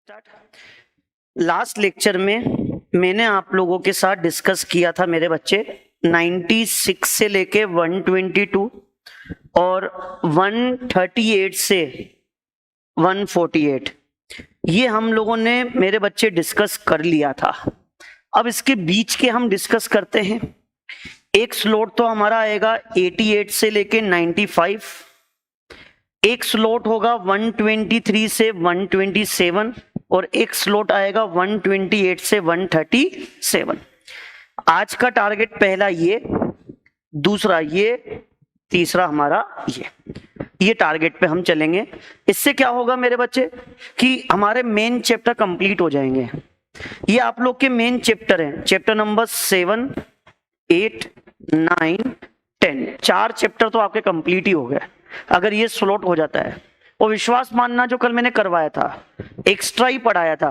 Start. Last lecture में मैंने आप लोगों के साथ डिस्कस किया था मेरे बच्चे 96 से लेके 122 और 138 से 148 ये हम लोगों ने मेरे बच्चे डिस्कस कर लिया था। अब इसके बीच के हम डिस्कस करते हैं। एक स्लॉट तो हमारा आएगा 88 से लेके 95, एक स्लॉट होगा 123 से 127 और एक स्लॉट आएगा 128 से 137। आज का टारगेट पहला ये, दूसरा ये, तीसरा हमारा ये टारगेट पे हम चलेंगे। इससे क्या होगा मेरे बच्चे कि हमारे मेन चैप्टर कंप्लीट हो जाएंगे। ये आप लोग के मेन चैप्टर हैं, चैप्टर नंबर 7, 8, 9, 10। 4 चैप्टर तो आपके कंप्लीट ही हो गए अगर ये स्लॉट हो जाता है। और विश्वास मानना जो कल मैंने करवाया था, एक्स्ट्रा ही पढ़ाया था,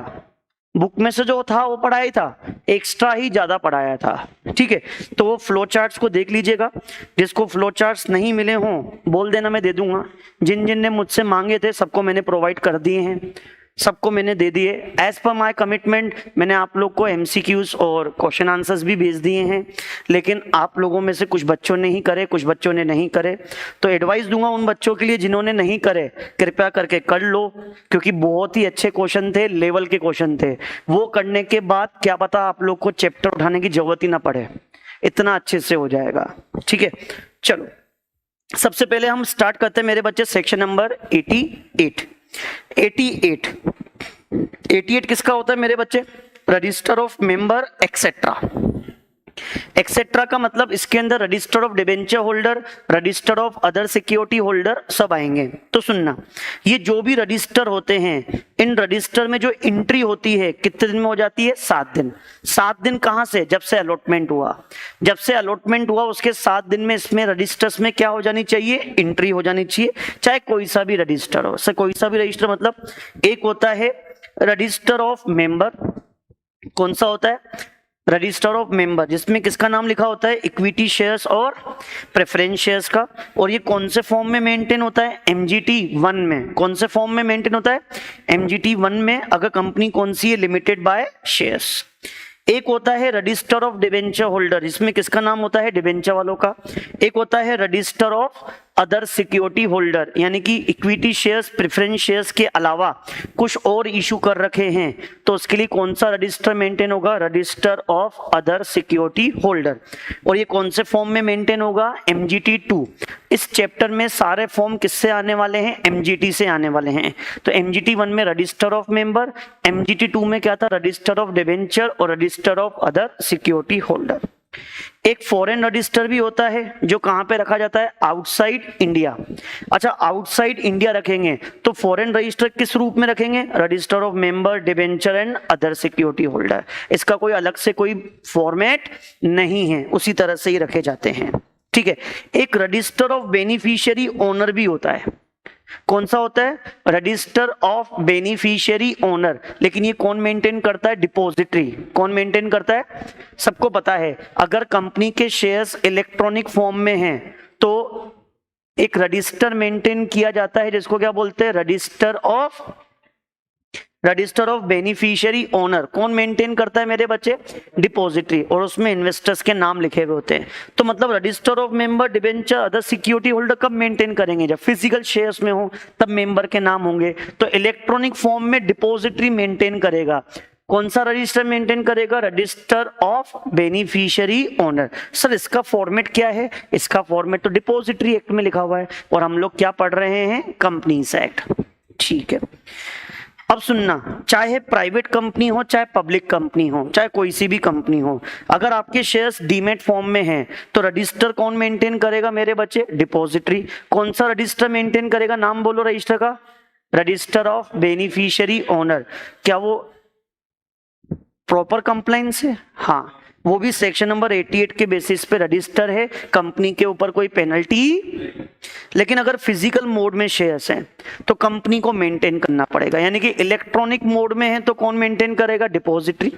बुक में से जो था वो पढ़ाया ही था, एक्स्ट्रा ही ज्यादा पढ़ाया था। ठीक है, तो वो फ्लो चार्ट्स को देख लीजिएगा। जिसको फ्लो चार्ट्स नहीं मिले हों बोल देना, मैं दे दूंगा। जिन जिन ने मुझसे मांगे थे सबको मैंने प्रोवाइड कर दिए हैं, सबको मैंने दे दिए। एज पर माय कमिटमेंट मैंने आप लोग को एमसीक्यूज और क्वेश्चन आंसर्स भी भेज दिए हैं, लेकिन आप लोगों में से कुछ बच्चों ने ही करे, कुछ बच्चों ने नहीं करे। तो एडवाइस दूंगा उन बच्चों के लिए जिन्होंने नहीं करे, कृपया करके कर लो, क्योंकि बहुत ही अच्छे क्वेश्चन थे, लेवल के क्वेश्चन थे। वो करने के बाद क्या पता आप लोग को चैप्टर उठाने की जरूरत ही ना पड़े, इतना अच्छे से हो जाएगा। ठीक है, चलो सबसे पहले हम स्टार्ट करते हैं मेरे बच्चे सेक्शन नंबर 88। 88 किसका होता है मेरे बच्चे? Register of member etcetera. Etcetera का मतलब इसके अंदर register of debenture holder, register of other security holder सब आएंगे। तो सुनना, ये जो भी रजिस्टर होते हैं, इन रजिस्टर में जो एंट्री होती है कितने दिन में हो जाती है? 7 दिन। 7 दिन कहां से? जब से अलॉटमेंट हुआ। जब से अलॉटमेंट हुआ उसके 7 दिन में इसमें रजिस्टर्स में क्या हो जानी चाहिए? एंट्री हो जानी चाहिए, चाहे कोई सा भी रजिस्टर हो। सर कोई सा भी रजिस्टर मतलब एक होता है रजिस्टर ऑफ मेंबर, कौन सा होता है? रजिस्टर ऑफ मेंबर, जिसमें किसका नाम लिखा होता है? इक्विटी शेयर्स और प्रेफरेंस शेयर्स का। और ये कौन से फॉर्म में मेंटेन होता है? एमजीटी 1 में। कौन से फॉर्म में मेंटेन होता है? एमजीटी 1 में, अगर कंपनी कौन सी है? Limited by shares. एक होता है रजिस्टर ऑफ डिबेंचर होल्डर, इसमें किसका नाम होता है? डिबेंचर वालों का। एक होता है register of other security holder, यानी कि इक्विटी शेयर्स, प्रेफरेंस शेयर्स के अलावा कुछ और इशू कर रखे हैं, तो उसके लिए कौन सा रजिस्टर मेंटेन होगा? Register of other security holder. और ये कौन से फॉर्म में मेंटेन होगा? एमजीटी 2। इस चैप्टर में सारे फॉर्म किससे आने वाले हैं? एमजीटी से आने वाले हैं। तो एमजीटी 1 में रजिस्टर ऑफ मेंबर, एमजीटी 2 में क्या था? रजिस्टर ऑफ डिबेंचर और register of other security holder. एक फॉरेन रजिस्टर भी होता है जो कहां पे रखा जाता है? Outside India. अच्छा, आउटसाइड इंडिया रखेंगे तो फॉरेन रजिस्टर किस रूप में रखेंगे? Register of member, debenture and other security holder. इसका कोई अलग से कोई फॉर्मेट नहीं है, उसी तरह से ही रखे जाते हैं। ठीक है, एक रजिस्टर ऑफ बेनिफिशियरी ओनर भी होता है। कौन सा होता है? Register of beneficiary owner. लेकिन ये कौन मेंटेन करता है? डिपॉजिटरी। कौन मेंटेन करता है? सबको पता है, अगर कंपनी के शेयर्स इलेक्ट्रॉनिक फॉर्म में हैं तो एक रजिस्टर मेंटेन किया जाता है जिसको क्या बोलते हैं? Register of beneficiary owner. कौन मेंटेन करता है मेरे बच्चे? डिपॉजिटरी। और उसमें इन्वेस्टर्स के नाम लिखे हुए होते हैं। तो मतलब register of member, debenture, other security holder कब मेंटेन करेंगे? जब फिजिकल शेयर्स में हो तब मेंबर के नाम होंगे। तो इलेक्ट्रॉनिक फॉर्म में डिपॉजिटरी मेंटेन करेगा। कौन सा रजिस्टर मेंटेन करेगा? Register of beneficiary owner. Sir इसका फॉर्मेट क्या है? इसका फॉर्मेट तो डिपॉजिटरी एक्ट में लिखा हुआ है, और हम लोग क्या पढ़ रहे हैं? Companies act. ठीक है, अब सुनना, चाहे प्राइवेट कंपनी हो, चाहे पब्लिक कंपनी हो, चाहे कोई सी भी कंपनी हो, अगर आपके शेयर्स डीमेट फॉर्म में हैं तो रजिस्टर कौन मेंटेन करेगा मेरे बच्चे? डिपॉजिटरी। कौन सा रजिस्टर मेंटेन करेगा? नाम बोलो रजिस्टर का। Register of beneficiary owner. क्या वो प्रॉपर कंप्लायंस है? हाँ, वो भी सेक्शन नंबर 88 के बेसिस पे रजिस्टर है, कंपनी के ऊपर कोई पेनल्टी। लेकिन अगर फिजिकल मोड में शेयर्स हैं तो कंपनी को मेंटेन करना पड़ेगा, यानी कि इलेक्ट्रॉनिक मोड में है तो कौन मेंटेन करेगा? डिपॉजिटरी।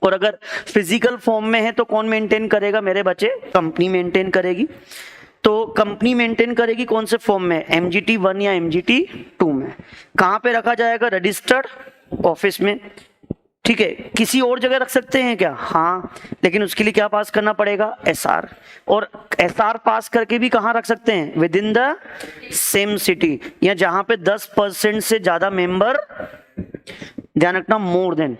और अगर फिजिकल फॉर्म में है तो कौन मेंटेन करेगा मेरे बच्चे? कंपनी मेंटेन करेगी। तो कंपनी मेंटेन करेगी कौन से फॉर्म में? एमजीटी 1 या एमजीटी 2 में। कहां पे रखा जाएगा? रजिस्टर्ड ऑफिस में, ठीक है। किसी और जगह रख सकते हैं क्या? हाँ, लेकिन उसके लिए क्या पास करना पड़ेगा? एसआर। और एसआर पास करके भी कहाँ रख सकते हैं? With in the same city, या जहां पे 10% से ज्यादा मेंबर, ध्यान रखना, मोर देन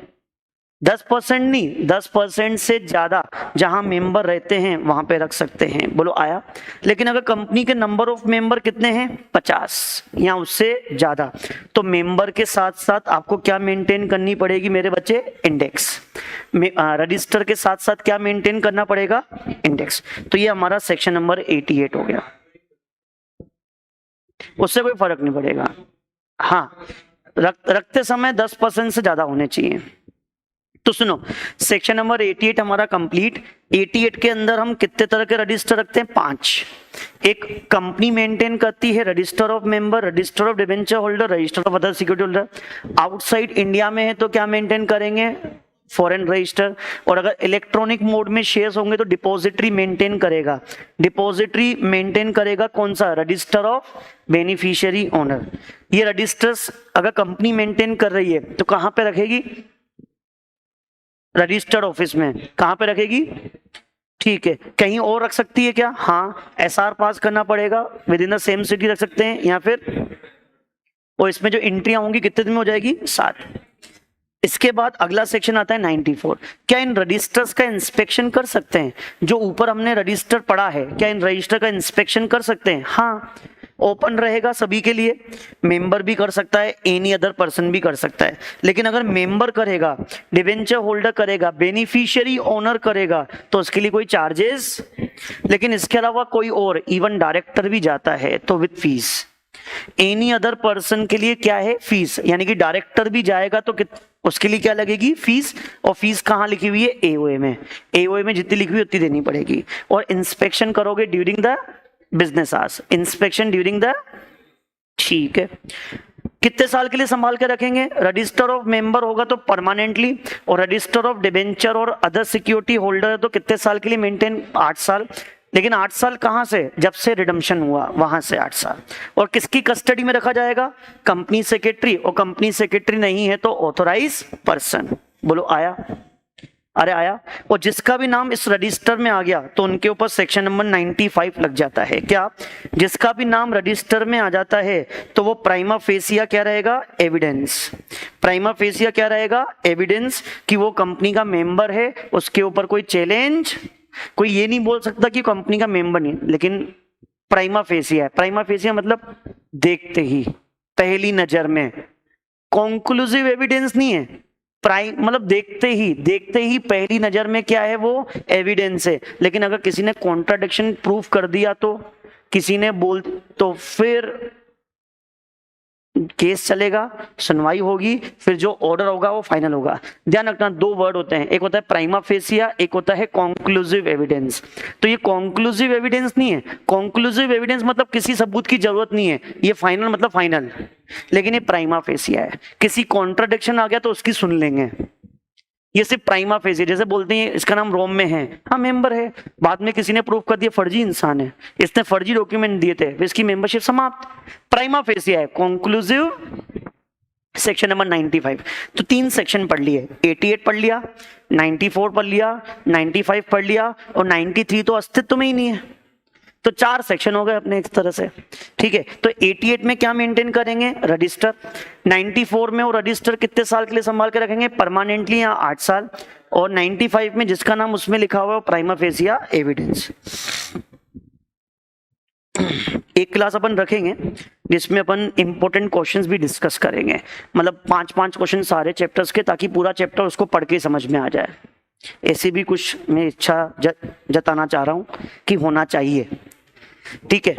10% नहीं, 10% से ज्यादा जहां मेंबर रहते हैं वहां पे रख सकते हैं। बोलो आया? लेकिन अगर कंपनी के नंबर ऑफ मेंबर कितने हैं? 50 या उससे ज्यादा, तो मेंबर के साथ साथ आपको क्या मेंटेन करनी पड़ेगी मेरे बच्चे? इंडेक्स। रजिस्टर के साथ साथ क्या मेंटेन करना पड़ेगा? इंडेक्स। तो ये हमारा सेक्शन नंबर 88 हो गया, उससे कोई फर्क नहीं पड़ेगा। हाँ, रखते समय 10% से ज्यादा होने चाहिए। तो सुनो, सेक्शन नंबर 88 हमारा कंप्लीट। 88 के अंदर हम कितने तरह के रजिस्टर रखते हैं? 5। एक कंपनी मेंटेन करती है register of member, register of debenture holder, register of other security holder. Outside India में है तो क्या मेंटेन करेंगे? Foreign register. और अगर इलेक्ट्रॉनिक मोड में शेयर्स होंगे तो डिपॉजिटरी मेंटेन करेगा। डिपॉजिटरी मेंटेन करेगा कौन सा? Register of beneficiary owner. ये रजिस्टर्स अगर कंपनी मेंटेन कर रही है तो कहां पे रखेगी? रजिस्टर्ड ऑफिस में। कहां पे रखेगी? ठीक है, कहीं और रख सकती है क्या? हाँ, एसआर पास करना पड़ेगा, with in the same city रख सकते हैं, या फिर, और इसमें जो एंट्रियां होंगी कितने दिन में हो जाएगी? 7। इसके बाद अगला सेक्शन आता है 94। क्या इन रजिस्टर्स का इंस्पेक्शन कर सकते हैं? जो ऊपर हमने रजिस्टर पढ़ा है, क्या इन रजिस्टर का इंस्पेक्शन कर सकते हैं? हाँ, ओपन रहेगा सभी के लिए, मेंबर भी कर सकता है, एनी अदर पर्सन भी कर सकता है। लेकिन अगर मेंबर करेगा, डिबेंचर होल्डर करेगा, बेनिफिशियरी ओनर करेगा, तो उसके लिए कोई चार्जेस। लेकिन इसके अलावा कोई और, इवन डायरेक्टर भी जाता है तो with fees. Any other person के लिए क्या है? फीस। यानी कि डायरेक्टर भी जाएगा तो उसके लिए क्या लगेगी? फीस। और फीस कहाँ लिखी हुई है? एओए में। एओए में जितनी लिखी हुई उतनी देनी पड़ेगी। और इंस्पेक्शन करोगे during the business hours. Inspection during the, ठीक है। कितने साल के लिए संभाल के रखेंगे? रजिस्टर ऑफ मेंबर होगा तो परमानेंटली, और रजिस्टर ऑफ डिबेंचर और अदर सिक्योरिटी होल्डर तो कितने साल के लिए मेंटेन? 8 साल। लेकिन 8 साल कहां से? जब से रिडम्पशन हुआ वहां से 8 साल। और किसकी कस्टडी में रखा जाएगा? Company secretary. और कंपनी सेक्रेटरी नहीं है तो ऑथोराइज पर्सन। बोलो आया? अरे आया। और जिसका भी नाम इस रजिस्टर में आ गया तो उनके ऊपर सेक्शन नंबर 95 लग जाता है। क्या? जिसका भी नाम रजिस्टर में आ जाता है तो वो प्राइमा फेसिया क्या रहेगा? एविडेंस। प्राइमा फेसिया क्या रहेगा? एविडेंस कि वो कंपनी का मेंबर है। उसके ऊपर कोई चैलेंज, कोई ये नहीं बोल सकता कि कंपनी का मेंबर नहीं, लेकिन प्राइमा फेसिया है। प्राइमा फेसिया मतलब देखते ही, पहली नजर में। कॉन्क्लूसिव एविडेंस नहीं है, मतलब देखते ही पहली नजर में क्या है? वो एविडेंस है। लेकिन अगर किसी ने कॉन्ट्राडिक्शन प्रूफ कर दिया तो, किसी ने बोल, तो फिर केस चलेगा, सुनवाई होगी, फिर जो ऑर्डर होगा वो फाइनल होगा। ध्यान रखना, 2 वर्ड होते हैं, एक होता है प्राइमा फेसिया, एक होता है कॉन्क्लूसिव एविडेंस। तो ये कॉन्क्लूसिव एविडेंस नहीं है। कॉन्क्लूसिव एविडेंस मतलब किसी सबूत की जरूरत नहीं है, ये फाइनल मतलब फाइनल। लेकिन ये प्राइमा फेसिया है, किसी कॉन्ट्राडिक्शन आ गया तो उसकी सुन लेंगे। ये सिर्फ प्राइमा फेसिया, जैसे बोलते हैं इसका नाम रोम में है, हाँ मेंबर है, बाद में किसी ने प्रूफ कर दिया फर्जी इंसान है, इसने फर्जी डॉक्यूमेंट दिए थे, इसकी मेंबरशिप समाप्त। प्राइमा फेसिया है। Conclusive section number 95। तो 3 सेक्शन पढ़ लिए, 88 पढ़ लिया, 94 पढ़ लिया, 95 पढ़ लिया, और 93 तो अस्तित्व में ही नहीं है। तो 4 सेक्शन हो गए अपने इस तरह से, ठीक है। तो 88 में क्या मेंटेन करेंगे? रजिस्टर। 94 में वो रजिस्टर कितने साल के लिए संभाल के रखेंगे? परमानेंटली या 8 साल। और 95 में जिसका नाम उसमें लिखा हुआ है प्राइमा फेसिया एविडेंस। एक क्लास अपन रखेंगे जिसमें अपन इंपॉर्टेंट क्वेश्चंस भी डिस्कस करेंगे, मतलब 5-5 क्वेश्चन सारे चैप्टर्स के, ताकि पूरा चैप्टर उसको पढ़ के समझ में आ जाए। ऐसी भी कुछ मैं इच्छा जताना चाह रहा हूं कि होना चाहिए, ठीक है।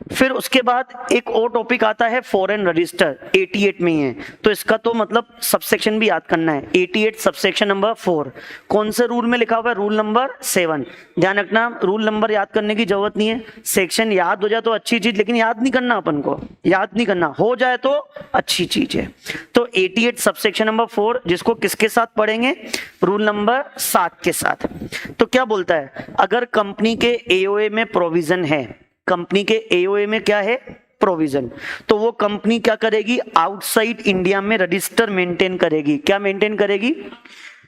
फिर उसके बाद एक और टॉपिक आता है फॉरेन रजिस्टर, 88 में ही है। तो इसका तो मतलब सबसेक्शन भी याद करना है। 88 सबसेक्शन नंबर 4 कौन से रूल में लिखा हुआ है? Rule number 7। ध्यान रखना, रूल नंबर याद करने की जरूरत नहीं है, सेक्शन याद हो जाए तो अच्छी चीज, लेकिन याद नहीं करना, अपन को याद नहीं करना, हो जाए तो अच्छी चीज है। तो 88 सबसेक्शन नंबर 4 जिसको किसके साथ पढ़ेंगे? रूल नंबर 7 के साथ। तो क्या बोलता है? अगर कंपनी के एओए में प्रोविजन है, कंपनी के एओए में क्या है? प्रोविजन, तो वो कंपनी क्या करेगी, आउटसाइड इंडिया में रजिस्टर मेंटेन करेगी। क्या मेंटेन करेगी,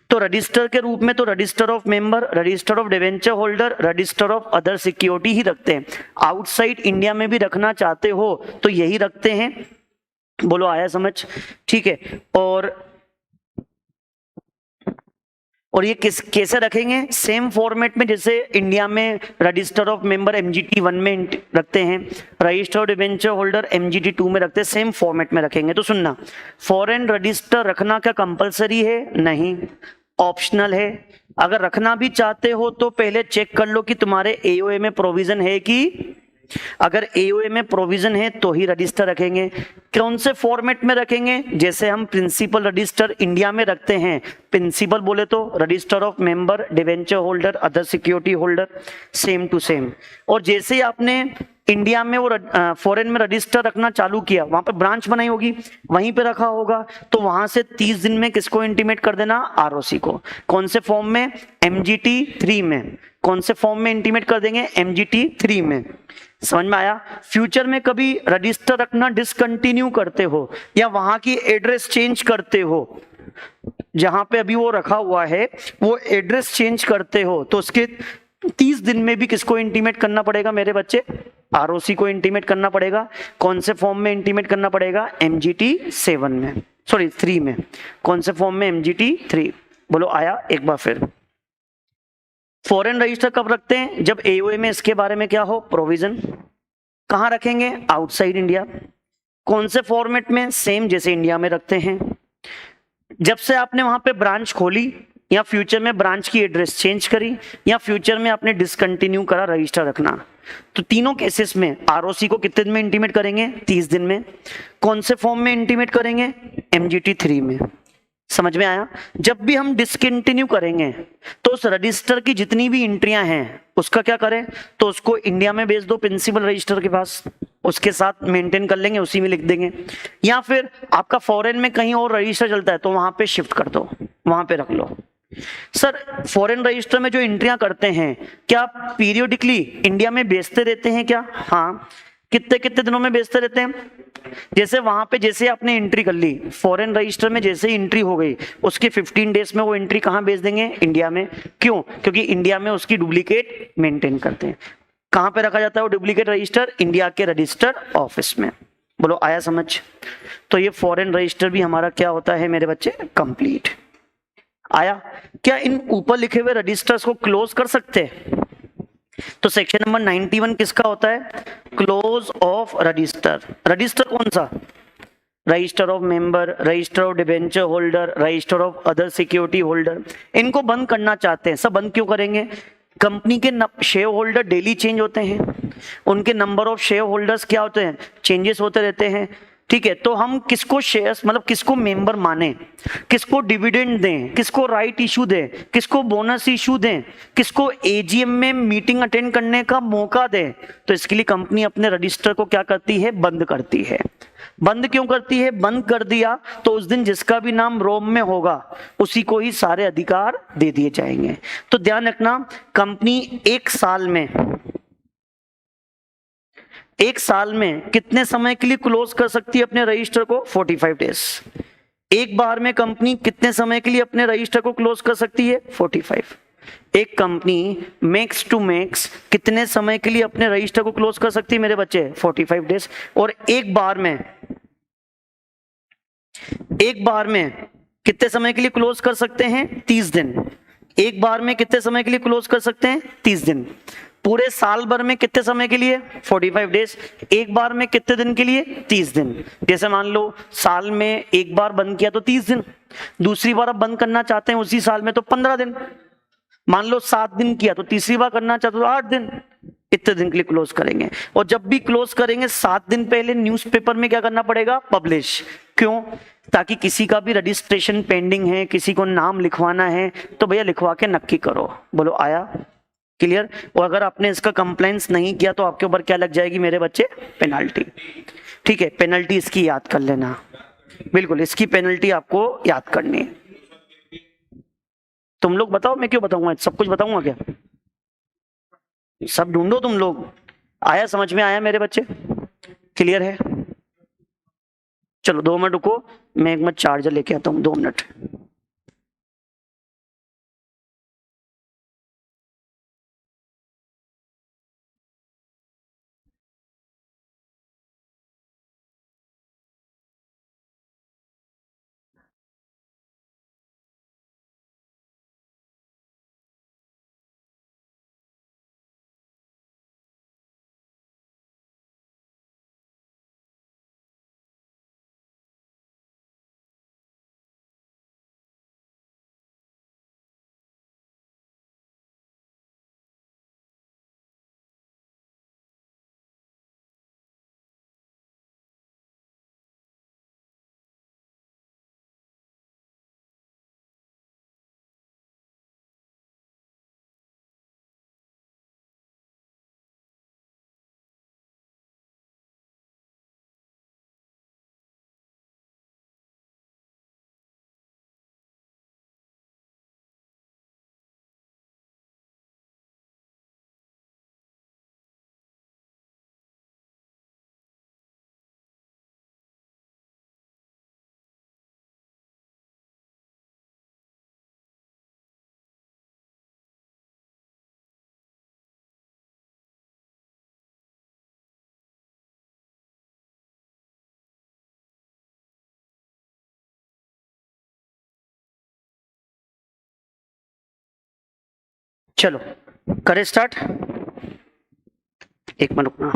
तो रजिस्टर के रूप में तो register of member, register of debenture holder, register of other security ही रखते हैं। आउटसाइड इंडिया में भी रखना चाहते हो तो यही रखते हैं। बोलो आया समझ, ठीक है। और ये कैसे रखेंगे, सेम फॉर्मेट में जैसे इंडिया में रजिस्टर ऑफ मेंबर MGT 1 में रखते हैं, register of debenture holder MGT 2 में रखते हैं, सेम फॉर्मेट में रखेंगे। तो सुनना, फॉरेन रजिस्टर रखना क्या कंपलसरी है, नहीं, ऑप्शनल है। अगर रखना भी चाहते हो तो पहले चेक कर लो कि तुम्हारे AOA में प्रोविजन है कि, अगर AOA में प्रोविजन है तो ही रजिस्टर रखेंगे। कौन से फॉर्मेट में रखेंगे, जैसे हम प्रिंसिपल रजिस्टर इंडिया में रखते हैं, प्रिंसिपल बोले तो register of member, debenture holder, other security holder, same to same. और जैसे ही आपने इंडिया में वो फॉरेन में रजिस्टर रखना चालू किया, वहां पर ब्रांच बनाई होगी, वहीं पे रखा होगा, तो वहां से 30 दिन में किसको इंटीमेट कर देना, ROC को। कौन से फॉर्म में, MGT 3 में। कौन से फॉर्म में इंटीमेट कर देंगे, MGT 3 में। समझ में आया। फ्यूचर में कभी रजिस्टर रखना डिसकंटिन्यू करते हो या वहां की एड्रेस चेंज करते हो, जहां पे अभी वो रखा हुआ है वो एड्रेस चेंज करते हो, तो उसके 30 दिन में भी किसको इंटीमेट करना पड़ेगा मेरे बच्चे, ROC को इंटीमेट करना पड़ेगा। कौन से फॉर्म में इंटीमेट करना पड़ेगा, MGT 7 में, सॉरी 3 में। कौन से फॉर्म में, MGT 3। बोलो आया एक बार फिर। फॉरेन रजिस्टर कब रखते हैं, जब AOA में इसके बारे में क्या हो, प्रोविजन। कहां रखेंगे, आउटसाइड इंडिया। कौन से फॉर्मेट में, सेम जैसे इंडिया में रखते हैं। जब से आपने वहां पे ब्रांच खोली या फ्यूचर में ब्रांच की एड्रेस चेंज करी या फ्यूचर में आपने डिसकंटिन्यू करा रजिस्टर रखना, तो तीनों केसेस में ROC को कितने दिन में इंटीमेट करेंगे, 30 दिन में। कौन से फॉर्म में इंटीमेट करेंगे, MGT 3 में। समझ में आया। जब भी हम डिसकंटिन्यू करेंगे तो उस रजिस्टर की जितनी भी एंट्रियां हैं उसका क्या करें, तो उसको इंडिया में भेज दो प्रिंसिपल रजिस्टर के पास, उसके साथ मेंटेन कर लेंगे, उसी में लिख देंगे। या फिर आपका फॉरेन में कहीं और रजिस्टर चलता है तो वहां पे शिफ्ट कर दो, वहां पे रख लो। सर फॉरेन रजिस्टर में जो एंट्रियां करते हैं क्या पीरियोडिकली इंडिया में भेजते रहते हैं क्या, हाँ। कितने कितने दिनों में भेजते रहते हैं, जैसे वहां पे जैसे आपने एंट्री कर ली फॉरेन रजिस्टर में, जैसे ही एंट्री हो गई उसके 15 डेज में वो एंट्री कहां भेज देंगे, इंडिया में। क्यों, क्योंकि इंडिया में उसकी डुप्लीकेट मेंटेन करते हैं। कहां पे रखा जाता है वो डुप्लीकेट रजिस्टर, इंडिया के रजिस्टर ऑफिस में। बोलो आया समझ। तो ये फॉरेन रजिस्टर भी हमारा क्या होता है मेरे बच्चे, कंप्लीट। आया। क्या इन ऊपर लिखे हुए रजिस्टर्स को क्लोज कर सकते हैं, तो सेक्शन नंबर 91 किसका होता है, क्लोज ऑफ रजिस्टर। रजिस्टर कौन सा, register of member, register of debenture holder, register of other security holder. इनको बंद करना चाहते हैं, सब बंद क्यों करेंगे, कंपनी के शेयर होल्डर डेली चेंज होते हैं, उनके नंबर ऑफ शेयर होल्डर्स क्या होते हैं, चेंजेस होते रहते हैं, ठीक है। तो हम किसको शेयर्स मतलब किसको मेंबर माने, किसको डिविडेंड दें, किसको राइट इशू दें, किसको बोनस इशू दें, किसको AGM में मीटिंग अटेंड करने का मौका दें, तो इसके लिए कंपनी अपने रजिस्टर को क्या करती है, बंद करती है। बंद क्यों करती है, बंद कर दिया तो उस दिन जिसका भी नाम रोम में होगा उसी को ही सारे अधिकार दे दिए जाएंगे। तो ध्यान रखना, कंपनी एक साल में कितने समय के लिए क्लोज कर सकती है अपने रजिस्टर को, 45 डेज। एक बार में कंपनी कितने समय के लिए अपने रजिस्टर को क्लोज कर सकती है, 45। एक कंपनी मैक्स टू मैक्स कितने समय के लिए अपने रजिस्टर को क्लोज कर सकती है मेरे बच्चे, 45 डेज। और एक बार में कितने समय के लिए क्लोज कर सकते हैं, 30 दिन। एक बार में कितने समय के लिए क्लोज कर सकते हैं, 30 दिन। पूरे साल भर में कितने समय के लिए, 45 डेज। एक बार में कितने दिन के लिए, 30 दिन। जैसे मान लो साल में एक बार बंद किया तो 30 दिन, दूसरी बार अब बंद करना चाहते हैं उसी साल में तो 15 दिन। मान लो 7 दिन किया तो तीसरी बार करना चाहते तो 8 दिन। इतने दिन के लिए क्लोज करेंगे। और जब भी क्लोज करेंगे 7 दिन पहले न्यूज़पेपर में क्या करना पड़ेगा, पब्लिश। क्यों, ताकि किसी का भी रजिस्ट्रेशन पेंडिंग है, किसी को नाम लिखवाना है तो भैया लिखवा के नक्की करो। बोलो आया, क्लियर। और अगर आपने इसका कंप्लायंस नहीं किया तो आपके ऊपर क्या लग जाएगी मेरे बच्चे, पेनल्टी। ठीक है, पेनल्टी इसकी याद कर लेना, बिल्कुल इसकी पेनल्टी आपको याद करनी है। तुम लोग बताओ, मैं क्यों बताऊंगा, सब कुछ बताऊंगा क्या, सब ढूंढो तुम लोग। आया, समझ में आया मेरे बच्चे, क्लियर है? चलो 2 मिनट रुको, मैं एक मिनट चार्जर लेके आता हूँ, 2 मिनट। चलो करें स्टार्ट, एक मिनट रुकना।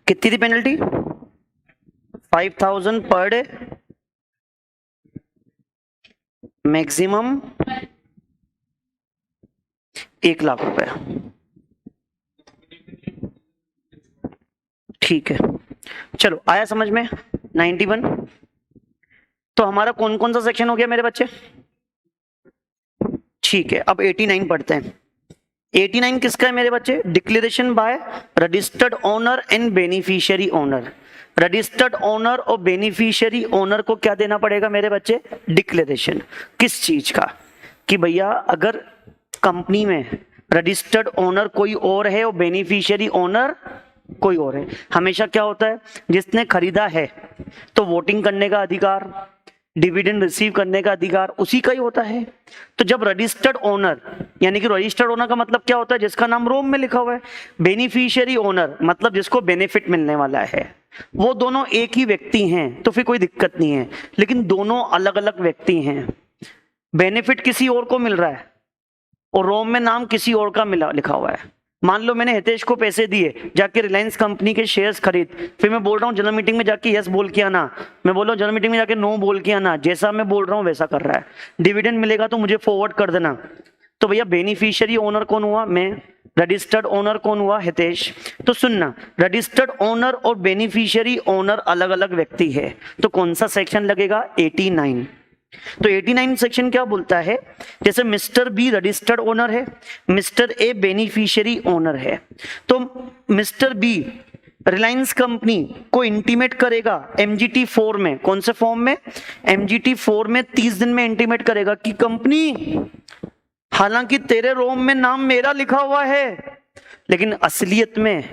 कितनी थी penalty? 5000 per day, maximum 1 lakh रुपए। ठीक है, चलो आया समझ में? 91। तो हमारा कौन कौन सा सेक्शन हो गया मेरे बच्चे? ठीक है, अब 89 पढ़ते हैं। 89 किसका है मेरे बच्चे? Declaration by registered owner and beneficiary owner. Registered owner और बेनिफिशियरी ओनर को क्या देना पड़ेगा मेरे बच्चे? डिक्लेरेशन। किस चीज का? कि भैया अगर कंपनी में रजिस्टर्ड ओनर कोई और है और बेनिफिशियरी ओनर कोई और है, हमेशा क्या होता है, जिसने खरीदा है तो वोटिंग करने का अधिकार, डिविडेंड रिसीव करने का अधिकार उसी का ही होता है। तो जब रजिस्टर्ड ओनर, यानी कि रजिस्टर्ड ओनर का मतलब क्या होता है? जिसका नाम रोम में लिखा हुआ है। बेनिफिशियरी ओनर मतलब जिसको बेनिफिट मिलने वाला है। वो दोनों एक ही व्यक्ति हैं तो फिर कोई दिक्कत नहीं है, लेकिन दोनों अलग अलग व्यक्ति हैं। बेनिफिट किसी और को मिल रहा है और रोम में नाम किसी और का मिला लिखा हुआ है। मान लो मैंने हितेश को पैसे दिए, जाके रिलायंस कंपनी के शेयर्स खरीद, फिर मैं बोल रहा हूँ जनरल मीटिंग में जाके यस बोल के आना, मैं बोल रहा हूँ जनरल मीटिंग में जाके नो बोल के आना, जैसा मैं बोल रहा हूँ वैसा कर रहा है। डिविडेंड मिलेगा तो मुझे फॉरवर्ड कर देना। तो भैया बेनिफिशियरी ओनर कौन हुआ? मैं। रजिस्टर्ड ओनर कौन हुआ? हितेश। तो सुनना, रजिस्टर्ड ओनर और बेनिफिशियरी ओनर अलग अलग व्यक्ति है, तो कौन सा सेक्शन लगेगा? 89। तो 89 सेक्शन क्या बोलता है? जैसे मिस्टर बी रजिस्टर्ड ओनर है, मिस्टर ए बेनिफिशियरी ओनर है, तो मिस्टर बी रिलायंस कंपनी को इंटीमेट करेगा एमजीटी 4 में। कौन से फॉर्म में? एमजीटी 4 में 30 दिन में इंटीमेट करेगा कि कंपनी, हालांकि तेरे रोम में नाम मेरा लिखा हुआ है, लेकिन असलियत में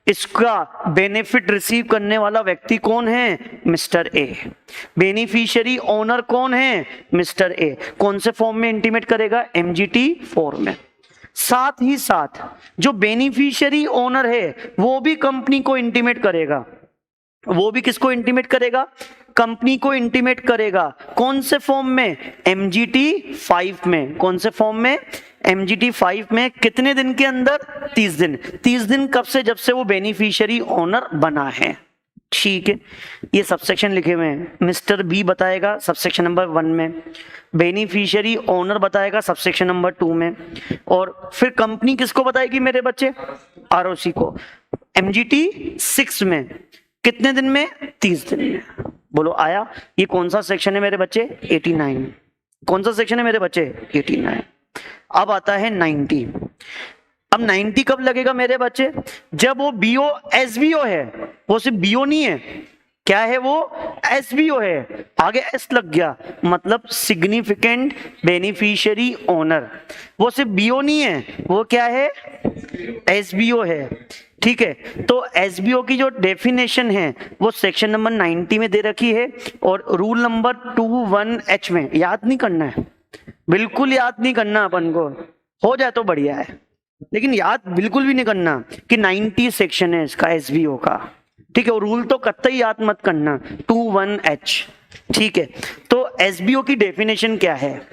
इसका बेनिफिट रिसीव करने वाला व्यक्ति कौन है? Mister A. बेनिफिशियरी ओनर कौन है? Mister A. कौन से फॉर्म में इंटीमेट करेगा? एमजीटी 4 में। साथ ही साथ जो बेनिफिशियरी ओनर है वो भी कंपनी को इंटीमेट करेगा। वो भी किसको इंटीमेट करेगा? कंपनी को इंटीमेट करेगा। कौन से फॉर्म में? एमजीटी 5 में। कौन से फॉर्म में? एमजीटी 5 में। कितने दिन के अंदर? 30 दिन। 30 दिन कब से? जब से वो बेनिफिशियरी ओनर बना है। ठीक है, ये सबसेक्शन लिखे हुए हैं। मिस्टर बी बताएगा सबसेक्शन नंबर 1 में, बेनिफिशियरी ओनर बताएगा सबसेक्शन नंबर 2 में, और फिर कंपनी किसको बताएगी मेरे बच्चे? आरओसी को। एमजीटी 6 में कितने दिन में? 30 दिन में। बोलो आया? ये कौन सा सेक्शन है मेरे बच्चे? 89। कौन सा सेक्शन है मेरे बच्चे? 89। अब आता है 90। अब 90 कब लगेगा मेरे बच्चे? जब वो बीओ एसबीओ है, वो सिर्फ बीओ नहीं है, क्या है वो? एसबीओ है। आगे एस लग गया, मतलब सिग्निफिकेंट बेनिफिशियरी ओनर। वो सिर्फ बीओ नहीं है, वो क्या है? एसबीओ है। ठीक है, तो एसबीओ की जो डेफिनेशन है वो सेक्शन नंबर 90 में दे रखी है और रूल नंबर 21H में। याद नहीं करना है, बिल्कुल याद नहीं करना, अपन को हो जाए तो बढ़िया है, लेकिन याद बिल्कुल भी नहीं करना कि 90 सेक्शन है इसका एसबीओ का। ठीक है, और रूल तो कतई याद मत करना, 21H। ठीक है, तो एसबीओ की डेफिनेशन क्या है?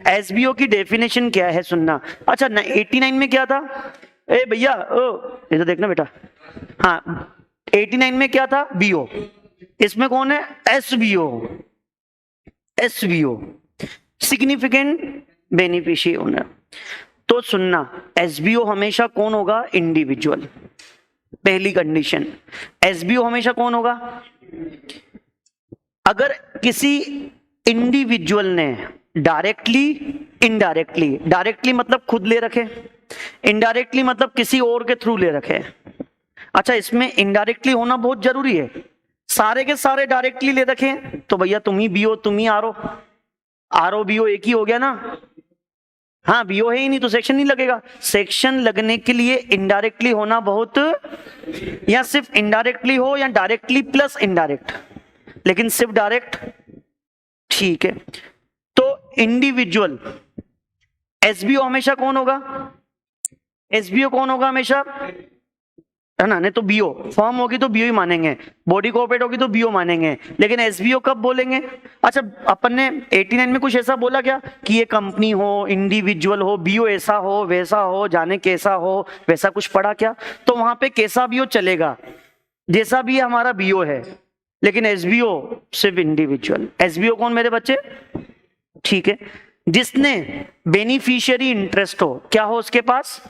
एसबीओ की डेफिनेशन क्या है सुनना। अच्छा, 89 में क्या था? ए भैया, ओ ये तो देखना बेटा। हाँ, 89 में क्या था? बीओ। इसमें कौन है? SBO. SBO significant beneficiary owner. तो सुनना, एसबीओ हमेशा कौन होगा? इंडिविजुअल। पहली कंडीशन, एसबीओ हमेशा कौन होगा? अगर किसी इंडिविजुअल ने डायरेक्टली, इनडायरेक्टली, डायरेक्टली मतलब खुद ले रखे, इनडायरेक्टली मतलब किसी और के थ्रू ले रखे। अच्छा, इसमें इनडायरेक्टली होना बहुत जरूरी है। सारे के सारे डायरेक्टली ले रखे तो भैया तुम ही बीओ, तुम ही आरओ, आरओ बीओ एक ही हो गया ना। हाँ, बीओ है ही नहीं तो सेक्शन नहीं लगेगा। सेक्शन लगने के लिए इनडायरेक्टली होना बहुत, या सिर्फ इनडायरेक्टली हो या डायरेक्टली प्लस इनडायरेक्ट, लेकिन सिर्फ डायरेक्ट। ठीक है, तो इंडिविजुअल एसबीओ हमेशा कौन होगा? एसबीओ कौन होगा हमेशा? है ना, नहीं तो बीओ फॉर्म होगी तो बीओ ही मानेंगे, बॉडी कोऑपरेट होगी तो बीओ मानेंगे, लेकिन एसबीओ कब बोलेंगे? अच्छा, अपन ने 89 में कुछ ऐसा बोला क्या कि ये कंपनी हो, इंडिविजुअल हो, बीओ ऐसा हो वैसा हो, जाने कैसा हो वैसा कुछ पढ़ा क्या? तो वहां पे कैसा बीओ चलेगा, जैसा भी हमारा बीओ है, लेकिन एसबीओ सिर्फ इंडिविजुअल। एसबीओ कौन मेरे बच्चे? ठीक है, जिसने बेनिफिशियरी इंटरेस्ट हो, क्या हो उसके पास?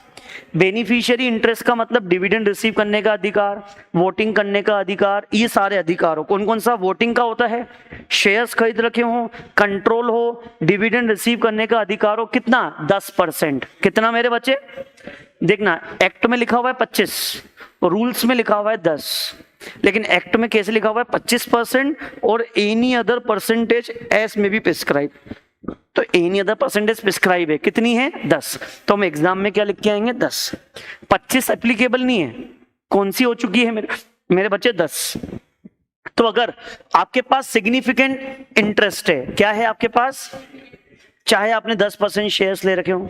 बेनिफिशियरी इंटरेस्ट का मतलब डिविडेंड रिसीव करने का अधिकार, वोटिंग करने का अधिकार, ये सारे अधिकार हो। कौन कौन सा? वोटिंग का होता है, शेयर्स खरीद रखे हो, कंट्रोल हो, डिविडेंड रिसीव करने का अधिकार हो। कितना? 10%। कितना मेरे बच्चे? देखना, एक्ट में लिखा हुआ है 25, रूल्स में लिखा हुआ है 10, लेकिन एक्ट में कैसे लिखा हुआ है? 25% और एनी अदर परसेंटेज एस में भी प्रिस्क्राइब। तो एनी अदर परसेंटेज प्रिस्क्राइब है, कितनी है? 10। तो हम एग्जाम में क्या लिख के आएंगे? 10। 25 एप्लीकेबल नहीं है, कौन सी हो चुकी है मेरे बच्चे? 10। तो अगर आपके पास सिग्निफिकेंट इंटरेस्ट है, क्या है आपके पास? चाहे आपने 10% शेयर्स ले रखे हो,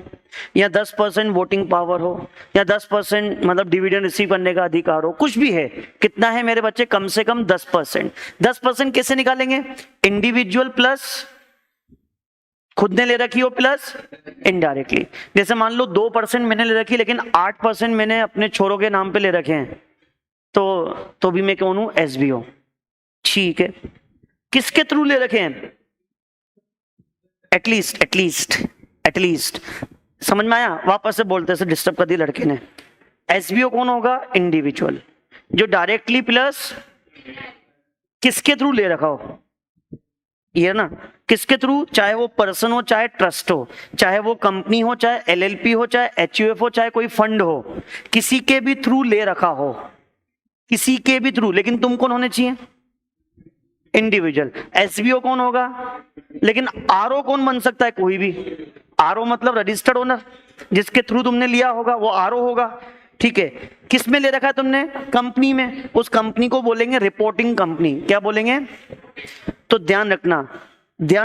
या 10% वोटिंग पावर हो, या 10% मतलब डिविडेंड रिसीव करने का अधिकार हो, कुछ भी है। कितना है मेरे बच्चे? कम से कम 10%। 10% कैसे निकालेंगे? इंडिविजुअल प्लस खुद ने ले रखी हो प्लस इनडायरेक्टली। जैसे मान लो 2% मैंने ले रखी, लेकिन 8% मैंने अपने छोरों के नाम पे ले रखे हैं, तो भी मैं कौन हूं? एसबीओ। ठीक है, किसके थ्रू ले रखे हैं? एटलीस्ट समझ में आया? वापस से बोलते से डिस्टर्ब कर दी लड़के ने। एसबीओ कौन होगा? इंडिविजुअल, जो डायरेक्टली प्लस किसके थ्रू ले रखा हो, ये ना, किसके थ्रू? चाहे वो पर्सन हो, चाहे ट्रस्ट हो, चाहे वो कंपनी हो, चाहे एलएलपी हो, चाहे एचयूएफ हो, चाहे कोई फंड हो, किसी के भी थ्रू ले रखा हो, किसी के भी थ्रू। लेकिन तुम कौन होने चाहिए? इंडिविजुअल। एसबीओ कौन होगा? लेकिन आरओ कौन बन सकता है? कोई भी। आरओ मतलब रजिस्टर्ड ओनर, जिसके थ्रू तुमने लिया होगा वो आरओ होगा। ठीक है, किस में ले रखा है तुमने? कंपनी में। उस कंपनी को बोलेंगे रिपोर्टिंग कंपनी। क्या बोलेंगे? तो ध्यान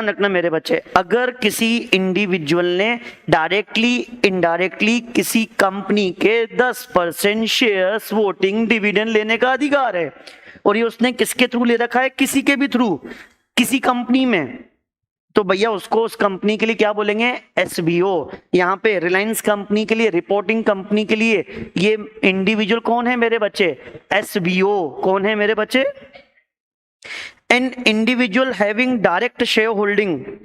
रखना मेरे बच्चे, अगर किसी इंडिविजुअल ने डायरेक्टली इनडायरेक्टली किसी कंपनी के 10% शेयर्स, वोटिंग, डिविडेंड लेने का अधिकार है, और ये उसने किसके थ्रू ले रखा है? किसी के भी थ्रू, किसी कंपनी में, तो भैया उसको उस कंपनी के लिए क्या बोलेंगे? एसबीओ। यहां पे रिलायंस कंपनी के लिए, रिपोर्टिंग कंपनी के लिए ये इंडिविजुअल कौन है मेरे बच्चे? एसबीओ। कौन है मेरे बच्चे? An individual having direct shareholding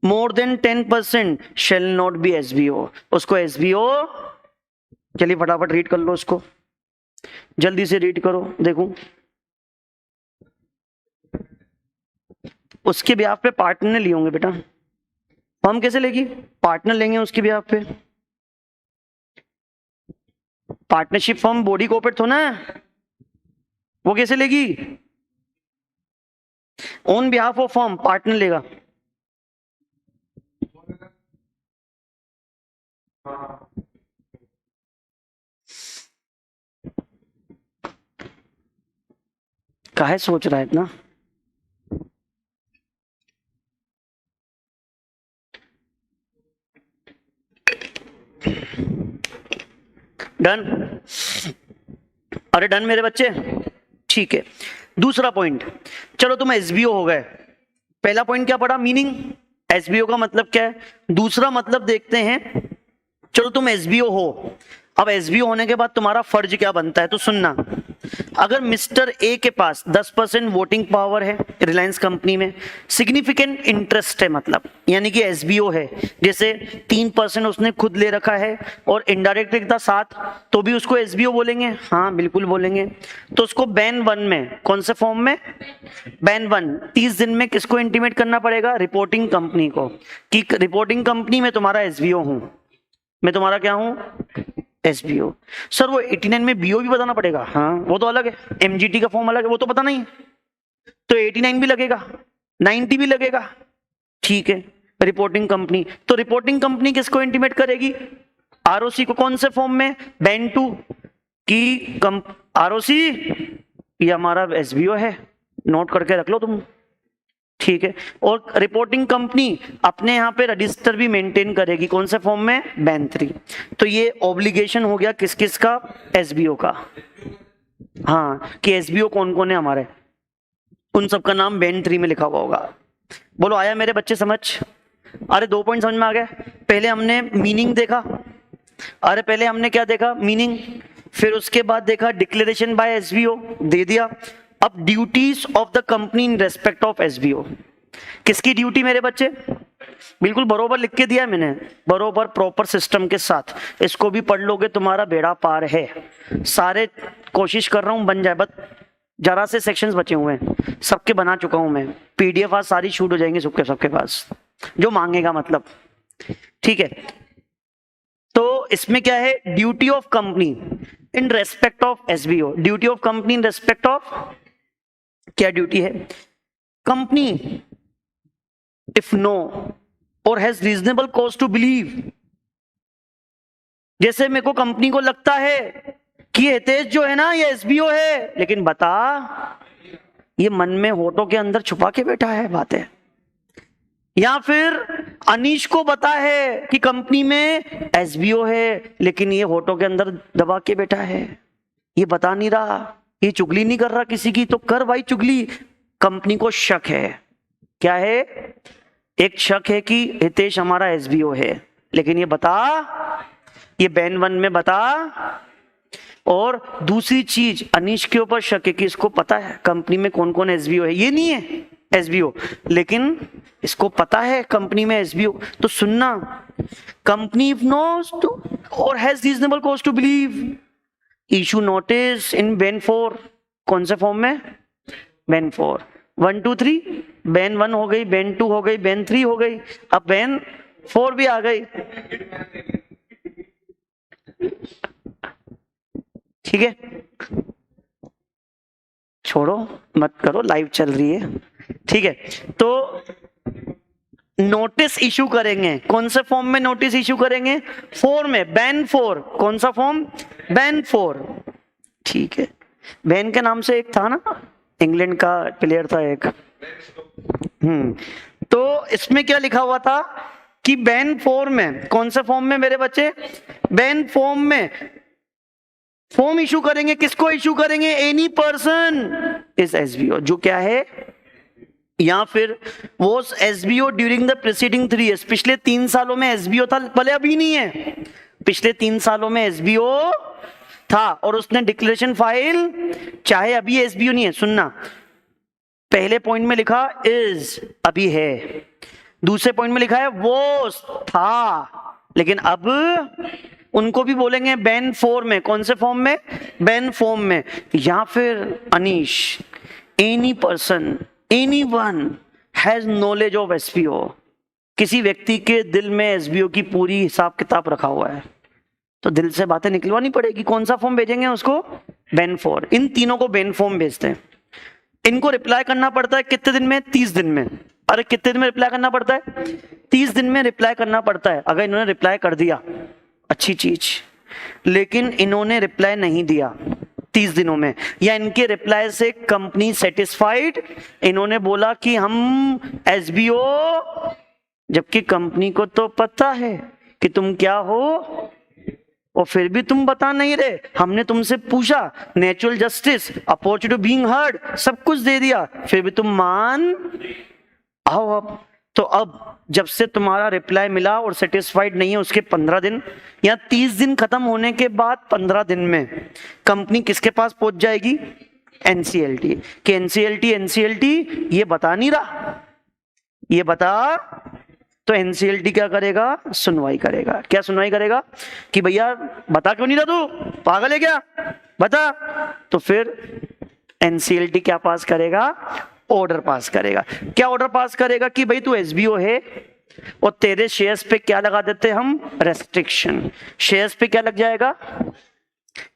more than 10% shall not be SBO. उसको SBO, चलिए फटाफट रीड कर लो उसको, जल्दी से रीड करो। देखो, उसके ब्याह पे पार्टनर ने लिए होंगे बेटा। फर्म कैसे लेगी? पार्टनर लेंगे उसके ब्याह पे। पार्टनरशिप फर्म बॉडी कोऑपरेट हो ना, वो कैसे लेगी? On behalf of firm partner लेगा। काहे सोच रहा है इतना? डन? अरे डन मेरे बच्चे, ठीक है। दूसरा पॉइंट, चलो तुम एसबीओ हो गए। पहला पॉइंट क्या पढ़ा? मीनिंग, एसबीओ का मतलब क्या है। दूसरा मतलब देखते हैं, चलो तुम एसबीओ हो, अब एसबीओ होने के बाद तुम्हारा फर्ज क्या बनता है, तो सुनना। अगर मिस्टर ए के पास 10% वोटिंग पावर है रिलायंस कंपनी में, सिग्निफिकेंट इंटरेस्ट है मतलब, यानी कि एसबीओ है, जैसे 3% उसने खुद ले रखा है और इनडायरेक्ट लिखता 7, तो भी उसको एसबीओ बोलेंगे? हाँ बिल्कुल बोलेंगे। तो उसको बैन 1 में, कौन से फॉर्म में? बैन 1, 30 दिन में किसको इंटीमेट करना पड़ेगा? रिपोर्टिंग कंपनी को, कि रिपोर्टिंग कंपनी में तुम्हारा एसबीओ हूं, मैं तुम्हारा क्या हूं? एसबीओ। सर वो 89 में बीओ भी बताना पड़ेगा? हाँ वो तो अलग है, एमजीटी का फॉर्म अलग है, वो तो पता नहीं, तो 89 भी लगेगा, 90 भी लगेगा, ठीक है। रिपोर्टिंग कंपनी, तो रिपोर्टिंग कंपनी किसको इंटीमेट करेगी? आरओसी को। कौन से फॉर्म में? बैन 2 की आरओसी, ये हमारा एसबीओ है, नोट करके रख लो तुम, ठीक है। और रिपोर्टिंग कंपनी अपने यहाँ पे रजिस्टर भी मेंटेन करेगी, कौन से फॉर्म में? बैन 3। तो ये ऑब्लिगेशन हो गया किस किस का? एसबीओ का। हाँ, कि एसबीओ कौन कौन है हमारे, उन सबका नाम बैन 3 में लिखा हुआ होगा। बोलो आया मेरे बच्चे समझ? अरे 2 पॉइंट समझ में आ गए। पहले हमने मीनिंग देखा, अरे पहले हमने क्या देखा? मीनिंग। फिर उसके बाद देखा डिक्लेरेशन बाय एसबीओ, दे दिया। अब duties of the company in respect of SBO, किसकी ड्यूटी मेरे बच्चे? बिल्कुल बरोबर लिख के दिया मैंने, बरोबर प्रॉपर सिस्टम के साथ। इसको भी पढ़ लोगे तुम्हारा बेड़ा पार है। सारे कोशिश कर रहा हूं बन जाए, बस जरा से सेक्शंस बचे हुए हैं, सबके बना चुका हूं मैं। पीडीएफ आज सारी शूट हो जाएंगी सबके पास, जो मांगेगा मतलब, ठीक है। तो इसमें क्या है? Duty of company in respect of SBO. Duty of company in respect of, क्या ड्यूटी है? Company if know or has reasonable cause to believe, जैसे मेरे को कंपनी को लगता है कि ये हितेश जो है ना ये एसबीओ है, लेकिन बता ये मन में होठों के अंदर छुपा के बैठा है बातें। या फिर अनीश को पता है कि कंपनी में एसबीओ है, लेकिन ये होठों के अंदर दबा के बैठा है, ये बता नहीं रहा, ये चुगली नहीं कर रहा किसी की। तो कर भाई चुगली, कंपनी को शक है। क्या है? एक शक है कि हितेश हमारा एसबीओ है, लेकिन ये बता, ये बैन 1 में बता। और दूसरी चीज, अनीश के ऊपर शक है कि इसको पता है कंपनी में कौन कौन एसबीओ है, ये नहीं है एसबीओ, लेकिन इसको पता है कंपनी में एसबीओ। तो सुनना, company if knows to or has reasonable cause to believe, issue notice in BEN 4, कौन से फॉर्म में? बैन 4, 1 2 3, बैन 1 हो गई, बैन 2 हो गई, बैन 3 हो गई, अब बैन 4 भी आ गई, ठीक है। छोड़ो मत करो, लाइव चल रही है, ठीक है। तो नोटिस इशू करेंगे, कौन से फॉर्म में नोटिस इशू करेंगे? 4 में, बैन 4, कौन सा फॉर्म? बैन 4, ठीक है। बैन के नाम से एक था ना, इंग्लैंड का प्लेयर था एक, तो इसमें क्या लिखा हुआ था कि बैन 4 में, कौन से फॉर्म में मेरे बच्चे? बैन फॉर्म में फॉर्म इशू करेंगे, किसको इशू करेंगे? एनी पर्सन इज एसबीओ, जो क्या है? या फिर वो SBO during the preceding 3 years, पिछले 3 सालों में एसबीओ था, भले अभी नहीं है, पिछले 3 सालों में एसबीओ था और उसने डिक्लेरेशन फाइल, चाहे अभी एसबीओ नहीं है। सुनना, पहले पॉइंट में लिखा इज, अभी है। दूसरे पॉइंट में लिखा है वो था, लेकिन अब उनको भी बोलेंगे बैन 4 में, कौन से फॉर्म में? बैन फॉर्म में। या फिर Anish, any person, any one has knowledge of SBO, किसी व्यक्ति के दिल में एसबीओ की पूरी हिसाब किताब रखा हुआ है, तो दिल से बातें निकलवानी पड़ेगी। कौन सा फॉर्म भेजेंगे उसको? बैन 4। इन तीनों को बैन फॉर्म भेजते हैं। इनको रिप्लाई करना पड़ता है कितने दिन में? 30 दिन में। अरे कितने दिन में रिप्लाई करना पड़ता है? 30 दिन में रिप्लाई करना पड़ता है। अगर इन्होंने रिप्लाई कर दिया अच्छी चीज, लेकिन इन्होंने रिप्लाई नहीं दिया 30 दिनों में, या इनके रिप्लाई से कंपनी सेटिस्फाइड, इन्होंने बोला कि हम एसबीओ, जबकि कंपनी को तो पता है कि तुम क्या हो, और फिर भी तुम बता नहीं रहे। हमने तुमसे पूछा, natural justice, opportunity being heard, सब कुछ दे दिया, फिर भी तुम मान आओ। अब तो अब जब से तुम्हारा रिप्लाई मिला और सेटिस्फाइड नहीं है, उसके 15 दिन या 30 दिन खत्म होने के बाद 15 दिन में कंपनी किसके पास पहुंच जाएगी? एनसीएलटी। कि एनसीएलटी ये बता नहीं रहा, ये बता, तो एनसीएलटी क्या करेगा? सुनवाई करेगा। क्या सुनवाई करेगा? कि भैया बता क्यों नहीं रहा तू, पागल है क्या, बता। तो फिर एनसीएलटी क्या पास करेगा? ऑर्डर पास करेगा। क्या ऑर्डर पास करेगा? कि भाई तू एसबीओ है और तेरे शेयर्स पे क्या लगा देते हैं हम? रेस्ट्रिक्शन। शेयर्स पे क्या लग जाएगा?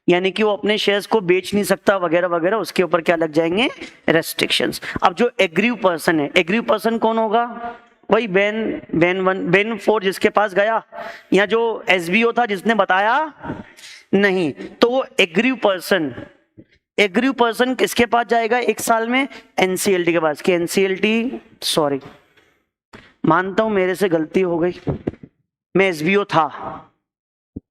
यानी कि वो अपने शेयर्स को बेच नहीं सकता वगैरह वगैरह, उसके ऊपर क्या लग जाएंगे? रेस्ट्रिक्शंस। अब जो एग्रीव पर्सन है, एग्रीव पर्सन कौन होगा? वही बेन 4 जिसके पास गया, या जो एसबीओ था जिसने बताया नहीं, तो वो एग्रीव पर्सन किसके पास जाएगा 1 साल में? एनसीएलटी के पास। कि एनसीएलटी सॉरी, मानता हूं मेरे से गलती हो गई, मैं एसबीओ था,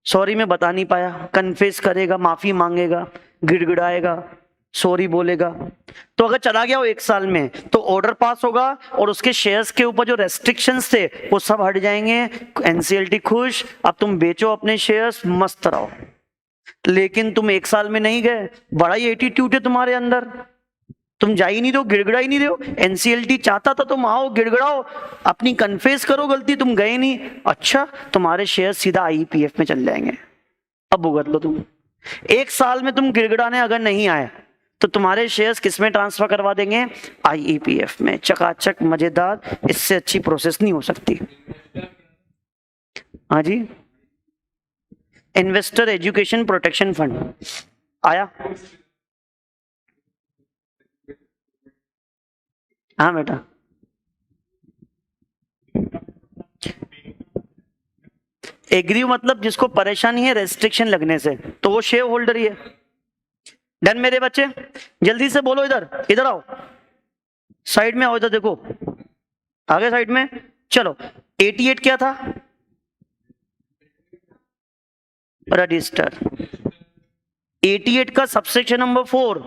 सॉरी मैं बता नहीं पाया, कन्फेस करेगा, माफी मांगेगा, गिड़गिड़ाएगा, सॉरी बोलेगा। तो अगर चला गया वो 1 साल में, तो ऑर्डर पास होगा और उसके शेयर्स के ऊपर जो रेस्ट्रिक्शंस थे वो सब हट जाएंगे। एनसीएलटी खुश, अब तुम बेचो अपने शेयर्स, मस्त रहो। लेकिन तुम 1 साल में नहीं गए, बड़ा ही एटीट्यूड है तुम्हारे अंदर, तुम जा ही नहीं रहे हो, गिड़गिड़ा ही नहीं रहे हो। एनसीएलटी चाहता था तुम आओ, गिड़गिड़ाओ, अपनी कन्फेस करो गलती, तुम गए नहीं। अच्छा, तुम्हारे शेयर सीधा आईईपीएफ में चल जाएंगे। अब भुगत लो तुम। 1 साल में तुम गिड़गिड़ाने अगर नहीं आए तो तुम्हारे शेयर्स किस में ट्रांसफर करवा देंगे? आईईपीएफ में। चकाचक, मजेदार, इससे अच्छी प्रोसेस नहीं हो सकती। हाँ जी, इन्वेस्टर एजुकेशन प्रोटेक्शन फंड आया? हाँ बेटा, एग्रीव मतलब जिसको परेशानी है रेस्ट्रिक्शन लगने से, तो वो शेयर होल्डर ही है। डन मेरे बच्चे? जल्दी से बोलो, इधर इधर आओ, साइड में आओ, इधर देखो, आगे साइड में चलो। 88 क्या था? रजिस्टर। 88 का सबसेक्शन नंबर 4,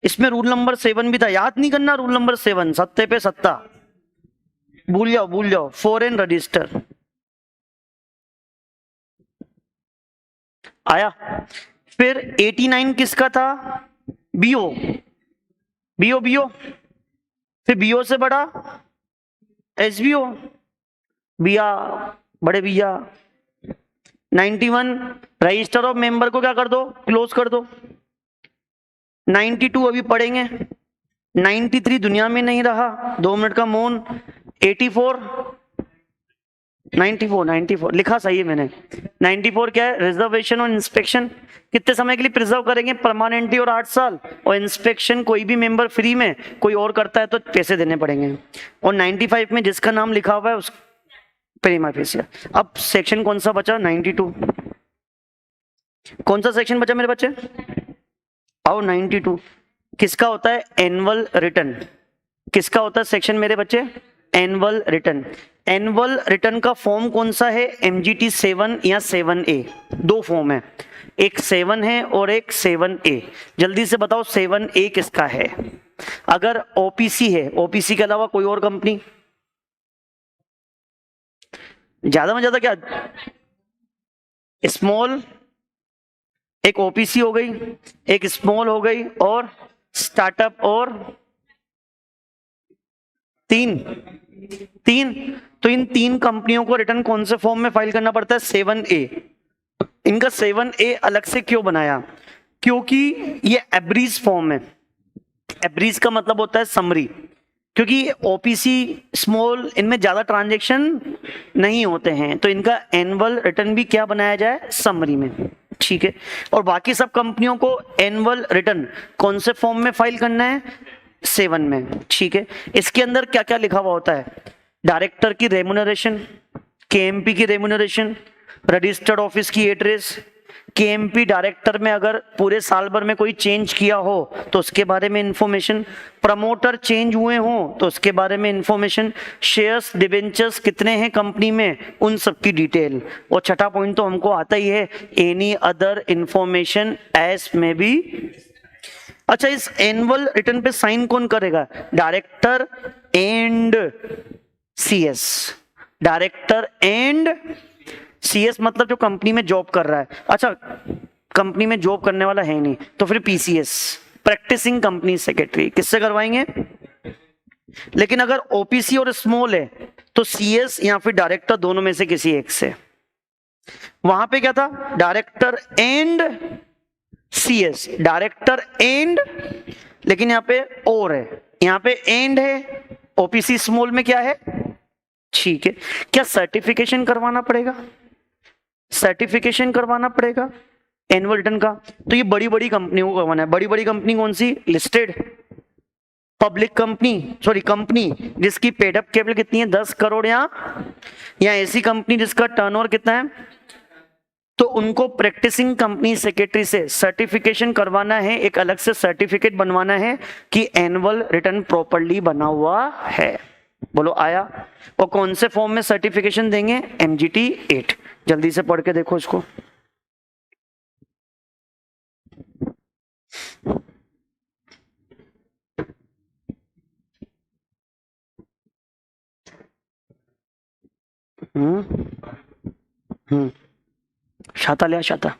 इसमें रूल नंबर 7 भी था, याद नहीं करना रूल नंबर 7, सत्ते पे सत्ता, भूल जाओ। फॉरेन रजिस्टर आया। फिर 89 किसका था? बीओ। फिर बीओ से बड़ा एसबीओ, बिया, बड़े बिया। 91 रजिस्टर ऑफ मेंबर को क्या कर दो? क्लोज कर दो। 92 अभी पढ़ेंगे। 93 दुनिया में नहीं रहा, 2 मिनट का मौन। 94 लिखा सही है मैंने। 94 क्या है? रिजर्वेशन और इंस्पेक्शन। कितने समय के लिए प्रिजर्व करेंगे? परमानेंटली और 8 साल। और इंस्पेक्शन कोई भी मेंबर फ्री में, कोई और करता है तो पैसे देने पड़ेंगे। और 95 में जिसका नाम लिखा हुआ है उस प्रीमा फेसिया। अब सेक्शन कौन सा बचा? 92। कौन सा सेक्शन बचा मेरे बच्चे? आओ 92 किसका होता है? Annual return. किसका होता है सेक्शन मेरे बच्चे? Annual return. एनुअल रिटर्न का फॉर्म कौन सा है? एमजीटी 7 या 7A। 2 फॉर्म है, एक 7 है और एक 7A। जल्दी से बताओ 7A किसका है? अगर ओपीसी है, ओपीसी के अलावा कोई और कंपनी, ज्यादा में ज्यादा क्या, स्मॉल, एक ओपीसी हो गई, एक स्मॉल हो गई, और स्टार्टअप, और 3। तो इन 3 कंपनियों को रिटर्न कौन से फॉर्म में फाइल करना पड़ता है? 7A। इनका 7A अलग से क्यों बनाया? क्योंकि ये एब्रीज फॉर्म है। एब्रीज का मतलब होता है समरी, क्योंकि ओपीसी, स्मॉल, इनमें ज्यादा ट्रांजैक्शन नहीं होते हैं, तो इनका एनुअल रिटर्न भी क्या बनाया जाए? समरी में। ठीक है। और बाकी सब कंपनियों को एनुअल रिटर्न कौन से फॉर्म में फाइल करना है? 7 में, ठीक है। इसके अंदर क्या क्या लिखा हुआ होता है? डायरेक्टर की रेम्यूनरेशन, केएमपी की रेम्यूनरेशन, रजिस्टर्ड ऑफिस की एड्रेस, केएमपी डायरेक्टर में अगर पूरे साल भर में कोई चेंज किया हो तो उसके बारे में इंफॉर्मेशन, प्रमोटर चेंज हुए हो तो उसके बारे में इंफॉर्मेशन, शेयर्स डिबेंचर्स कितने हैं कंपनी में, उन सब की डिटेल। और छठा पॉइंट तो हमको आता ही है, एनी अदर इंफॉर्मेशन एज में बी। अच्छा, इस एनुअल रिटर्न पे साइन कौन करेगा? Director and CS. Director and CS मतलब जो कंपनी में जॉब कर रहा है। अच्छा, कंपनी में जॉब करने वाला है नहीं तो फिर पीसीएस, प्रैक्टिसिंग कंपनी सेक्रेटरी, किससे करवाएंगे? लेकिन अगर ओपीसी और स्मॉल है तो सीएस या फिर डायरेक्टर, दोनों में से किसी एक से। वहां पे क्या था? Director and CS, director and, लेकिन यहां पे और है, यहां पे एंड है। ओपीसी स्मॉल में क्या है? ठीक है। क्या सर्टिफिकेशन करवाना पड़ेगा? सर्टिफिकेशन करवाना पड़ेगा एनुअल रिटर्न का। तो ये बड़ी बड़ी कंपनियों को करवाना है। बड़ी बड़ी कंपनी कौन सी? Listed public company, sorry company जिसकी पेड अप कैपिटल कितनी है? 10 करोड़, या ऐसी कंपनी जिसका टर्नओवर कितना है, तो उनको प्रैक्टिसिंग कंपनी सेक्रेटरी से सर्टिफिकेशन करवाना है, एक अलग से सर्टिफिकेट बनवाना है कि एनुअल रिटर्न प्रॉपर्ली बना हुआ है। बोलो आया? और कौन से फॉर्म में सर्टिफिकेशन देंगे? MGT 8। जल्दी से पढ़ के देखो इसको। छाता लिया, छाता।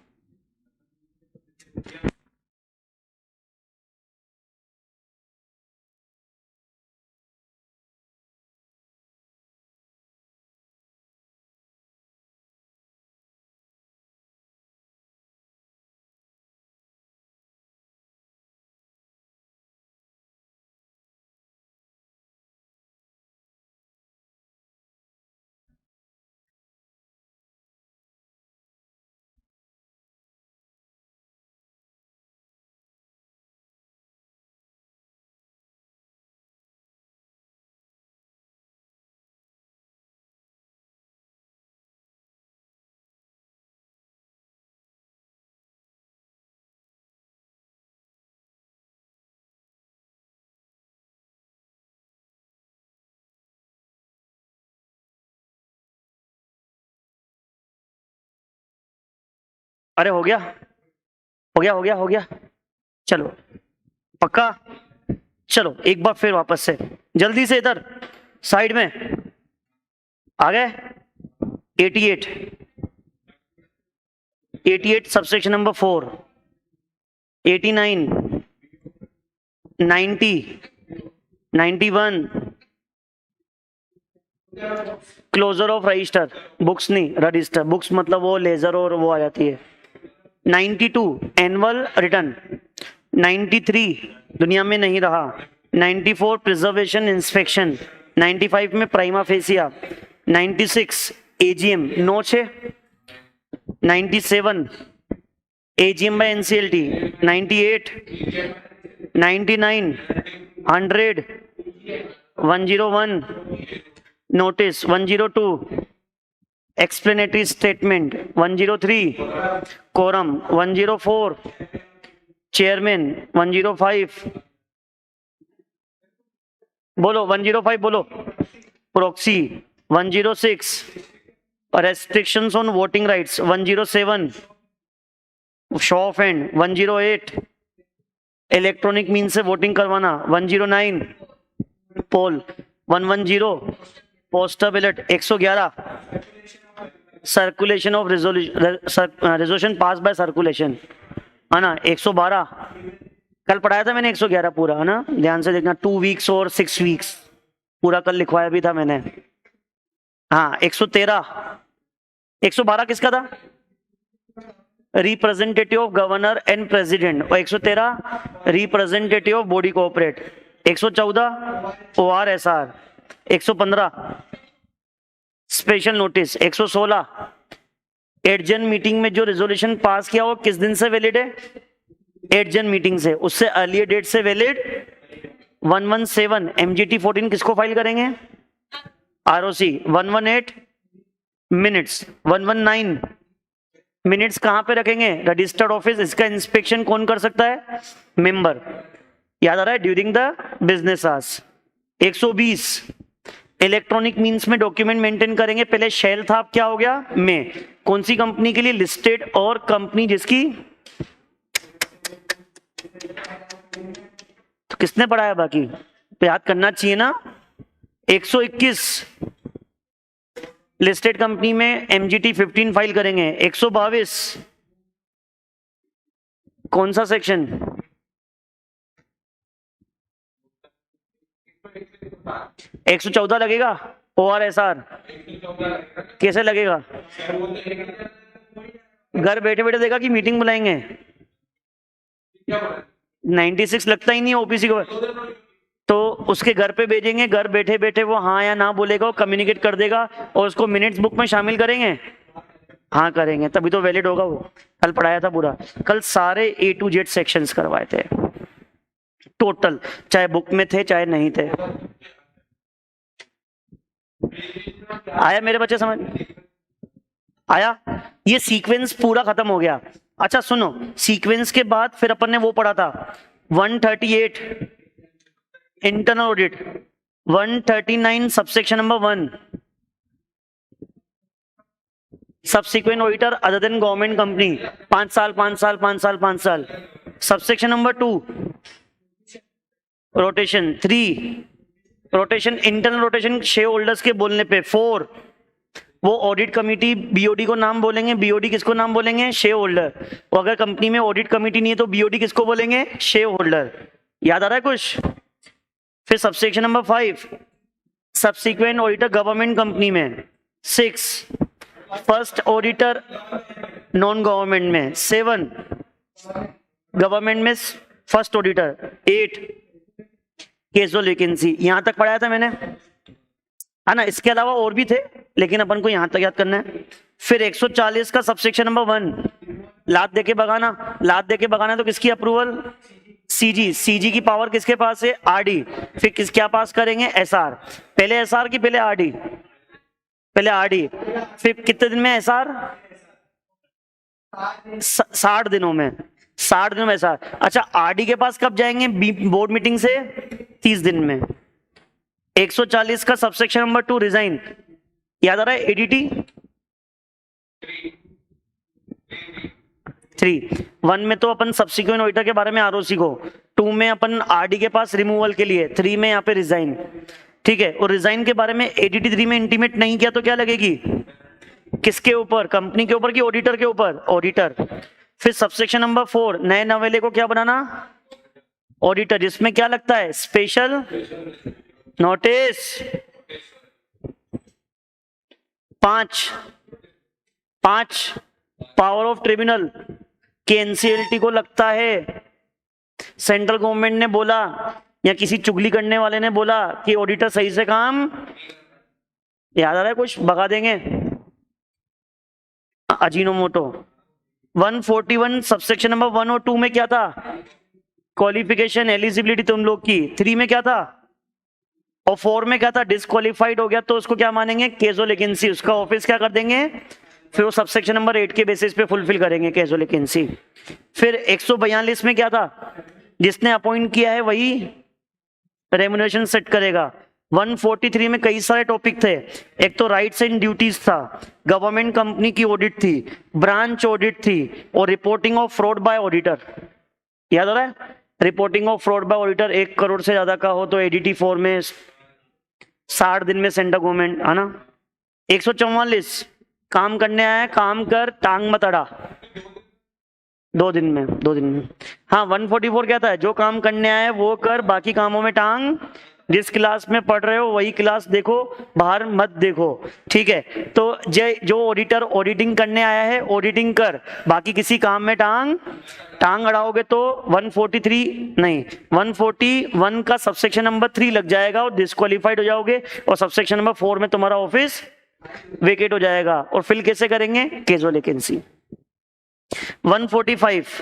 अरे हो गया, हो गया, हो गया, हो गया। चलो पक्का। चलो एक बार फिर वापस से जल्दी से इधर साइड में आ गए। 88, 88 subsection number 4, 89, 90, 91, closure of register, books नहीं रजिस्टर, बुक्स मतलब वो लेजर और वो आ जाती है। 92 एनुअल रिटर्न, 93 दुनिया में नहीं रहा, 94 प्रिजर्वेशन इंस्पेक्शन, 95 में प्राइमा फेसिया, 96 एजीएम नोच है, 97 AGM by NCLT, 98, 99, 100, 101 notice, 102 explanatory statement, 103 quorum, 104 chairman, 105 बोलो, 105 बोलो proxy, 106 restrictions on voting rights, 107 show of hand, 108 electronic mean से वोटिंग करवाना, 109 poll, 110 postal ballot, 111 circulation of resolution pass by circulation, है ना, 112 कल पढ़ाया था मैंने 111 पूरा, है ना, ध्यान से देखना, 2 वीक्स और 6 वीक्स पूरा कल लिखवाया भी था मैंने। हाँ 113, 112 किसका था? Representative of governor and president, और 113 representative of body cooperate, 114 ORSR, 115 special notice, 116 8 जन मीटिंग में जो रेजोल्यूशन पास किया वो किस दिन से वैलिड है? 8 जन मीटिंग से। उससे अर्लियर डेट से वैलिड 117। MGT 14 किसको फाइल करेंगे? ROC। 118 मिनट्स। 119 मिनट्स कहां पे रखेंगे? Registered office. इसका इंस्पेक्शन कौन कर सकता है? मेंबर। याद आ रहा है? During the business hours. 120 electronic means में डॉक्यूमेंट मेंटेन करेंगे। पहले शेल था, अब क्या हो गया? में। कौन सी कंपनी के लिए? लिस्टेड और कंपनी जिसकी तो किसने पढ़ाया? बाकी तो याद करना चाहिए ना। 121 लिस्टेड कंपनी में MGT 15 फाइल करेंगे। 122 कौन सा सेक्शन? 114 लगेगा। ORSR कैसे लगेगा? घर बैठे बैठे देगा कि मीटिंग बुलाएंगे? 96 लगता ही नहीं है OPC को, तो उसके घर पे भेजेंगे। घर बैठे बैठे वो हाँ या ना बोलेगा, वो कम्युनिकेट कर देगा और उसको मिनट्स बुक में शामिल करेंगे। हाँ करेंगे, तभी तो वैलिड होगा। वो कल पढ़ाया था पूरा, कल सारे A to Z सेक्शंस करवाए थे टोटल, चाहे बुक में थे चाहे नहीं थे। आया मेरे बच्चे समझ? आया? ये सीक्वेंस पूरा खत्म हो गया। अच्छा सुनो, सीक्वेंस के बाद फिर अपन ने वो पढ़ा था 138 internal audit, 139 subsection number 1 subsequent auditor other than government company 5 साल 5 साल 5 साल 5 साल। Subsection number 2 rotation, 3 rotation internal rotation share holders के बोलने पे, 4 वो ऑडिट कमेटी BOD को नाम बोलेंगे। BOD किसको नाम बोलेंगे? Share holder. और अगर कंपनी में ऑडिट कमेटी नहीं है तो BOD किसको बोलेंगे? Share holder. याद आ रहा है कुछ? फिर subsection number 5 subsequent auditor government company में, 6 फर्स्ट ऑडिटर नॉन गवर्नमेंट में, 7 गवर्नमेंट में फर्स्ट ऑडिटर, 8 कैजुअल वैकेंसी। यहां तक पढ़ाया था मैंने, है ना? इसके अलावा और भी थे लेकिन अपन को यहां तक याद करना है। फिर 140 का सबसेक्शन नंबर 1 लात देके भगाना। लात देके भगाना तो किसकी अप्रूवल? CG। CG की पावर किसके पास है? RD। फिर किस क्या पास करेंगे? SR। पहले SR की पहले RD? पहले RD। फिर कितने दिन में SR? 60 दिनों में। 60 दिनों में SR। अच्छा RD के पास कब जाएंगे? बोर्ड मीटिंग से 30 दिन में। 140 का सबसेक्शन नंबर 2 रिजाइन। याद आ रहा है? ADT 3। 1 में तो अपन सब्सिक्वेंट ऑडिटर के बारे में ROC को, 2 में अपन RD के पास रिमूवल के लिए, 3 में यहाँ पे रिजाइन। ठीक है, और रिजाइन के बारे में ADT 3 में इंटीमेट नहीं किया तो क्या लगेगी? किसके ऊपर? कंपनी के ऊपर कि ऑडिटर के ऊपर? ऑडिटर। फिर सबसेक्शन नंबर 4 नए नवेले को क्या बनाना? ऑडिटर, जिसमें क्या लगता है? Special notice. 5 power of tribunal के NCLT को लगता है सेंट्रल गवर्नमेंट ने बोला या किसी चुगली करने वाले ने बोला कि ऑडिटर सही से काम, याद आ रहा है कुछ? भगा देंगे। अजीनोमोटो। 141 सबसेक्शन नंबर 1 और 2 में क्या था? क्वालिफिकेशन एलिजिबिलिटी तुम लोग की। 3 में क्या था? और 4 में क्या था? डिस्क्वालिफाइड हो गया तो उसको क्या मानेंगे? Casual vacancy. उसका ऑफिस क्या कर देंगे? फिर वो सबसेक्शन नंबर 8 के बेसिस पे फुलफिल करेंगे कैजुअल वैकेंसी। फिर 142 में क्या था? जिसने अपॉइंट किया है वही रेम्युनरेशन सेट करेगा। 143 में कई सारे टॉपिक थे। एक तो राइट्स एंड ड्यूटीज था, गवर्नमेंट कंपनी की ऑडिट थी, ब्रांच ऑडिट थी और reporting of fraud bye auditor. याद आ रहा है? Reporting of fraud bye auditor 1 crore से ज्यादा का हो तो ADT 4 में 60 दिन में सेंट्रल गवर्नमेंट, है ना? 144 काम करने आया, काम कर, टांग मत अड़ा। 2 दिन में, 2 दिन में। हाँ 144 क्या था? जो काम करने आया वो कर, बाकी कामों में टांग। जिस क्लास में पढ़ रहे हो वही क्लास देखो, बाहर मत देखो। ठीक है, तो जो ऑडिटर ऑडिटिंग करने आया है ऑडिटिंग कर, बाकी किसी काम में टांग अड़ाओगे तो 143 नहीं 141 का सबसेक्शन नंबर 3 लग जाएगा और डिस्क्वालिफाइड हो जाओगे और सबसेक्शन नंबर 4 में तुम्हारा ऑफिस वेकेट हो जाएगा। और फिल कैसे करेंगे? Casual vacancy. 145,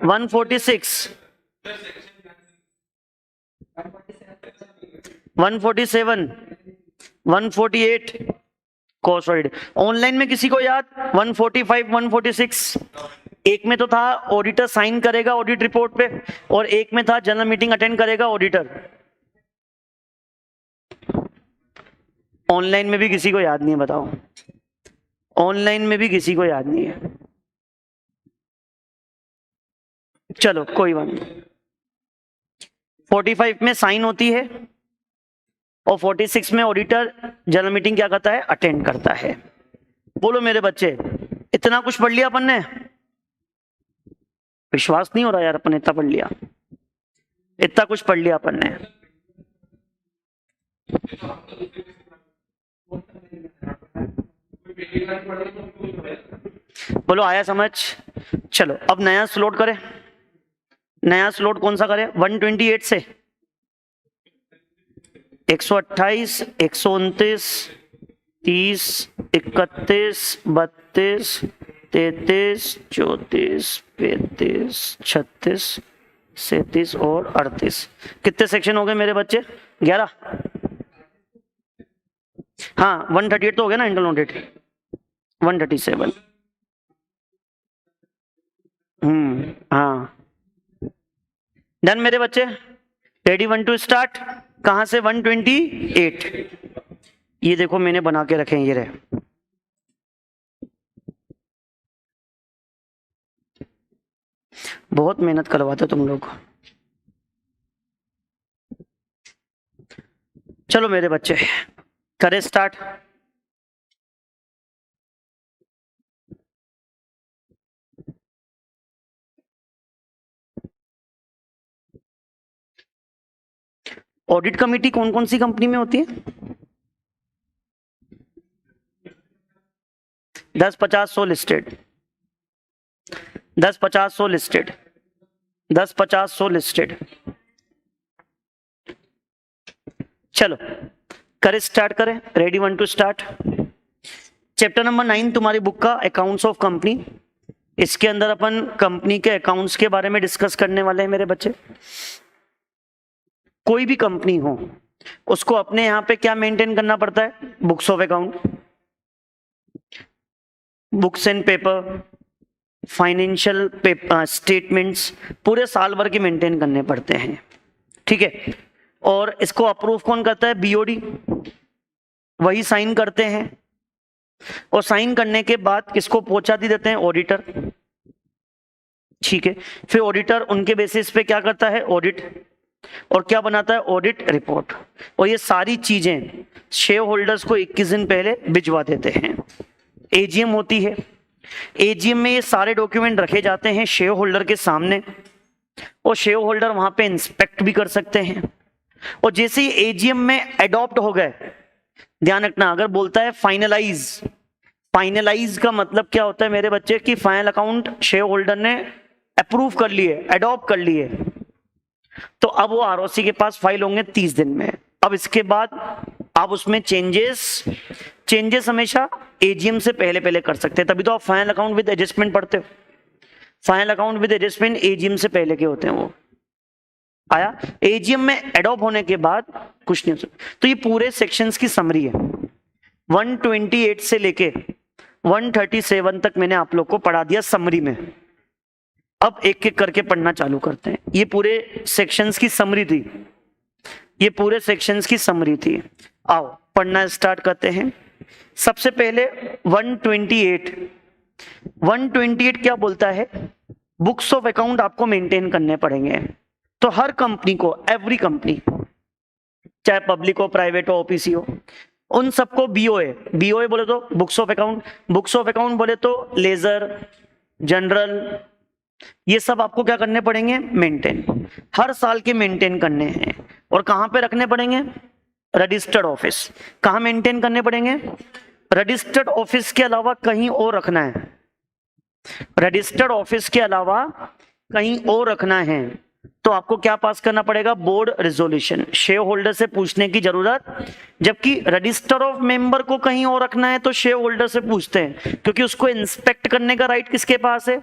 146, 147, 148 cost audit. Online में किसी को याद? 145, 146। एक में तो था ऑडिटर साइन करेगा ऑडिट रिपोर्ट पे, और एक में था जनरल मीटिंग अटेंड करेगा ऑडिटर। ऑनलाइन में भी किसी को याद नहीं है? बताओ, ऑनलाइन में भी किसी को याद नहीं है? चलो कोई बात नहीं। 45 में साइन होती है और 46 में ऑडिटर जनरल मीटिंग क्या करता है? अटेंड करता है। बोलो मेरे बच्चे, इतना कुछ पढ़ लिया अपन ने? विश्वास नहीं हो रहा यार, अपन इतना पढ़ लिया, इतना कुछ पढ़ लिया अपन ने। बोलो आया समझ? चलो अब नया स्लॉट करें। नया स्लॉट कौन सा करें? 128 से 128, 129, 30, 31, 32, 33, 34, 35, 36, 37 और 38। कितने सेक्शन हो गए मेरे बच्चे? 11। हाँ 138 तो हो गया ना इंटरनल ऑडिट। 137। हाँ डन मेरे बच्चे। Ready 1 to start. कहां से? 128। ये देखो मैंने बना के रखे हैं, ये रहे। बहुत मेहनत करवाते तुम लोग। चलो मेरे बच्चे करें स्टार्ट। ऑडिट कमेटी कौन कौन सी कंपनी में होती है? 10, 50, 100 लिस्टेड। 10, 50, 100 लिस्टेड। 10, 50, 100 लिस्टेड। चलो करें स्टार्ट करें। Ready 1 to start. Chapter number 9 तुम्हारी बुक का अकाउंट्स ऑफ कंपनी। इसके अंदर अपन कंपनी के अकाउंट्स के बारे में डिस्कस करने वाले हैं मेरे बच्चे। कोई भी कंपनी हो उसको अपने यहां पे क्या मेंटेन करना पड़ता है? Books of account, books and paper, financial paper statements, पूरे साल भर के मेंटेन करने पड़ते हैं। ठीक है। और इसको अप्रूव कौन करता है? बीओडी। वही साइन करते हैं, और साइन करने के बाद किसको पहुंचा दी देते हैं? ऑडिटर। ठीक है। फिर ऑडिटर उनके बेसिस पे क्या करता है? ऑडिट। और क्या बनाता है? Audit report. और ये सारी चीजें शेयर होल्डर्स को 21 दिन पहले भिजवा देते हैं। एजीएम होती है, एजीएम में ये सारे डॉक्यूमेंट रखे जाते हैं शेयर होल्डर के सामने, और शेयर होल्डर वहां पे इंस्पेक्ट भी कर सकते हैं। और जैसे ही एजीएम में अडॉप्ट हो गए, ध्यान रखना, अगर बोलता है फाइनलाइज, फाइनलाइज का मतलब क्या होता है मेरे बच्चे? कि फाइनल अकाउंट शेयर होल्डर ने अप्रूव कर लिए, अडॉप्ट कर लिए, तो अब वो आरओसी के पास फाइल होंगे 30 दिन में। अब इसके बाद आप उसमें चेंजेस हमेशा एजीएम से पहले पहले कर सकते हैं। तभी तो आप फाइनल अकाउंट विद एडजस्टमेंट पढ़ते हो। Final account with adjustment AGM से पहले के होते हैं। वो आया। एजीएम में एडॉप्ट होने के बाद कुछ नहीं हो सकता। तो ये पूरे सेक्शंस की समरी है। 128 से लेके 137 तक मैंने आप लोग को पढ़ा दिया समरी में। अब एक एक करके पढ़ना चालू करते हैं। ये पूरे सेक्शंस की समरी थी, ये पूरे सेक्शंस की समरी थी। आओ पढ़ना स्टार्ट करते हैं। सबसे पहले 128 क्या बोलता है? बुक्स ऑफ अकाउंट आपको मेंटेन करने पड़ेंगे। तो हर कंपनी को, एवरी कंपनी, चाहे पब्लिक हो, प्राइवेट हो, ओपीसी हो, उन सबको बीओए, बीओए बोले तो books of account, books of account बोले तो लेजर, जनरल, ये सब आपको क्या करने पड़ेंगे? मेंटेन। हर साल के मेंटेन करने हैं। और कहां पे रखने पड़ेंगे? Registered office. कहां मेंटेन करने पड़ेंगे? रजिस्टर्ड ऑफिस के अलावा कहीं और रखना है। रजिस्टर्ड ऑफिस के अलावा कहीं और रखना है। तो आपको क्या पास करना पड़ेगा, बोर्ड रेजोल्यूशन। शेयर होल्डर से पूछने की जरूरत, जबकि रजिस्टर ऑफ मेंबर को कहीं और रखना है तो शेयर होल्डर से पूछते हैं, क्योंकि उसको इंस्पेक्ट करने का राइट किसके पास है,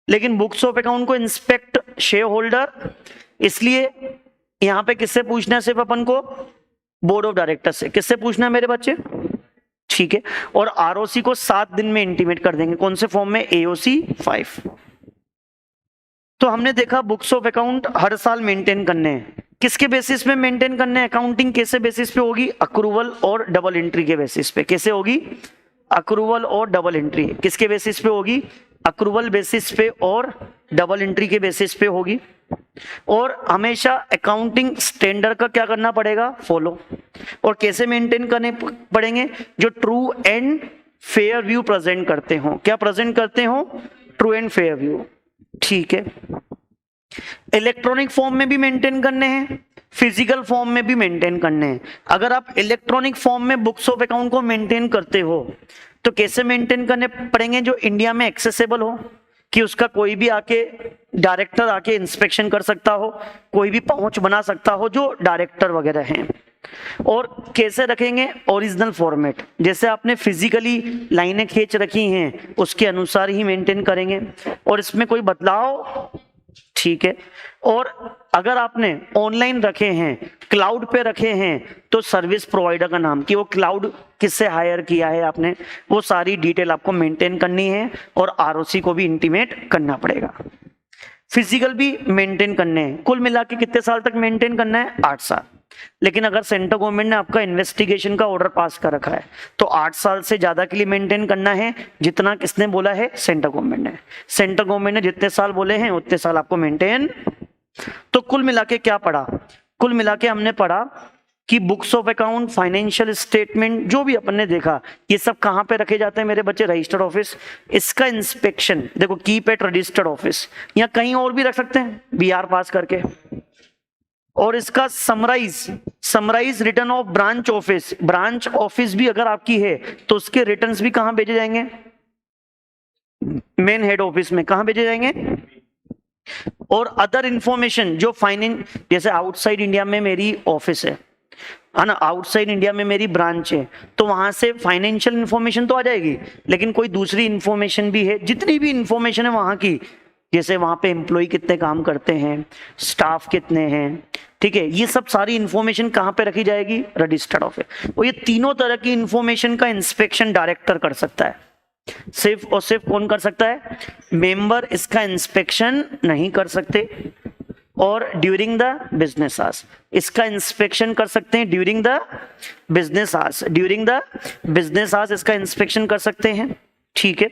लेकिन बुक्स ऑफ अकाउंट को इंस्पेक्ट शेयर होल्डर, इसलिए यहां पे किससे पूछना है, सिर्फ अपन को बोर्ड ऑफ डायरेक्टर से। किससे पूछना है मेरे बच्चे, ठीक है। और आरओसी को 7 दिन में इंटीमेट कर देंगे, कौन से फॉर्म में, एओसी 5। तो हमने देखा बुक्स ऑफ अकाउंट हर साल मेंटेन करने हैं, किसके बेसिस पे मेंटेन करने हैं, अकाउंटिंग कैसे बेसिस पे होगी, अक्रूवल और डबल एंट्री के बेसिस पे। कैसे होगी, अक्रूवल और डबल एंट्री, किसके बेसिस पे होगी, अक्रूवल बेसिस पे और डबल एंट्री के बेसिस पे होगी। और हमेशा अकाउंटिंग स्टैंडर्ड का क्या करना पड़ेगा, फॉलो। और कैसे मेंटेन करने पड़ेंगे, जो true and fair view present करते हो। क्या प्रेजेंट करते हो, ट्रू एंड फेयर व्यू, ठीक है। इलेक्ट्रॉनिक फॉर्म में भी मेंटेन करने हैं, फिजिकल फॉर्म में भी मेंटेन करने हैं। अगर आप इलेक्ट्रॉनिक फॉर्म में बुक्स ऑफ अकाउंट को मेंटेन करते हो तो कैसे मेंटेन करने पड़ेंगे, जो इंडिया में एक्सेसिबल हो, कि उसका कोई भी आके डायरेक्टर आके इंस्पेक्शन कर सकता हो, कोई भी पहुंच बना सकता हो जो डायरेक्टर वगैरह हैं। और कैसे रखेंगे, ओरिजिनल फॉर्मेट, जैसे आपने फिजिकली लाइनें खींच रखी हैं उसके अनुसार ही मेंटेन करेंगे, और इसमें कोई बदलाव, ठीक है। और अगर आपने ऑनलाइन रखे हैं, क्लाउड पे रखे हैं, तो सर्विस प्रोवाइडर का नाम, कि वो क्लाउड किससे हायर किया है आपने, वो सारी डिटेल आपको मेंटेन करनी है, और आरओसी को भी इंटीमेट करना पड़ेगा। फिजिकल भी मेंटेन करने हैं। कुल मिला के कितने साल तक मेंटेन करना है, 8 साल। लेकिन अगर सेंट्रल गवर्नमेंट ने आपका इन्वेस्टिगेशन का ऑर्डर पास कर रखा है तो 8 साल से ज्यादा के लिए मेंटेन करना है, जितना किसने बोला है, सेंट्रल गवर्नमेंट ने। सेंट्रल गवर्नमेंट ने जितने साल बोले हैं उतने साल आपको मेंटेन। तो कुल मिला के क्या पढ़ा, कुल मिला के हमने पढ़ा कि books of account, financial statement, जो भी अपन ने देखा, ये सब कहां पे रखे जाते हैं मेरे बच्चे, रजिस्टर्ड ऑफिस। इसका इंस्पेक्शन देखो, कीप एट रजिस्टर्ड ऑफिस, या कहीं और भी रख सकते हैं बीआर पास करके। और इसका summarise return of branch office, branch office भी अगर आपकी है तो उसके रिटर्न्स भी कहां भेजे जाएंगे, मेन हेड ऑफिस में। कहां भेजे जाएंगे, और अदर इंफॉर्मेशन जो फाइनेंस, जैसे आउटसाइड इंडिया में मेरी ऑफिस है ना, आउटसाइड इंडिया में मेरी ब्रांच है, तो वहां से फाइनेंशियल इंफॉर्मेशन तो आ जाएगी, लेकिन कोई दूसरी इंफॉर्मेशन भी है, जितनी भी इंफॉर्मेशन है वहां की, जैसे वहां पे एम्प्लॉय कितने काम करते हैं, स्टाफ कितने हैं, ठीक है, ये सब सारी इंफॉर्मेशन कहां पे रखी जाएगी, रजिस्टर्ड ऑफिस। और ये तीनों तरह की इंफॉर्मेशन का इंस्पेक्शन डायरेक्टर कर सकता है। सिर्फ और सिर्फ कौन कर सकता है, मेंबर इसका इंस्पेक्शन नहीं कर सकते। और ड्यूरिंग द बिजनेस आवर्स, इसका इंस्पेक्शन कर सकते हैं during the business hours, during the business hours इसका इंस्पेक्शन कर सकते हैं, ठीक है।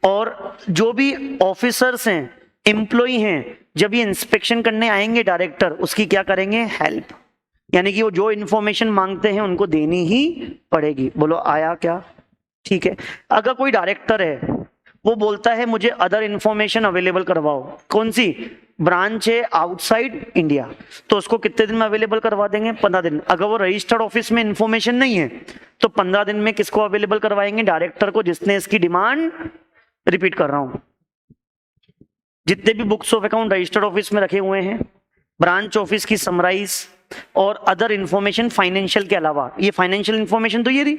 और जो भी ऑफिसर्स हैं, एम्प्लॉय हैं, जब ये इंस्पेक्शन करने आएंगे डायरेक्टर, उसकी क्या करेंगे, हेल्प, यानी कि वो जो इंफॉर्मेशन मांगते हैं उनको देनी ही पड़ेगी। बोलो आया क्या, ठीक है। अगर कोई डायरेक्टर है वो बोलता है मुझे अदर इंफॉर्मेशन अवेलेबल करवाओ, कौन सी ब्रांच है आउटसाइड इंडिया, तो उसको कितने दिन में अवेलेबल करवा देंगे, 15 दिन। अगर वो रजिस्टर्ड ऑफिस में इंफॉर्मेशन नहीं है तो 15 दिन में किसको अवेलेबल करवाएंगे, डायरेक्टर को, जिसने इसकी डिमांड, रिपीट कर रहा हूं, जितने भी books of account registered office में रखे हुए हैं, ब्रांच ऑफिस की समराइज और अदर इंफॉर्मेशन फाइनेंशियल के अलावा, ये फाइनेंशियल इंफॉर्मेशन तो ये रही,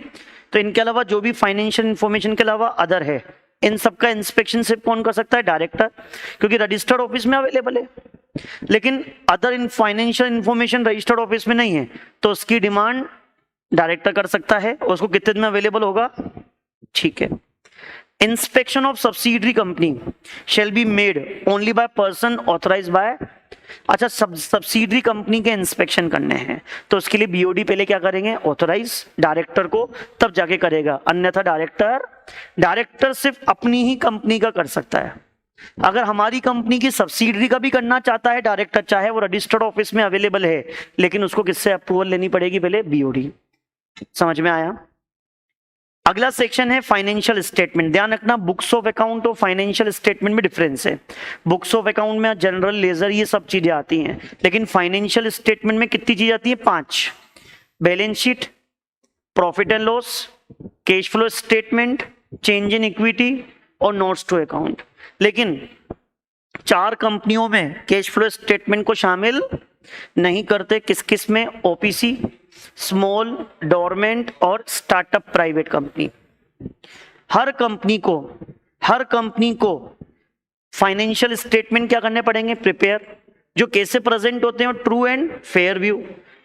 तो इनके अलावा जो भी फाइनेंशियल इंफॉर्मेशन के अलावा अदर है, इन सबका इंस्पेक्शन सिर्फ कौन कर सकता है, डायरेक्टर, क्योंकि रजिस्टर्ड ऑफिस में अवेलेबल है। लेकिन other financial information registered office में नहीं है तो उसकी डिमांड डायरेक्टर कर सकता है, और उसको कितने दिन में अवेलेबल होगा, ठीक है। Inspection of subsidiary company shall be made only by person authorise by, अच्छा सब्सिडरी कंपनी के इंस्पेक्शन करने हैं तो उसके लिए बीओडी पहले क्या करेंगे, ऑथराइज डायरेक्टर को, तब जाके करेगा, अन्यथा डायरेक्टर सिर्फ अपनी ही कंपनी का कर सकता है। अगर हमारी कंपनी की सब्सिडरी का भी करना चाहता है डायरेक्टर, चाहे वो रजिस्टर्ड ऑफिस में अवेलेबल है, लेकिन उसको किससे अप्रूवल लेनी पड़ेगी, पहले बीओडी। समझ में आया। अगला सेक्शन है फाइनेंशियल स्टेटमेंट। ध्यान रखना बुक्स ऑफ अकाउंट और फाइनेंशियल स्टेटमेंट में डिफरेंस है। बुक्स ऑफ अकाउंट में जनरल लेजर ये सब चीजें आती हैं, लेकिन फाइनेंशियल स्टेटमेंट में कितनी चीजें आती है, 5, balance sheet, profit and loss, cash flow statement, change in equity और नोट्स टू अकाउंट। लेकिन 4 कंपनियों में कैश फ्लो स्टेटमेंट को शामिल नहीं करते। किस किस में? ओपीसी, स्मॉल, डोरमेंट और स्टार्टअप प्राइवेट कंपनी। हर कंपनी को फाइनेंशियल स्टेटमेंट क्या करने पड़ेंगे? प्रिपेयर। जो कैसे प्रेजेंट होते हैं? True and fair view.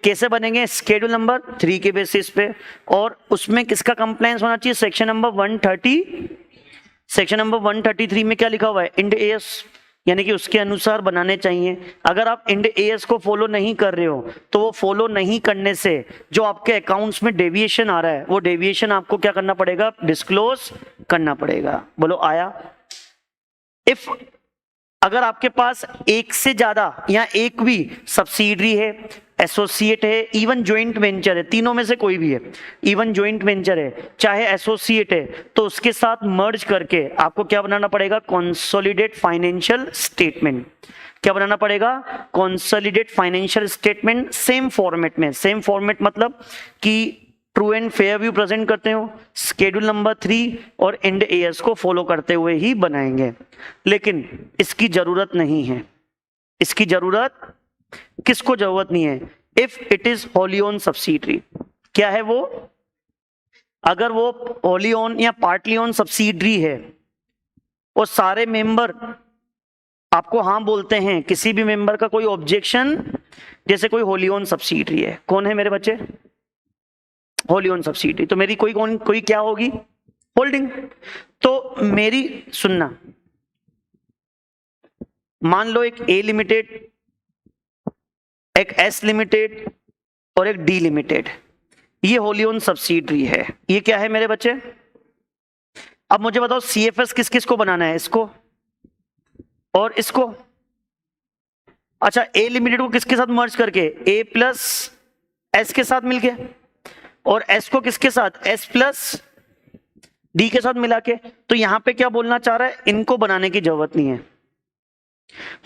कैसे बनेंगे? शेड्यूल नंबर 3 के बेसिस पे। और उसमें किसका कंप्लायंस होना चाहिए? सेक्शन नंबर 133 में क्या लिखा हुआ है? इंड एएस, यानी कि उसके अनुसार बनाने चाहिए। अगर आप इंड एएस को फॉलो नहीं कर रहे हो तो वो फॉलो नहीं करने से जो आपके अकाउंट्स में डेविएशन आ रहा है वो डेविएशन आपको क्या करना पड़ेगा? डिस्क्लोज करना पड़ेगा। बोलो आया? इफ अगर आपके पास एक से ज्यादा या एक भी सब्सिडरी है, एसोसिएट है, इवन ज्वाइंट वेंचर है, तीनों में से कोई भी है, इवन ज्वाइंट वेंचर है चाहे एसोसिएट है, तो उसके साथ मर्ज करके आपको क्या बनाना पड़ेगा? Consolidate financial statement. क्या बनाना पड़ेगा? Consolidate financial statement. Same format में, सेम फॉर्मेट मतलब कि true and fair view present करते हो, शेड्यूल नंबर 3 और इंड एएस को फॉलो करते हुए ही बनाएंगे। लेकिन इसकी जरूरत नहीं है। इसकी जरूरत किसको जरूरत नहीं है? If it is Holi own subsidiary. क्या है वो? अगर वो होली ओन या पार्टली ओन सब्सिडरी है और सारे मेंबर आपको हाँ बोलते हैं, किसी भी मेंबर का कोई ऑब्जेक्शन, जैसे कोई होली ओन सब्सिडरी है, कौन है मेरे बच्चे? होली ओन सब्सिडरी, तो मेरी कोई क्या होगी? होल्डिंग। तो मेरी सुनना, मान लो एक ए लिमिटेड, एक एस लिमिटेड और एक डी लिमिटेड, ये होली ओन सब्सिडरी है। ये क्या है मेरे बच्चे? अब मुझे बताओ सीएफएस किस किस को बनाना है? इसको और इसको। अच्छा, ए लिमिटेड को किसके साथ मर्ज करके? ए प्लस एस के साथ मिलके, और एस को किसके साथ? एस प्लस डी के साथ मिला के। तो यहां पे क्या बोलना चाह रहा है? इनको बनाने की जरूरत नहीं है।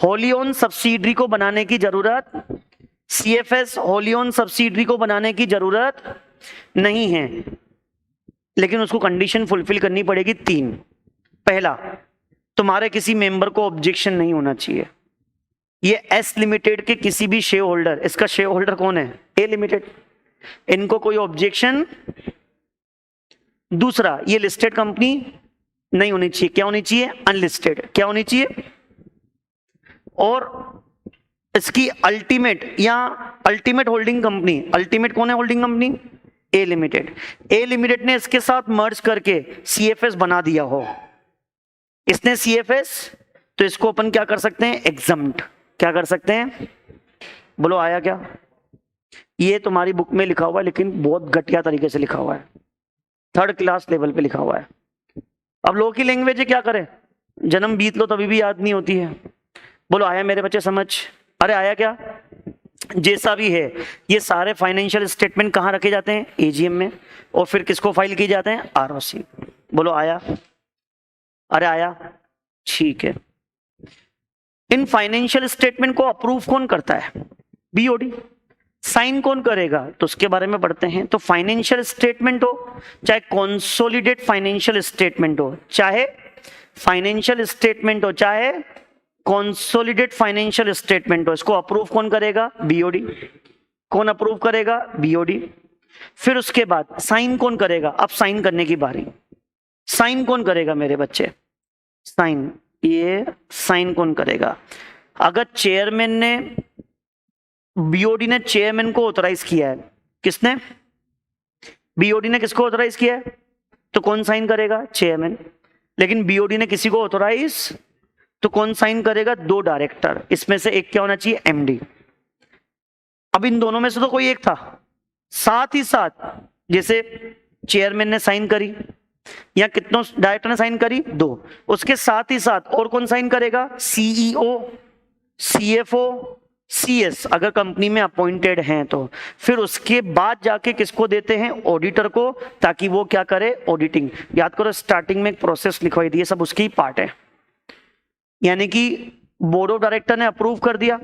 होली ओन सब्सिडरी को बनाने की जरूरत, सीएफएस होली ओन सब्सिडरी को बनाने की जरूरत नहीं है, लेकिन उसको कंडीशन फुलफिल करनी पड़ेगी 3। पहला, तुम्हारे किसी मेंबर को ऑब्जेक्शन नहीं होना चाहिए। ये एस लिमिटेड के किसी भी शेयर होल्डर, इसका शेयर होल्डर कौन है? ए लिमिटेड, इनको कोई ऑब्जेक्शन। दूसरा, ये लिस्टेड कंपनी नहीं होनी चाहिए। क्या होनी चाहिए? अनलिस्टेड। क्या होनी चाहिए? और इसकी अल्टीमेट होल्डिंग कंपनी, अल्टीमेट कौन है होल्डिंग कंपनी? ए लिमिटेड। ए लिमिटेड ने इसके साथ मर्ज करके सीएफएस बना दिया हो, इसने सीएफएस, तो इसको अपन क्या कर सकते हैं? एग्जम्प्ट। क्या कर सकते हैं? बोलो आया क्या? ये तुम्हारी बुक में लिखा हुआ है, लेकिन बहुत घटिया तरीके से लिखा हुआ है, 3rd क्लास लेवल पे लिखा हुआ है। अब लोग की लैंग्वेज है, क्या करें? जन्म बीत लो तभी भी याद नहीं होती है। बोलो आया मेरे बच्चे समझ? अरे आया क्या? जैसा भी है, ये सारे फाइनेंशियल स्टेटमेंट कहाँ रखे जाते हैं? एजीएम में। और फिर किसको फाइल किए जाते हैं? आरओसी। बोलो आया? अरे आया? ठीक है। इन फाइनेंशियल स्टेटमेंट को अप्रूव कौन करता है? बीओडी। साइन कौन करेगा? तो उसके बारे में पढ़ते हैं। तो फाइनेंशियल स्टेटमेंट हो चाहे कंसोलिडेट फाइनेंशियल स्टेटमेंट हो, चाहे फाइनेंशियल स्टेटमेंट हो चाहे कंसोलिडेट फाइनेंशियल स्टेटमेंट हो, इसको अप्रूव कौन करेगा? बीओडी। कौन अप्रूव करेगा? बीओडी। फिर उसके बाद साइन कौन करेगा? अब साइन करने की बारी। साइन कौन करेगा मेरे बच्चे? साइन, ये साइन कौन करेगा? अगर चेयरमैन ने, बीओडी ने चेयरमैन को ऑथराइज किया है, किसने? बीओडी ने किसको ऑथराइज किया है? तो कौन साइन करेगा? चेयरमैन। लेकिन बीओडी ने किसी को ऑथराइज, तो कौन साइन करेगा? 2 डायरेक्टर, इसमें से एक क्या होना चाहिए? एमडी। अब इन दोनों में से तो कोई एक था। साथ ही साथ जैसे चेयरमैन ने साइन करी या कितनों डायरेक्टर ने साइन करी? 2। उसके साथ ही साथ और कौन साइन करेगा? सीईओ, सीएफओ, सीएस अगर कंपनी में अपॉइंटेड हैं तो। फिर उसके बाद जाके किसको देते हैं? ऑडिटर को, ताकि वो क्या करे? ऑडिटिंग। याद करो स्टार्टिंग में एक प्रोसेस लिखवाई दी है, सब उसकी पार्ट है। यानी कि बोर्ड ऑफ डायरेक्टर ने अप्रूव कर दिया,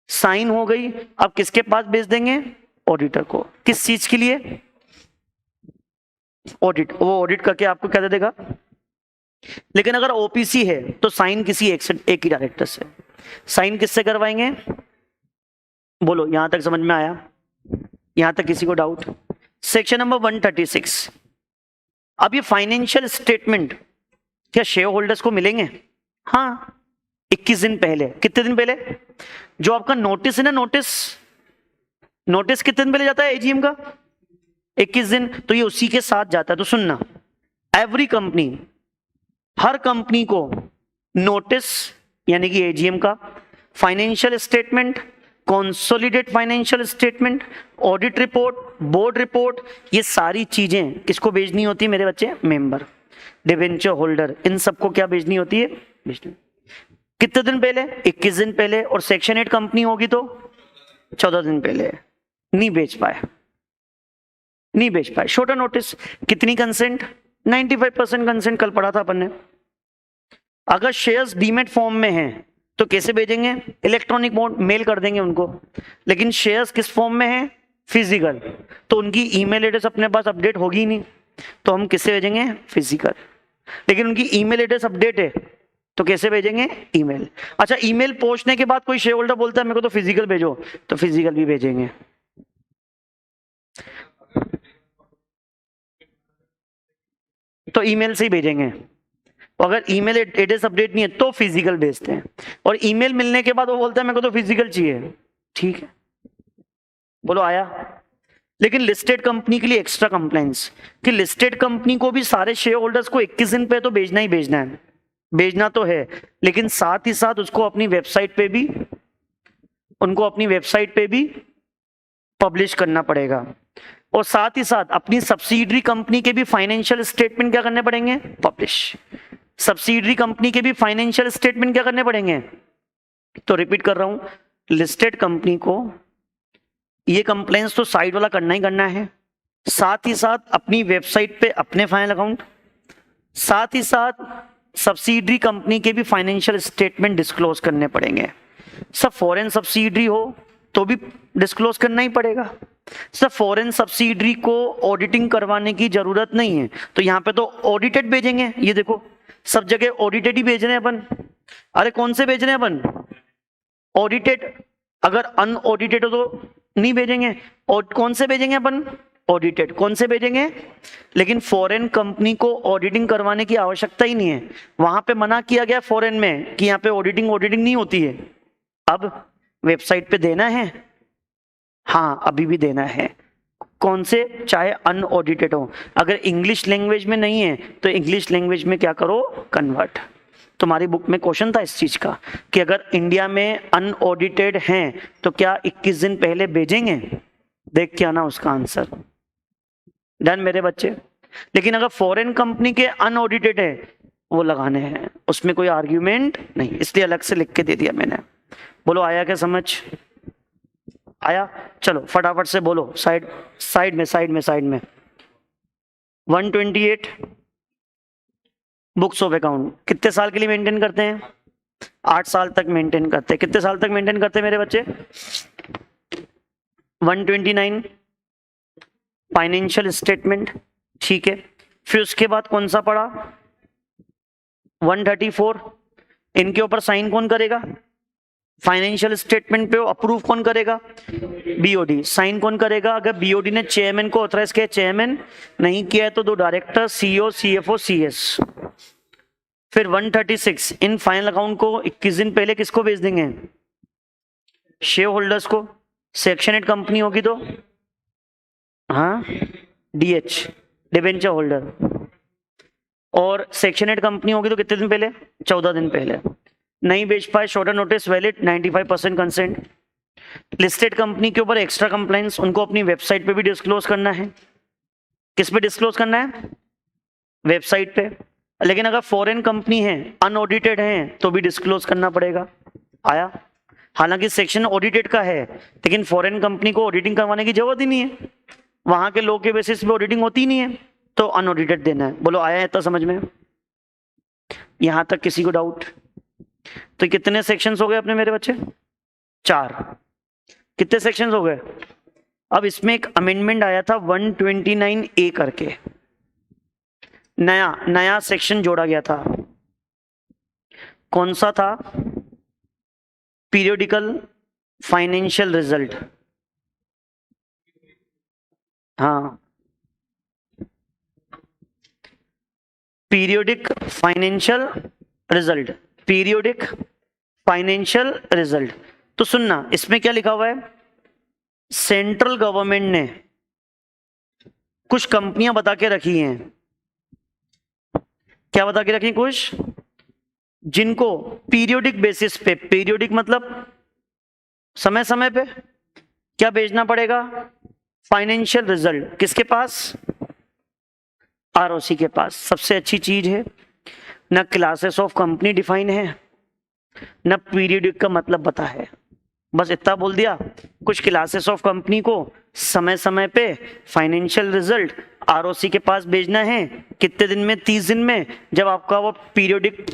साइन हो गई, अब किसके पास भेज देंगे? ऑडिटर को। किस चीज के लिए? ऑडिट। वो ऑडिट करके आपको क्या दे देगा? लेकिन अगर ओपीसी है तो साइन किसी एक ही डायरेक्टर से। साइन किससे करवाएंगे? बोलो, यहां तक समझ में आया? यहां तक किसी को डाउट? Section number 136। अब ये फाइनेंशियल स्टेटमेंट क्या शेयर होल्डर्स को मिलेंगे? हाँ, 21 दिन पहले। कितने दिन पहले? जो आपका नोटिस है ना, नोटिस कितने दिन पहले जाता है एजीएम का? 21 दिन। तो ये उसी के साथ जाता है। तो सुनना, एवरी कंपनी, हर कंपनी को नोटिस यानी कि एजीएम का, financial statement, consolidate financial statement, audit report, board report, ये सारी चीजें किसको भेजनी होती है मेरे बच्चे? मेंबर, डिबेंचर होल्डर, इन सबको क्या भेजनी होती है? भेजनी। कितने दिन पहले? 21 दिन पहले। और सेक्शन 8 कंपनी होगी तो 14 दिन पहले। नहीं भेज पाए, नहीं भेज पाए, छोटा नोटिस। कितनी कंसेंट? 95% कंसेंट, कल पढ़ा था अपन ने। अगर शेयर्स डीमेट फॉर्म में हैं तो कैसे भेजेंगे? इलेक्ट्रॉनिक मोड, मेल कर देंगे उनको। लेकिन शेयर्स किस फॉर्म में है? फिजिकल। तो उनकी ईमेल एड्रेस अपने पास अपडेट होगी नहीं, तो हम किससे भेजेंगे? फिजिकल। लेकिन उनकी ईमेल एड्रेस अपडेट है तो कैसे भेजेंगे? ईमेल। अच्छा, ईमेल पहुंचने के बाद कोई शेयर होल्डर बोलता है मेरे को तो फिजिकल भेजो, तो फिजिकल भी भेजेंगे। तो ईमेल से ही भेजेंगे। अगर ईमेल एड्रेस अपडेट नहीं है तो फिजिकल भेजते हैं। और ईमेल मिलने के बाद वो बोलता है मेरे को तो फिजिकल चाहिए, ठीक है। बोलो, आया? लेकिन लिस्टेड कंपनी के लिए एक्स्ट्रा कंप्लायंस कि लिस्टेड कंपनी को भी सारे शेयर होल्डर्स को 21 दिन पे तो भेजना ही भेजना है, भेजना तो है, लेकिन साथ ही साथ उसको अपनी वेबसाइट पे भी, उनको अपनी वेबसाइट पे भी पब्लिश करना पड़ेगा। और साथ ही साथ अपनी सब्सिडरी कंपनी के भी फाइनेंशियल स्टेटमेंट क्या करने पड़ेंगे? पब्लिश। सब्सिडरी कंपनी के भी फाइनेंशियल स्टेटमेंट क्या करने पड़ेंगे? तो रिपीट कर रहा हूं, लिस्टेड कंपनी को ये कंप्लायंस तो साइड वाला करना ही करना है, साथ ही साथ अपनी वेबसाइट पे अपने फाइनल अकाउंट, साथ ही साथ सब्सिडरी कंपनी के भी फाइनेंशियल स्टेटमेंट डिस्क्लोज करने पड़ेंगे। सब फॉरेन सब्सिडरी हो तो भी डिस्क्लोज करना ही पड़ेगा। सब फॉरेन सब्सिडरी को ऑडिटिंग करवाने की जरूरत नहीं है, तो यहां पे तो ऑडिटेड भेजेंगे। ये देखो, सब जगह ऑडिटेड ही भेज रहे हैं अपन। अरे कौन से भेज रहे हैं अपन? ऑडिटेड। अगर अनऑडिटेड हो तो नहीं भेजेंगे। और कौन से भेजेंगे अपन? ऑडिटेड। कौन से भेजेंगे? लेकिन फॉरेन कंपनी को ऑडिटिंग करवाने की आवश्यकता ही नहीं है। वहां पे मना किया गया फॉरेन में कि यहाँ पे ऑडिटिंग नहीं होती है। अब वेबसाइट पे देना है, हाँ अभी भी देना है। कौन से? चाहे अनऑडिटेड हो। अगर इंग्लिश लैंग्वेज में नहीं है तो इंग्लिश लैंग्वेज में क्या करो? कन्वर्ट। तुम्हारी बुक में क्वेश्चन था इस चीज का कि अगर इंडिया में अनऑडिटेड हैं तो क्या 21 दिन पहले भेजेंगे? देख के आना उसका आंसर। डन मेरे बच्चे। लेकिन अगर फॉरेन कंपनी के अनऑडिटेड है वो लगाने हैं, उसमें कोई आर्ग्यूमेंट नहीं, इसलिए अलग से लिख के दे दिया मैंने। बोलो, आया क्या समझ? आया? चलो फटाफट से बोलो। साइड में 128 बुक्स ऑफ अकाउंट कितने साल के लिए मेंटेन करते हैं? 8 साल तक मेंटेन करते हैं। कितने साल तक मेंटेन करते हैं मेरे बच्चे? 129 फाइनेंशियल स्टेटमेंट, ठीक है। फिर उसके बाद कौन सा पड़ा? 134। इनके ऊपर साइन कौन करेगा? फाइनेंशियल स्टेटमेंट पे अप्रूव कौन करेगा? बीओडी। साइन कौन करेगा? अगर बीओडी ने चेयरमैन को ऑथराइज किया, चेयरमैन नहीं किया है तो 2 डायरेक्टर, सीईओ, सीएफओ, सीएस। फिर 136 इन फाइनल अकाउंट को 21 दिन पहले किसको भेज देंगे? शेयर होल्डर्स को। सेक्शन 8 कंपनी होगी तो हाँ डीएच, डिबेंचर होल्डर। और सेक्शन 8 कंपनी होगी तो कितने दिन पहले? 14 दिन पहले। नहीं भेज पाए, shorter notice valid, 95% consent. Listed company के ऊपर एक्स्ट्रा कंप्लायंस, उनको अपनी वेबसाइट पे भी डिस्क्लोज करना है। किस पे डिस्क्लोज करना है? वेबसाइट पे। लेकिन अगर फॉरेन कंपनी है, अनऑडिटेड है, तो भी डिस्क्लोज करना पड़ेगा। आया? हालांकि सेक्शन ऑडिटेड का है, लेकिन फॉरेन कंपनी को ऑडिटिंग करवाने की जरूरत ही नहीं है, वहां के लॉ के बेसिस पे ऑडिटिंग होती ही नहीं है, तो अनऑडिटेड देना है। बोलो, आया है इतना समझ में? यहां तक किसी को डाउट? तो कितने सेक्शंस हो गए अपने मेरे बच्चे? 4। कितने सेक्शंस हो गए? अब इसमें एक अमेंडमेंट आया था 129A करके। नया नया सेक्शन जोड़ा गया था, कौन सा था? Periodical financial result. हाँ, periodic financial result, periodic financial result. तो सुनना, इसमें क्या लिखा हुआ है? सेंट्रल गवर्नमेंट ने कुछ कंपनियां बता के रखी हैं। क्या बता के रखी? कुछ जिनको पीरियोडिक बेसिस पे, पीरियोडिक मतलब समय समय पे क्या भेजना पड़ेगा? Financial result. किसके पास? आरओसी के पास। सबसे अच्छी चीज है, न क्लासेस ऑफ कंपनी डिफाइन है, न पीरियोडिक का मतलब पता है। बस इतना बोल दिया, कुछ क्लासेस ऑफ कंपनी को समय समय पे फाइनेंशियल रिजल्ट आरओसी के पास भेजना है। कितने दिन में? 30 दिन में, जब आपका वो पीरियोडिक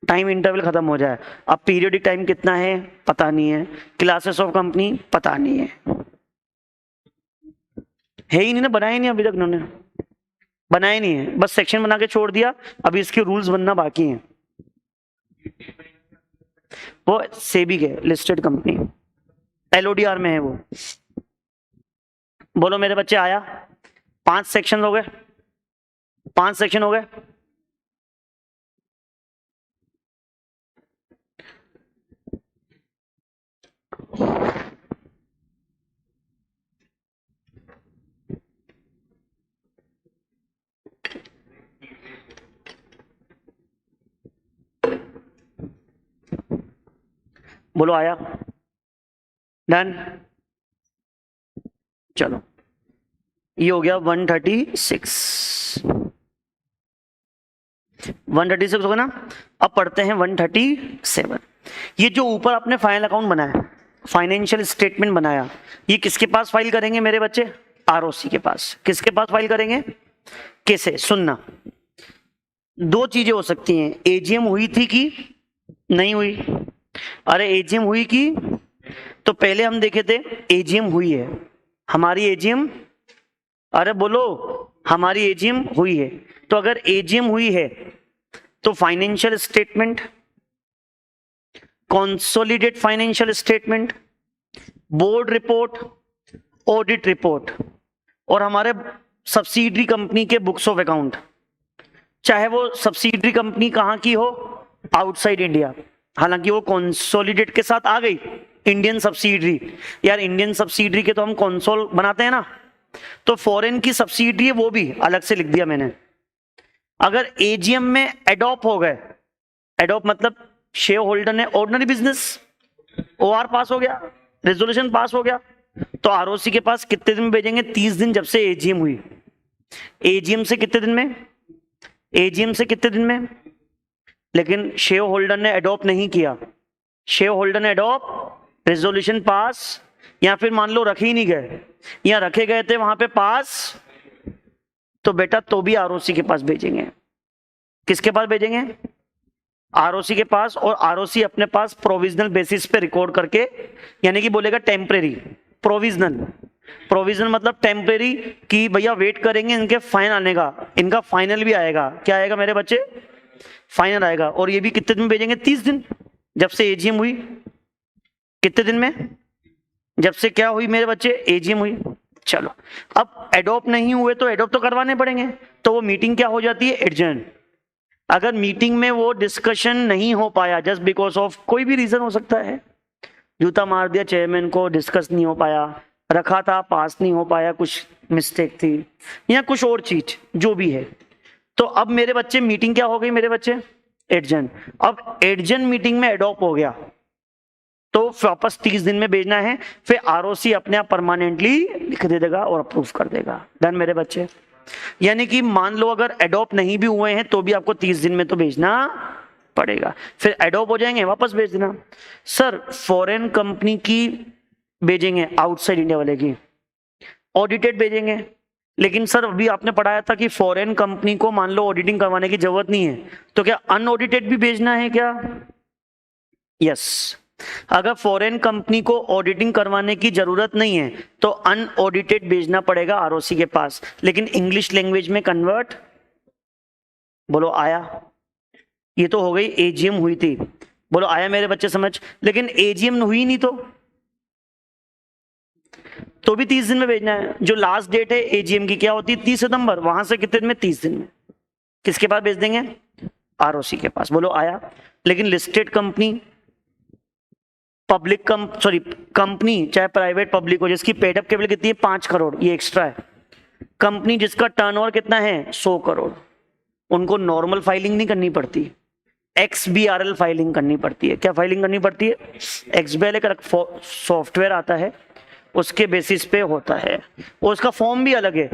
टाइम इंटरवल खत्म हो जाए। अब पीरियोडिक टाइम कितना है पता नहीं है, क्लासेस ऑफ कंपनी पता नहीं है ही नहीं ना, बनाया नहीं अभी तक उन्होंने, बनाया नहीं है, बस सेक्शन बना के छोड़ दिया। अभी इसके रूल्स बनना बाकी हैं। वो सेबी के लिस्टेड कंपनी, एलओडीआर में है वो। बोलो मेरे बच्चे, आया? 5 सेक्शन हो गए, 5 सेक्शन हो गए। बोलो आया? डन? चलो, ये हो गया 136 हो गया ना। अब पढ़ते हैं 137। ये जो ऊपर आपने फाइनल अकाउंट बनाया, फाइनेंशियल स्टेटमेंट बनाया, ये किसके पास फाइल करेंगे मेरे बच्चे? आरओसी के पास। किसके पास फाइल करेंगे? कैसे? सुनना, 2 चीजें हो सकती हैं, एजीएम हुई थी कि नहीं हुई। अरे एजीएम हुई कि, तो पहले हम देखे थे एजीएम हुई है हमारी, एजीएम, अरे बोलो, हमारी एजीएम हुई है। तो अगर एजीएम हुई है तो financial statement, consolidate financial statement, board report, audit report, और हमारे सब्सिडरी कंपनी के बुक्स ऑफ अकाउंट, चाहे वो सब्सिडरी कंपनी कहां की हो, आउटसाइड इंडिया। हालांकि वो कंसोलिडेट के साथ आ गई, इंडियन सब्सिडरी। यार इंडियन सब्सिडरी के तो हम कंसोल बनाते हैं ना, तो फॉरेन की सब्सिडरी है वो भी अलग से लिख दिया मैंने। अगर एजीएम में एडॉप्ट हो गए, एडॉप्ट मतलब शेयर होल्डर ने ऑर्डिनरी बिजनेस ओआर पास हो गया, रेजोल्यूशन पास हो गया, तो आरओसी के पास कितने दिन में भेजेंगे? 30 दिन, जब से एजीएम हुई। एजीएम से कितने दिन में? एजीएम से कितने दिन में? लेकिन शेयर होल्डर ने एडॉप्ट नहीं किया, शेयर होल्डर ने एडॉप्ट, रेजोल्यूशन पास, या फिर मान लो रखे ही नहीं गए, या रखे गए थे वहां पे पास, तो बेटा तो भी आरओसी के पास भेजेंगे। किसके पास भेजेंगे? आरओसी के पास। और आरओसी अपने पास प्रोविजनल बेसिस पे रिकॉर्ड करके, यानी कि बोलेगा टेम्परेरी, प्रोविजनल, प्रोविजनल मतलब टेम्परेरी, कि भैया वेट करेंगे इनके फाइन आने का, इनका फाइनल भी आएगा। क्या आएगा मेरे बच्चे? फाइनल आएगा। और ये भी कितने दिन भेजेंगे? 30 दिन, जब से एजीएम हुई। कितने दिन में? जब से क्या हुई मेरे बच्चे? एजीएम हुई। चलो, अब एडॉप्ट नहीं हुए तो एडॉप्ट तो करवाने पड़ेंगे, तो वो मीटिंग क्या हो जाती है? एडजर्न। अगर मीटिंग में वो डिस्कशन नहीं हो पाया, जस्ट बिकॉज ऑफ कोई भी रीजन हो सकता है, जूता मार दिया चेयरमैन को, डिस्कस नहीं हो पाया, रखा था पास नहीं हो पाया, कुछ मिस्टेक थी, या कुछ और चीज जो भी है, तो अब मेरे बच्चे मीटिंग क्या हो गई मेरे बच्चे? एडजर्न। अब एडजर्न मीटिंग में एडॉप्ट हो गया तो वापस 30 दिन में भेजना है, फिर आरओसी अपने आप परमानेंटली लिख दे देगा और अप्रूव कर देगा। डन मेरे बच्चे? यानी कि मान लो अगर एडॉप्ट नहीं भी हुए हैं तो भी आपको 30 दिन में तो भेजना पड़ेगा, फिर एडॉप्ट हो जाएंगे वापस भेज देना। सर फॉरेन कंपनी की भेजेंगे, आउटसाइड इंडिया वाले की ऑडिटेड भेजेंगे, लेकिन सर अभी आपने पढ़ाया था कि फॉरेन कंपनी को मान लो ऑडिटिंग करवाने की जरूरत नहीं है, तो क्या अनऑडिटेड भी भेजना है क्या? यस। अगर फॉरेन कंपनी को ऑडिटिंग करवाने की जरूरत नहीं है तो अनऑडिटेड भेजना पड़ेगा आरओसी के पास, लेकिन इंग्लिश लैंग्वेज में कन्वर्ट बोलो आया। ये तो हो गई एजीएम हुई थी, बोलो आया मेरे बच्चे समझ। लेकिन एजीएम हुई नहीं तो भी 30 दिन में भेजना है। जो लास्ट डेट है एजीएम की क्या होती है 30 सितंबर, वहां से कितने दिन में 30 दिन में। किसके पास भेज देंगे, आरओसी के पास। बोलो आया। लेकिन लिस्टेड कंपनी, पब्लिक कंपनी चाहे प्राइवेट पब्लिक हो, जिसकी पेडअप केवल कितनी है 5 करोड़, ये एक्स्ट्रा है। कंपनी जिसका टर्नओवर कितना है 100 करोड़, उनको नॉर्मल फाइलिंग नहीं करनी पड़ती, XBRL फाइलिंग करनी पड़ती है। क्या फाइलिंग करनी पड़ती है, XBRL एक सॉफ्टवेयर आता है, उसके बेसिस पे होता है, और उसका फॉर्म भी अलग है,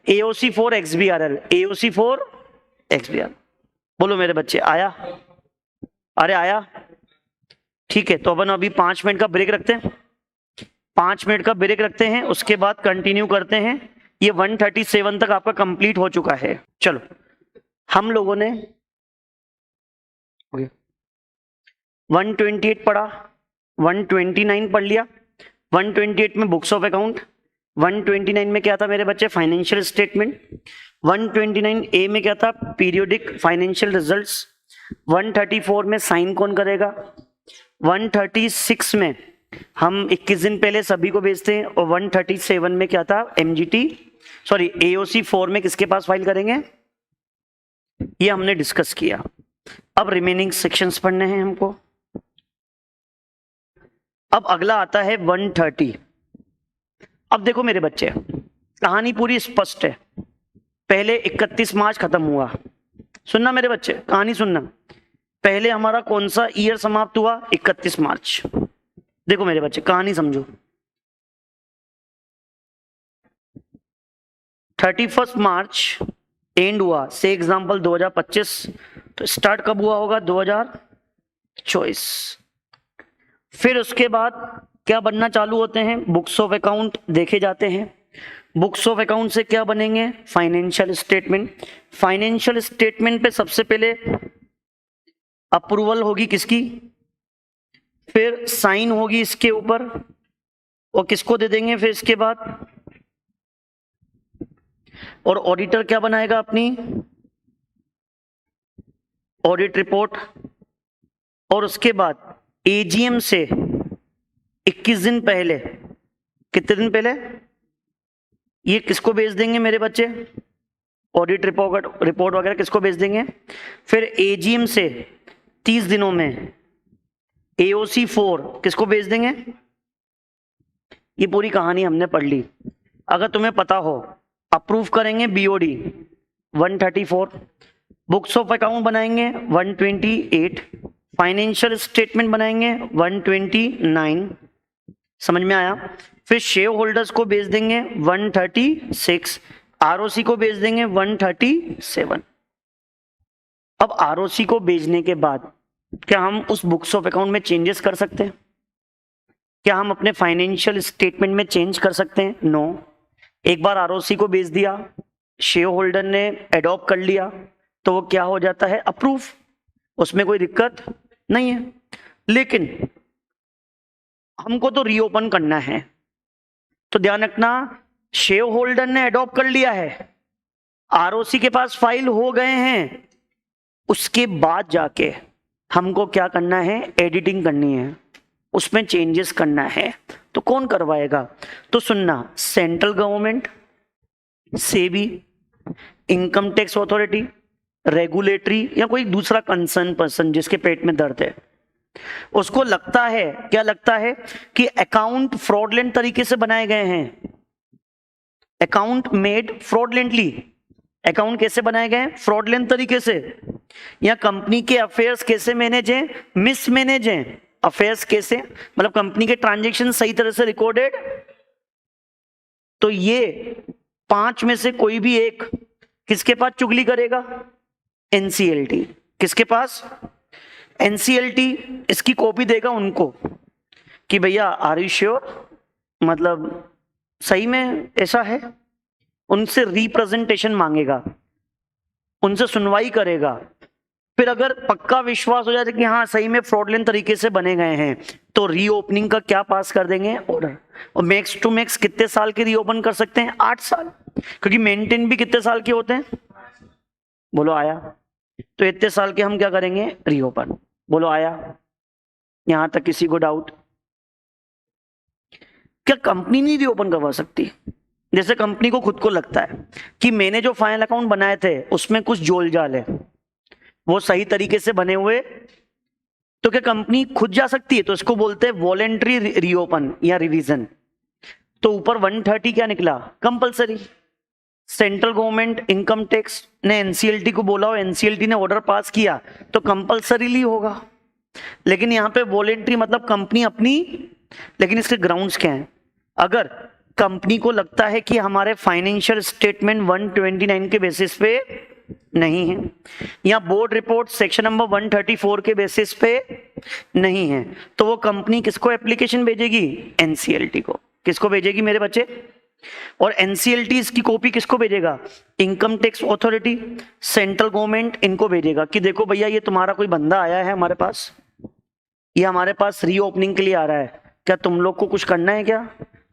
AOC for XBRL, AOC for XBRL। बोलो मेरे बच्चे आया, अरे आया। ठीक है, तो अपन अभी 5 मिनट का ब्रेक रखते हैं, 5 मिनट का ब्रेक रखते हैं, उसके बाद कंटिन्यू करते हैं। ये 137 तक आपका कंप्लीट हो चुका है। चलो, हम लोगों ने 128 पढ़ा, 129 पढ़ लिया। 128 में बुक्स ऑफ अकाउंट, 129 में क्या था मेरे बच्चे, फाइनेंशियल स्टेटमेंट। 129 ए में क्या था, पीरियोडिक फाइनेंशियल रिजल्ट्स। 134 में साइन कौन करेगा। 136 में हम 21 दिन पहले सभी को भेजते हैं, और 137 में क्या था, AOC 4 में किसके पास फाइल करेंगे, ये हमने डिस्कस किया। अब रिमेनिंग सेक्शंस पढ़ने हैं हमको। अब अगला आता है 130। अब देखो मेरे बच्चे, कहानी पूरी स्पष्ट है। पहले 31 मार्च खत्म हुआ, सुनना मेरे बच्चे, कहानी सुनना। पहले हमारा कौन सा ईयर समाप्त हुआ, 31 मार्च। देखो मेरे बच्चे, कहानी समझो। 31 मार्च एंड हुआ, से एग्जाम्पल 2025, तो स्टार्ट कब हुआ होगा, 2024। फिर उसके बाद क्या बनना चालू होते हैं, बुक्स ऑफ अकाउंट देखे जाते हैं। बुक्स ऑफ अकाउंट से क्या बनेंगे, फाइनेंशियल स्टेटमेंट। फाइनेंशियल स्टेटमेंट पे सबसे पहले अप्रूवल होगी किसकी, फिर साइन होगी इसके ऊपर, और किसको दे देंगे फिर इसके बाद, और ऑडिटर क्या बनाएगा, अपनी ऑडिट रिपोर्ट। और उसके बाद एजीएम से 21 दिन पहले, कितने दिन पहले, ये किसको भेज देंगे मेरे बच्चे, ऑडिट रिपोर्ट वगैरह किसको भेज देंगे। फिर एजीएम से 30 दिनों में AOC 4 किसको भेज देंगे। ये पूरी कहानी हमने पढ़ ली। अगर तुम्हें पता हो, अप्रूव करेंगे BOD 134, बुक्स ऑफ अकाउंट बनाएंगे 128, फाइनेंशियल स्टेटमेंट बनाएंगे 129, समझ में आया। फिर शेयर होल्डर्स को भेज देंगे 136, ROC को भेज देंगे 137। अब ROC को भेजने के बाद क्या हम उस बुक्स ऑफ अकाउंट में चेंजेस कर सकते हैं, क्या हम अपने फाइनेंशियल स्टेटमेंट में चेंज कर सकते हैं, नो। एक बार ROC को भेज दिया, शेयर होल्डर ने एडॉप्ट कर लिया, तो वो क्या हो जाता है, अप्रूव, उसमें कोई दिक्कत नहीं है। लेकिन हमको तो रीओपन करना है, तो ध्यान रखना, शेयर होल्डर ने एडॉप्ट कर लिया है, ROC के पास फाइल हो गए हैं, उसके बाद जाके हमको क्या करना है, एडिटिंग करनी है, उसमें चेंजेस करना है। तो कौन करवाएगा, तो सुनना, central government, SEBI, income tax authority, regulatory, या कोई दूसरा कंसर्न पर्सन जिसके पेट में दर्द है, उसको लगता है, क्या लगता है कि अकाउंट फ्रॉडलेंट तरीके से बनाए गए हैं, अकाउंट मेड फ्रॉडलेंटली, अकाउंट कैसे बनाए गए, फ्रॉडलेंट तरीके से, या कंपनी के अफेयर्स कैसे मैनेज हैं, मिसमैनेज हैं। अफेयर्स कैसे, मतलब कंपनी के ट्रांजैक्शन सही तरह से रिकॉर्डेड। तो ये 5 में से कोई भी एक किसके पास चुगली करेगा, NCLT, किसके पास, NCLT इसकी कॉपी देगा उनको कि भैया आर यू श्योर, मतलब सही में ऐसा है। उनसे रिप्रेजेंटेशन मांगेगा, उनसे सुनवाई करेगा। फिर अगर पक्का विश्वास हो जाए कि हाँ सही में फ्रॉडलेंट तरीके से बने गए हैं, तो रीओपनिंग का क्या पास कर देंगे, ऑर्डर। और मैक्स टू मैक्स कितने साल के रीओपन कर सकते हैं, 8 साल, क्योंकि मेंटेन भी कितने साल के होते हैं, बोलो आया। तो इतने साल के हम क्या करेंगे, रीओपन। बोलो आया यहां तक किसी को डाउट? क्या कंपनी नहीं रीओपन करवा सकती? जैसे कंपनी को खुद को लगता है कि मैंने जो फाइनल अकाउंट बनाए थे उसमें कुछ जोल जाल है, वो सही तरीके से बने हुए, तो क्या कंपनी खुद जा सकती है? तो इसको बोलते हैं वॉलेंट्री रीओपन या रिवीजन। तो ऊपर 130 क्या निकला, compulsory. Central government income tax ने एनसीएलटी को बोला और एनसीएलटी ने ऑर्डर पास किया तो कंपलसरीली होगा। लेकिन यहां पे वॉलेंट्री मतलब कंपनी अपनी, लेकिन इसके ग्राउंड्स क्या हैं? अगर कंपनी को लगता है कि हमारे फाइनेंशियल स्टेटमेंट 129 के बेसिस पे नहीं है या बोर्ड रिपोर्ट सेक्शन नंबर 134 के बेसिस पे नहीं है, तो वो कंपनी किसको एप्लीकेशन भेजेगी? एनसीएलटी को। किसको भेजेगी मेरे बच्चे? और एनसीएलटी इसकी कॉपी किसको भेजेगा? Income tax authority, central government, इनको भेजेगा कि देखो भैया ये तुम्हारा कोई बंदा आया है हमारे पास, ये हमारे पास रीओपनिंग के लिए आ रहा है, क्या तुम लोग को कुछ करना है क्या?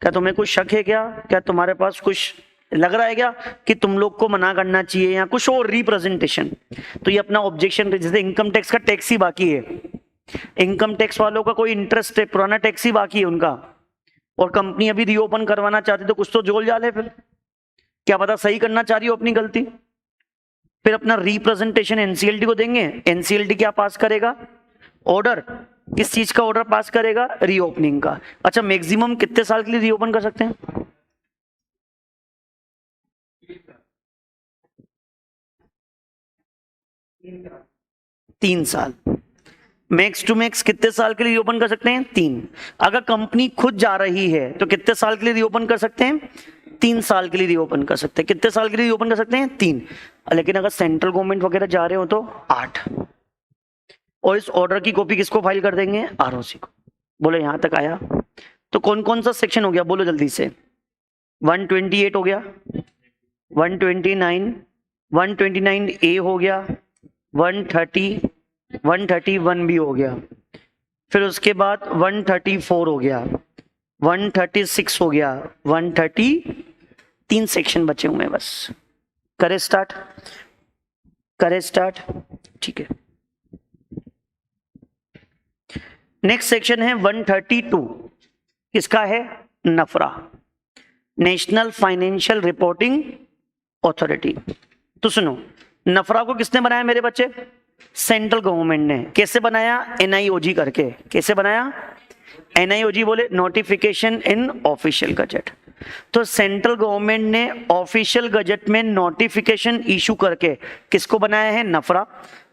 क्या तुम्हें कुछ शक है क्या? क्या तुम्हारे पास कुछ लग रहा है क्या कि तुम लोग को मना करना चाहिए या कुछ और रिप्रेजेंटेशन? तो ये अपना ऑब्जेक्शन, जैसे इनकम टैक्स का टैक्स ही बाकी है, इनकम टैक्स वालों का कोई इंटरेस्ट है, पुराना टैक्स ही बाकी है उनका, और कंपनी अभी रीओपन करवाना चाहती तो कुछ तो जोल जाल है, फिर क्या पता सही करना चाह रही हो अपनी गलती। फिर अपना रिप्रेजेंटेशन एनसीएलटी को देंगे, एनसीएलटी क्या पास करेगा? ऑर्डर। किस चीज का ऑर्डर पास करेगा? रीओपनिंग का। अच्छा, मैक्सिमम कितने साल के लिए रीओपन कर सकते हैं? 3 साल। मैक्स टू मैक्स कितने साल के लिए रीओपन कर सकते हैं? 3। अगर कंपनी खुद जा रही है तो कितने साल के लिए रीओपन कर सकते हैं? 3 साल के लिए रीओपन कर सकते हैं। कितने साल के लिए रीओपन कर सकते हैं? 3। लेकिन अगर सेंट्रल गवर्नमेंट वगैरह जा रहे हो तो 8। और इस ऑर्डर की कॉपी किसको फाइल कर देंगे? आरओसी को। बोलो यहां तक आया? तो कौन कौन सा सेक्शन हो गया बोलो जल्दी से? 128 हो गया, 129, 129A हो गया, 130, 131 भी हो गया, फिर उसके बाद 134 हो गया, 136 हो गया, 130, 3 सेक्शन बचे हुए हैं बस। करे स्टार्ट, करे स्टार्ट, ठीक है। नेक्स्ट सेक्शन है 132, किसका है? नफरा, नेशनल फाइनेंशियल रिपोर्टिंग अथॉरिटी। तो सुनो, नफरा को किसने बनाया मेरे बच्चे? सेंट्रल गवर्नमेंट ने। कैसे बनाया? एनआईओजी करके। कैसे बनाया? एनआईओजी बोले नोटिफिकेशन इन ऑफिशियल गजट। तो सेंट्रल गवर्नमेंट ने ऑफिशियल गजट में नोटिफिकेशन इशू करके किसको बनाया है? नफरा।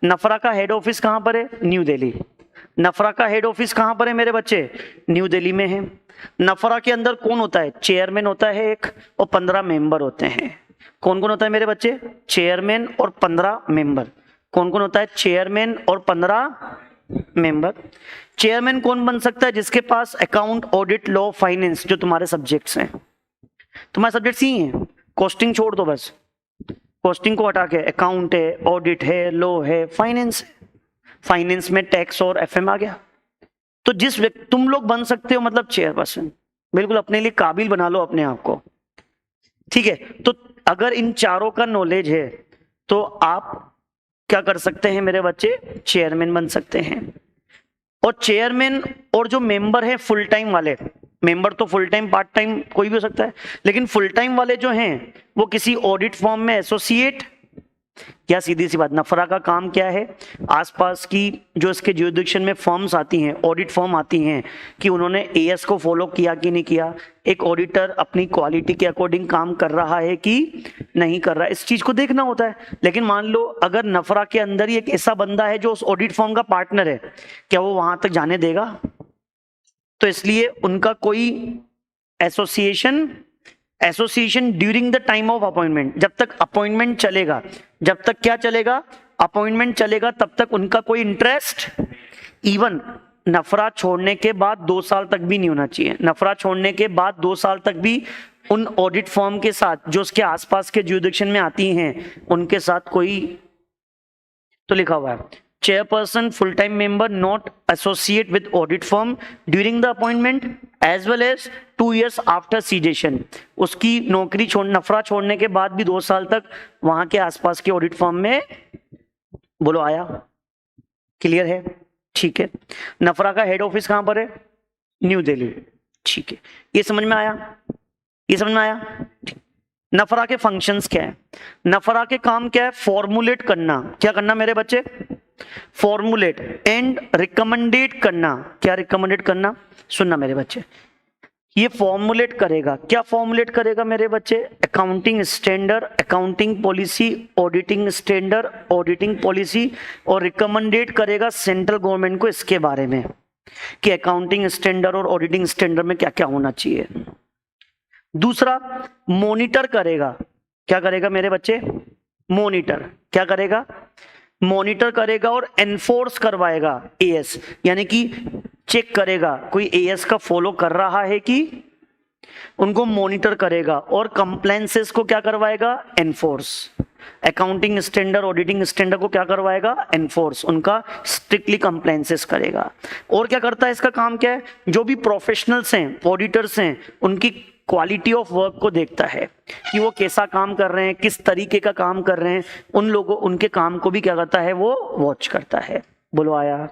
नफरा का हेड ऑफिस कहां पर है? न्यू दिल्ली। नफरा का हेड ऑफिस कहां पर है मेरे बच्चे? न्यू दिल्ली में है। नफरा के अंदर कौन होता है? चेयरमैन होता है एक, और 15 मेंबर होते हैं। कौन कौन होता है मेरे बच्चे? चेयरमैन और 15 मेंबर। कौन कौन होता है? चेयरमैन और 15 मेंबर। चेयरमैन कौन बन सकता है? जिसके पास अकाउंट, ऑडिट, लॉ, फाइनेंस, जो तुम्हारे सब्जेक्ट्स हैं। तुम्हारे सब्जेक्ट्स ही हैं, कॉस्टिंग छोड़ दो बस, कॉस्टिंग को हटा के अकाउंट है, ऑडिट है, लॉ है, फाइनेंस है। फाइनेंस में टैक्स और एफएम आ गया। तो जिस व्यक्ति तुम लोग बन सकते हो मतलब चेयरपर्सन, बिल्कुल अपने लिए काबिल बना लो अपने आप को, ठीक है। तो अगर इन चारों का नॉलेज है तो आप क्या कर सकते हैं मेरे बच्चे? चेयरमैन बन सकते हैं। और चेयरमैन और जो मेंबर है फुल टाइम वाले, मेंबर तो फुल टाइम पार्ट टाइम कोई भी हो सकता है, लेकिन फुल टाइम वाले जो हैं वो किसी ऑडिट फॉर्म में एसोसिएट, या सीधी सी बात, नफरा का काम क्या है? आसपास की जो इसके ज्यूरिडिक्शन में फॉर्म्स आती हैं, ऑडिट फॉर्म आती हैं, कि उन्होंने एएस को फॉलो किया कि नहीं किया, एक ऑडिटर अपनी क्वालिटी के अकॉर्डिंग काम कर रहा है कि नहीं कर रहा है, इस चीज को देखना होता है। लेकिन मान लो अगर नफरा के अंदर ही एक ऐसा बंदा है जो उस ऑडिट फॉर्म का पार्टनर है, क्या वो वहां तक जाने देगा? तो इसलिए उनका कोई association during the time of appointment, जब तक अपॉइंटमेंट चलेगा, जब तक क्या चलेगा? अपॉइंटमेंट चलेगा, तब तक उनका कोई इंटरेस्ट, इवन नफरा छोड़ने के बाद 2 साल तक भी नहीं होना चाहिए। नफरा छोड़ने के बाद 2 साल तक भी उन ऑडिट फॉर्म के साथ जो उसके आसपास के ज्यूरिडिक्शन में आती हैं उनके साथ कोई, तो लिखा हुआ है chairperson full time member not associate with audit firm during the appointment as well as 2 years after cessation. उसकी नौकरी नफरा छोड़ने के बाद भी 2 साल तक वहां के आसपास के ऑडिट फर्म में बोलो आया, क्लियर है, ठीक है। नफरा का हेड ऑफिस कहां पर है? न्यू दिल्ली, ठीक है। ये समझ में आया, ये समझ में आया। नफरा के फंक्शंस क्या है? नफरा के काम क्या है? फॉर्मुलेट करना, क्या करना मेरे बच्चे? फॉर्मुलेट एंड रिकमेंडेट करना। क्या रिकमेंडेट करना? सुनना मेरे बच्चे, ये फॉर्मुलेट करेगा, क्या फॉर्मुलेट करेगा मेरे बच्चे? Accounting standard, accounting policy, auditing standard, auditing policy, और रिकमेंडेट करेगा सेंट्रल गवर्नमेंट को इसके बारे में कि अकाउंटिंग स्टैंडर्ड और ऑडिटिंग स्टैंडर्ड में क्या क्या होना चाहिए। दूसरा, मॉनिटर करेगा, क्या करेगा मेरे बच्चे? मॉनिटर, क्या करेगा? मॉनिटर करेगा और एनफोर्स करवाएगा एएस, यानी कि चेक करेगा कोई एएस का फॉलो कर रहा है कि, उनको मॉनिटर करेगा, और कंप्लायंसेस को क्या करवाएगा? Enforce. Accounting standard, auditing standard को क्या करवाएगा? एनफोर्स, उनका स्ट्रिक्टली कंप्लायंसेस करेगा। और क्या करता है, इसका काम क्या है? जो भी प्रोफेशनल्स हैं, ऑडिटर्स हैं, उनकी क्वालिटी ऑफ वर्क को देखता है कि वो कैसा काम कर रहे हैं, किस तरीके का काम कर रहे हैं, उन लोगों, उनके काम को भी क्या करता है? वो वॉच करता है। बोलो आया।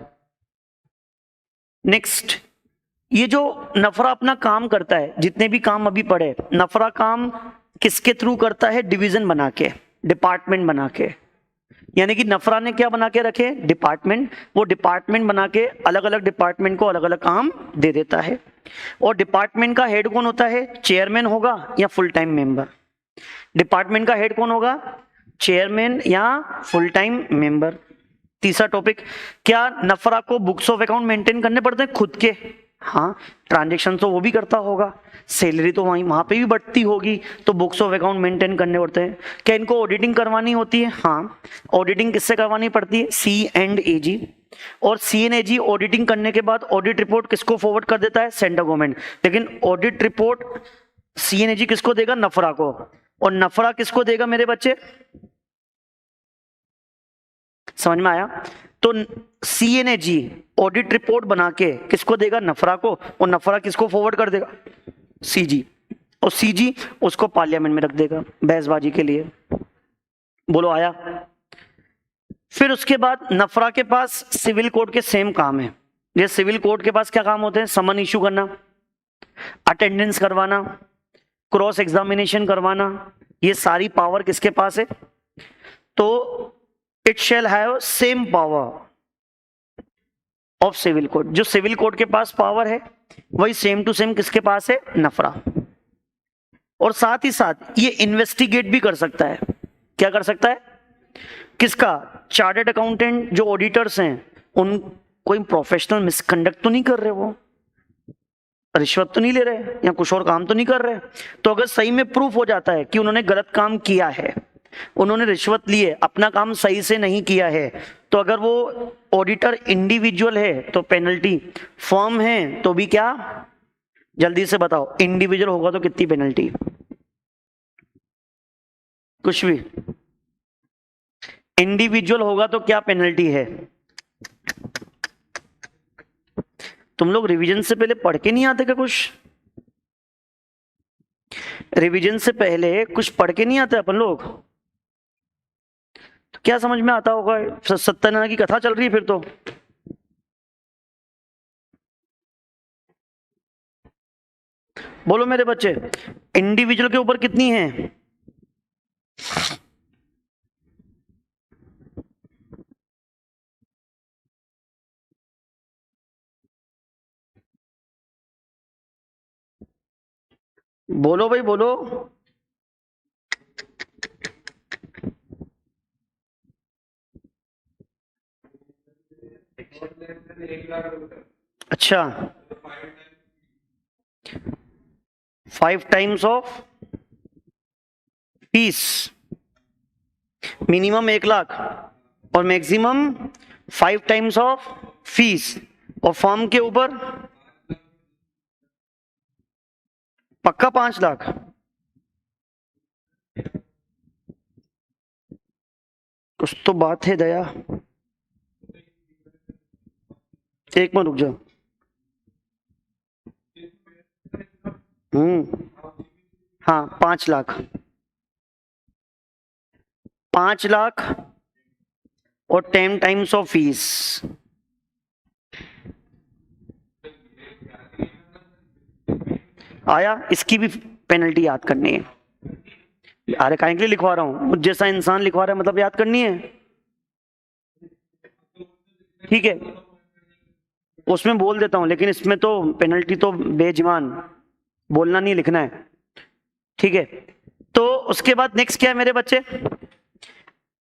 नेक्स्ट, ये जो नफरा अपना काम करता है, जितने भी काम अभी पढ़े, नफरा काम किसके थ्रू करता है? डिवीजन बना के, डिपार्टमेंट बना के। यानी कि नफरा ने क्या बना के रखे? डिपार्टमेंट। वो डिपार्टमेंट बना के अलग अलग डिपार्टमेंट को अलग अलग काम दे देता है। और डिपार्टमेंट का हेड कौन होता है? चेयरमैन होगा या फुल टाइम मेंबर? डिपार्टमेंट का हेड कौन होगा? चेयरमैन या फुल टाइम मेंबर। तीसरा टॉपिक, क्या नफरा को बुक्स ऑफ अकाउंट मेंटेन करने पड़ते हैं खुद के? हाँ, ट्रांजेक्शन तो वो भी करता होगा, सैलरी तो वहां पे भी बढ़ती होगी, तो बुक्स ऑफ अकाउंट मेंटेन करने पड़ते हैं। क्या इनको ऑडिटिंग करवानी होती है? हाँ, ऑडिटिंग किससे करवानी पड़ती है? C&AG। और C&AG ऑडिटिंग करने के बाद ऑडिट रिपोर्ट किसको फॉरवर्ड कर देता है? Central government. लेकिन ऑडिट रिपोर्ट C&AG किसको देगा? नफरा को। और नफरा किसको देगा मेरे बच्चे? समझ में आया? तो C&AG ऑडिट रिपोर्ट बना के किसको देगा? नफरा को। और नफरा किसको फॉरवर्ड कर देगा? CG। और CG उसको पार्लियामेंट में रख देगा बहसबाजी के लिए। बोलो आया। फिर उसके बाद नफरा के पास सिविल कोड के सेम काम है। ये सिविल कोड के पास क्या काम होते हैं? समन इशू करना, अटेंडेंस करवाना, क्रॉस एग्जामिनेशन करवाना, ये सारी पावर किसके पास है? तो it shall have same power of civil code. जो सिविल कोड के पास पावर है वही सेम टू सेम किसके पास है? नफरा। और साथ ही साथ ये इन्वेस्टिगेट भी कर सकता है। क्या कर सकता है? किसका? चार्टर्ड अकाउंटेंट जो ऑडिटर्स हैं, उन कोई प्रोफेशनल मिसकंडक्ट तो नहीं कर रहे, वो रिश्वत तो नहीं ले रहे या कुछ और काम तो नहीं कर रहे। तो अगर सही में प्रूफ हो जाता है कि उन्होंने गलत काम किया है, उन्होंने रिश्वत ली है, अपना काम सही से नहीं किया है, तो अगर वो ऑडिटर इंडिविजुअल है तो पेनल्टी, फर्म है तो भी क्या? जल्दी से बताओ, इंडिविजुअल होगा तो कितनी पेनल्टी? कुछ भी। इंडिविजुअल होगा तो क्या पेनल्टी है? तुम लोग रिवीजन से पहले पढ़ के नहीं आते क्या? कुछ रिवीजन से पहले कुछ पढ़ के नहीं आते अपन लोग? तो क्या समझ में आता होगा? सत्यनारायण की कथा चल रही है फिर तो। बोलो मेरे बच्चे, इंडिविजुअल के ऊपर कितनी है? बोलो भाई बोलो। अच्छा, 5 times of fees, minimum 1 lakh और मैक्सिमम 5 टाइम्स ऑफ फीस। और फॉर्म के ऊपर पक्का 5 लाख। कुछ तो बात है दया। एक मिनट रुक जाओ। हाँ, 5 लाख, 5 लाख और 10 टाइम्स ऑफ फीस। आया? इसकी भी पेनल्टी याद करनी है। अरे काहे के लिए लिखवा रहा हूं, मुझ जैसा इंसान लिखवा रहा है मतलब याद करनी है। ठीक है, उसमें बोल देता हूं, लेकिन इसमें तो पेनल्टी तो बेजुबान बोलना नहीं, लिखना है। ठीक है, तो उसके बाद नेक्स्ट क्या है मेरे बच्चे,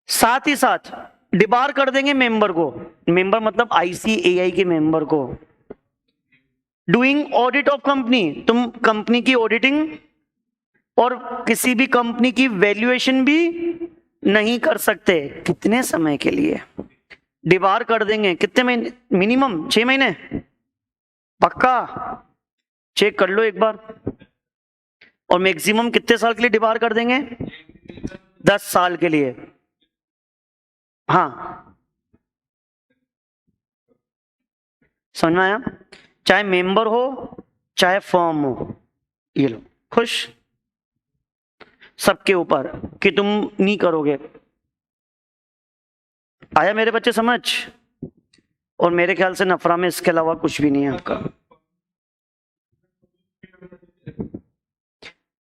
साथ ही साथ डिबार कर देंगे मेंबर को। मेंबर मतलब आईसीएआई के मेंबर को। डूइंग ऑडिट ऑफ कंपनी, तुम कंपनी की ऑडिटिंग और किसी भी कंपनी की वैल्यूएशन भी नहीं कर सकते। कितने समय के लिए डिबार कर देंगे? कितने महीने? मिनिमम 6 महीने पक्का? चेक कर लो एक बार। और मैक्सिमम कितने साल के लिए डिबार कर देंगे? 10 साल के लिए। हाँ, समझ में आया? चाहे मेंबर हो चाहे फर्म हो, ये लो खुश सबके ऊपर कि तुम नहीं करोगे। आया मेरे बच्चे समझ? और मेरे ख्याल से नफरा में इसके अलावा कुछ भी नहीं है आपका।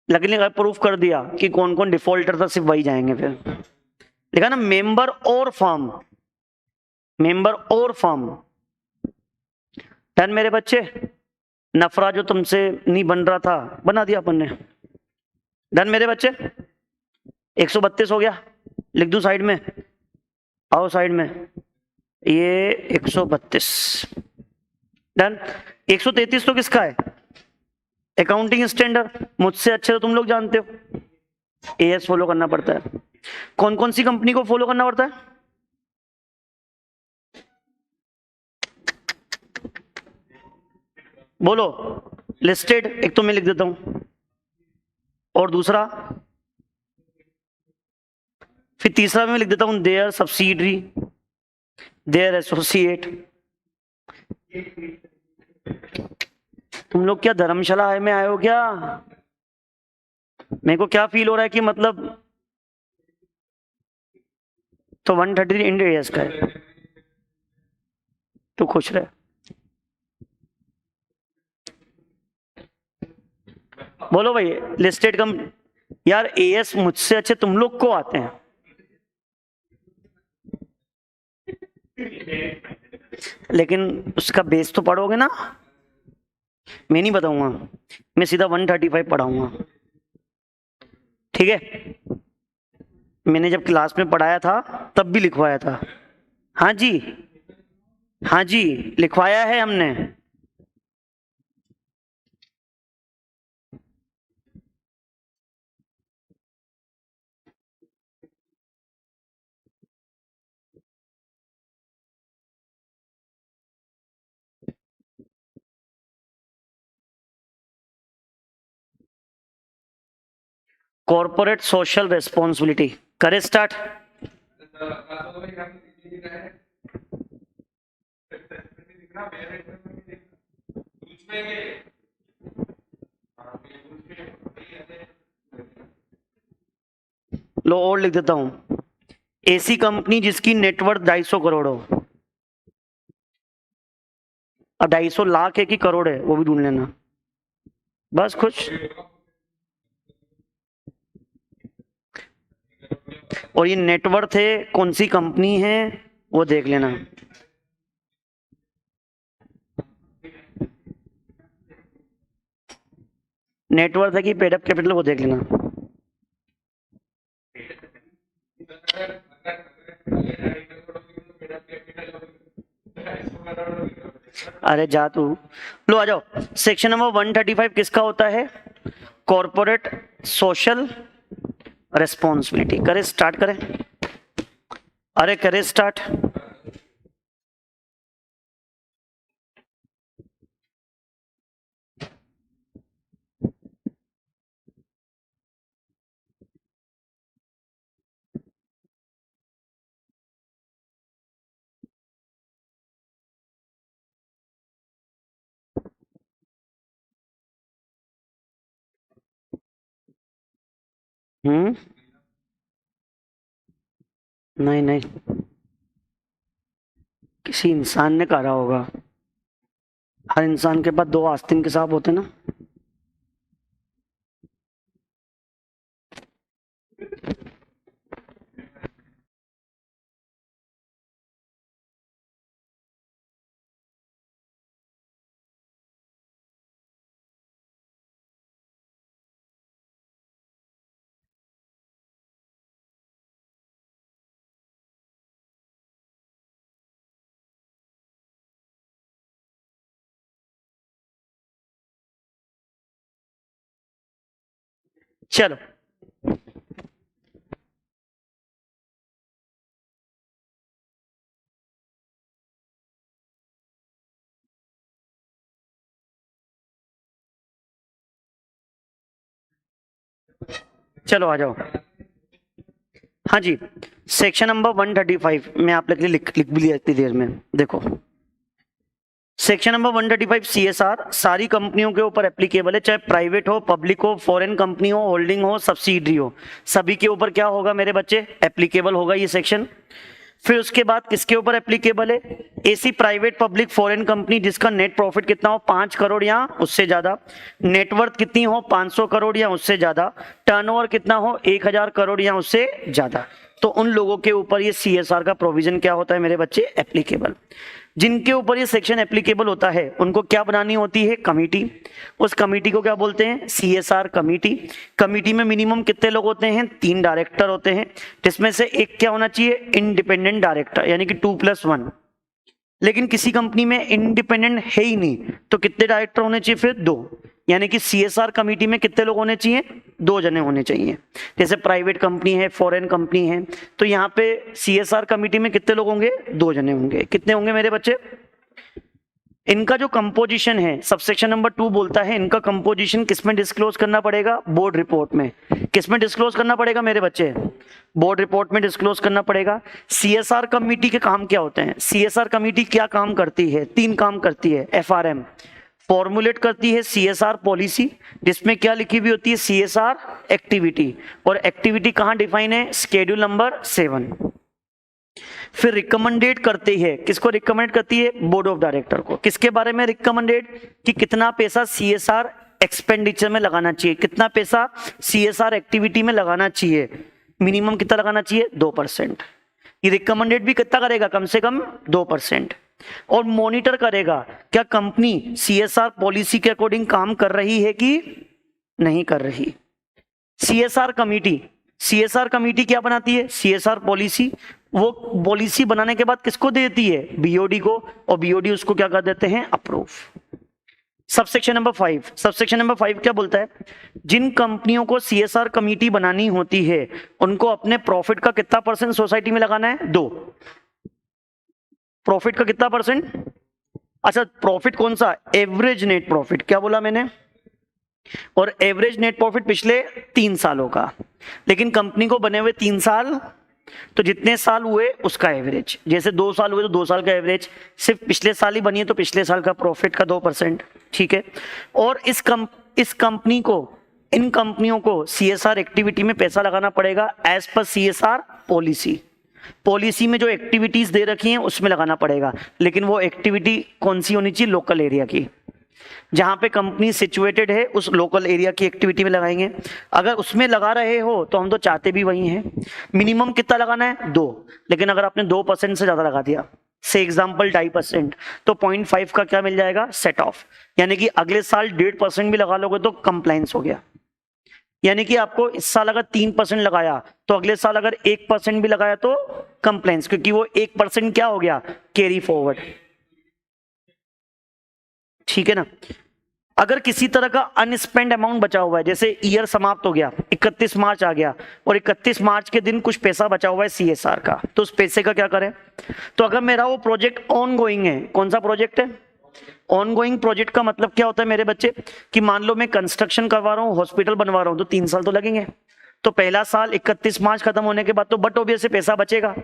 लगने का प्रूफ कर दिया कि कौन कौन डिफॉल्टर था, सिर्फ वही जाएंगे। फिर लिखा ना मेंबर और फर्म, मेंबर और फर्म। डन मेरे बच्चे? नफरा जो तुमसे नहीं बन रहा था बना दिया अपन ने। डन मेरे बच्चे? 132 हो गया, लिख दूं साइड में? आओ साइड में, ये 132। डन। 133 तो किसका है? अकाउंटिंग स्टैंडर्ड, मुझसे अच्छे तो तुम लोग जानते हो। एएस फॉलो करना पड़ता है। कौन कौन सी कंपनी को फॉलो करना पड़ता है? बोलो। लिस्टेड एक तो मैं लिख देता हूं, और दूसरा, फिर तीसरा मैं लिख देता हूं देयर सब्सिडरी, देयर एसोसिएट। तुम लोग क्या धर्मशाला में आए हो क्या? मेरे को क्या फील हो रहा है कि मतलब, तो 130 इंडिया का है, तो खुश रहे। बोलो भाई, लिस्टेड कम। यार एएस मुझसे अच्छे तुम लोग को आते हैं, लेकिन उसका बेस तो पढ़ोगे ना। मैं नहीं बताऊंगा, मैं सीधा 135 पढ़ाऊंगा। ठीक है, मैंने जब क्लास में पढ़ाया था तब भी लिखवाया था। हाँ जी, हाँ जी, लिखवाया है हमने। कॉर्पोरेट सोशल रेस्पॉन्सिबिलिटी, करे स्टार्ट। लो और लिख देता हूं, ऐसी कंपनी जिसकी नेटवर्थ 250 करोड़ हो। अब 250 लाख है कि करोड़ है वो भी ढूंढ लेना, बस खुश। और ये नेटवर्थ है, कौन सी कंपनी है वो देख लेना। नेटवर्थ है कि पेड अप कैपिटल वो देख लेना। अरे जा तू। लो आ जाओ, सेक्शन नंबर 135 किसका होता है? Corporate social responsibility. करे स्टार्ट, करें? अरे करे स्टार्ट। नहीं नहीं, किसी इंसान ने करा होगा। हर इंसान के पास 2 आस्तीन के सांप होते ना। चलो चलो आ जाओ। हाँ जी, सेक्शन नंबर 135 मैं आप लोग लिख भी लिया इतनी देर में। देखो सेक्शन नंबर 135 सीएसआर सारी कंपनियों के ऊपर एप्लीकेबल है, चाहे प्राइवेट हो, पब्लिक हो, फॉरेन कंपनी हो, होल्डिंग हो, सब्सिडरी हो, सभी के ऊपर क्या होगा मेरे बच्चे, एप्लीकेबल होगा ये सेक्शन। फिर उसके बाद किसके ऊपर एप्लीकेबल है, ऐसी प्राइवेट पब्लिक फॉरेन कंपनी जिसका नेट प्रॉफिट कितना हो 5 करोड़ या उससे ज्यादा, नेटवर्थ कितनी हो 500 करोड़ या उससे ज्यादा, टर्नओवर कितना हो 1000 करोड़ या उससे ज्यादा, तो उन लोगों के ऊपर ये सीएसआर का प्रोविजन क्या होता है मेरे बच्चे, एप्लीकेबल। जिनके ऊपर ये सेक्शन एप्लीकेबल होता है उनको क्या बनानी होती है, कमिटी। उस कमिटी को क्या बोलते हैं, सीएसआर कमिटी। कमिटी में मिनिमम कितने लोग होते हैं, 3 डायरेक्टर होते हैं, जिसमें से एक क्या होना चाहिए, इंडिपेंडेंट डायरेक्टर, यानी कि 2+1। लेकिन किसी कंपनी में इंडिपेंडेंट है ही नहीं तो कितने डायरेक्टर होने चाहिए, फिर 2, यानी कि सीएसआर कमिटी में कितने लोग होने चाहिए, 2 जने होने चाहिए। जैसे प्राइवेट कंपनी है, फॉरेन कंपनी है, तो यहाँ पे सीएसआर कमिटी में कितने लोग होंगे, 2 जने होंगे। कितने होंगे मेरे बच्चे, इनका जो कंपोजिशन है सबसेक्शन नंबर 2 बोलता है इनका कंपोजिशन किसमें डिस्क्लोज करना पड़ेगा, बोर्ड रिपोर्ट में। किसमें डिस्क्लोज करना पड़ेगा मेरे बच्चे, बोर्ड रिपोर्ट में डिस्क्लोज करना पड़ेगा। सीएसआर कमेटी के काम क्या होते हैं, सीएसआर कमेटी क्या काम करती है, 3 काम करती है। एफआरएम फॉर्मुलेट करती है सीएसआर पॉलिसी, जिसमें क्या लिखी हुई होती है, सीएसआर एक्टिविटी, और एक्टिविटी कहां डिफाइन है, शेड्यूल नंबर 7। फिर रिकमेंडेड करती है, किसको रिकमेंड करती है, बोर्ड ऑफ डायरेक्टर को। किसके बारे में रिकमेंडेड, कि कितना पैसा सीएसआर एक्सपेंडिचर में लगाना चाहिए, कितना पैसा सीएसआर एक्टिविटी में लगाना चाहिए, मिनिमम कितना लगाना चाहिए, 2%। ये रिकमेंडेड भी कितना करेगा, कम से कम 2%। और मॉनिटर करेगा क्या कंपनी सीएसआर पॉलिसी के अकॉर्डिंग काम कर रही है कि नहीं कर रही। सीएसआर कमेटी क्या बनाती है, सीएसआर पॉलिसी। वो पॉलिसी बनाने के बाद किसको देती है, बीओडी को, और बीओडी उसको क्या कर देते हैं, अप्रूव। सबसेक्शन नंबर 5 क्या बोलता है, जिन कंपनियों को सीएसआर कमेटी बनानी होती है उनको अपने प्रॉफिट का कितना % सोसाइटी में लगाना है, 2। प्रॉफिट का कितना %, अच्छा प्रॉफिट कौन सा, एवरेज नेट प्रॉफिट, क्या बोला मैंने, और एवरेज नेट प्रॉफिट पिछले 3 सालों का। लेकिन कंपनी को बने हुए 3 साल, तो जितने साल हुए उसका एवरेज, जैसे 2 साल हुए तो 2 साल का एवरेज, सिर्फ पिछले साल ही बनी है तो पिछले साल का प्रॉफिट का 2%, ठीक है। और इस कंपनी को, इन कंपनियों को सीएसआर एक्टिविटी में पैसा लगाना पड़ेगा एज पर सीएसआर पॉलिसी में जो एक्टिविटीज दे रखी हैं उसमें लगाना पड़ेगा। लेकिन वो एक्टिविटी कौन सी होनी चाहिए, लोकल एरिया की, जहां पे कंपनी सिचुएटेड है उस लोकल एरिया की एक्टिविटी में लगाएंगे। अगर उसमें लगा रहे हो तो हम तो चाहते भी वही हैं। मिनिमम कितना लगाना है, 2, लेकिन अगर आपने 2% से ज्यादा लगा दिया, से एग्जाम्पल 2.5%, तो 0.5 का क्या मिल जाएगा, सेट ऑफ, यानी कि अगले साल 1.5% भी लगा लोगे तो कंप्लायंस हो गया। यानी कि आपको इस साल अगर 3% लगाया तो अगले साल अगर 1% भी लगाया तो कंप्लायंस, क्योंकि वो 1% क्या हो गया, कैरी फॉरवर्ड, ठीक है ना। अगर किसी तरह का अनस्पेंड अमाउंट बचा हुआ है, जैसे ईयर समाप्त हो गया, 31 मार्च आ गया और 31 मार्च के दिन कुछ पैसा बचा हुआ है सीएसआर का, तो उस पैसे का क्या करें। तो अगर मेरा वो प्रोजेक्ट ऑन गोइंग है, कौन सा प्रोजेक्ट है, ऑन गोइंग प्रोजेक्ट का मतलब क्या होता है मेरे बच्चे, कि मान लो मैं कंस्ट्रक्शन करवा रहा हूँ, हॉस्पिटल बनवा रहा हूँ, तो 3 साल तो लगेंगे। तो पहला साल 31 मार्च खत्म होने के बाद तो बट ऑब्वियस से पैसा बचेगा,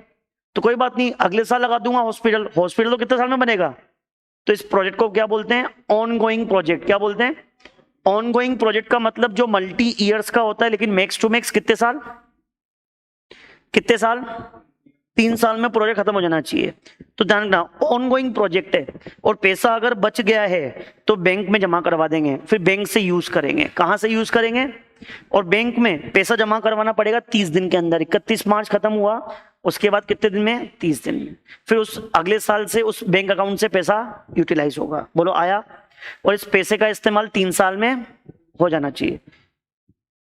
तो कोई बात नहीं, अगले साल लगा दूंगा हॉस्पिटल तो कितने साल में बनेगा। तो इस प्रोजेक्ट को क्या बोलते हैं, ऑन गोइंग प्रोजेक्ट। क्या बोलते हैं, ऑन गोइंग प्रोजेक्ट का मतलब जो मल्टी ईयर्स का होता है, लेकिन मैक्स टू मैक्स कितने साल, 3 साल में प्रोजेक्ट खत्म हो जाना चाहिए। तो ध्यान रखना, ऑनगोइंग प्रोजेक्ट है और पैसा अगर बच गया है तो बैंक में जमा करवा देंगे, फिर बैंक से यूज करेंगे। कहां से यूज करेंगे? और बैंक में पैसा जमा करवाना पड़ेगा 30 दिन के अंदर। 31 मार्च खत्म हुआ, उसके बाद कितने दिन में? 30 दिन में। फिर उस अगले साल से उस बैंक अकाउंट से पैसा यूटिलाइज होगा। बोलो आया? और इस पैसे का इस्तेमाल 3 साल में हो जाना चाहिए।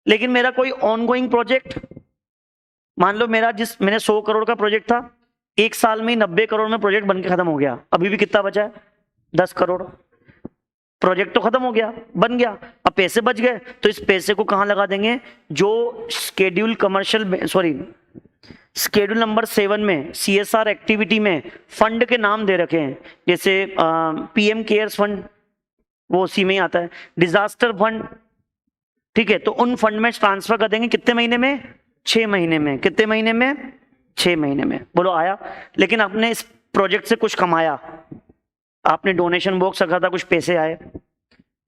लेकिन मेरा कोई ऑनगोइंग प्रोजेक्ट, मान लो मैंने 100 करोड़ का प्रोजेक्ट था, 1 साल में 90 करोड़ में प्रोजेक्ट बनके खत्म हो गया, अभी भी कितना बचा है? 10 करोड़। प्रोजेक्ट तो खत्म हो गया, बन गया, अब पैसे बच गए, तो इस पैसे को कहां लगा देंगे? जो शेड्यूल नंबर 7 में CSR एक्टिविटी में फंड के नाम दे रखे हैं, जैसे PM केयर्स फंड, वो उसी में ही आता है, डिजास्टर फंड, ठीक है, तो उन फंड में ट्रांसफर कर देंगे। कितने महीने में? 6 महीने में। कितने महीने में? 6 महीने में। बोलो आया? लेकिन आपने इस प्रोजेक्ट से कुछ कमाया, आपने डोनेशन बॉक्स रखा था, कुछ पैसे आए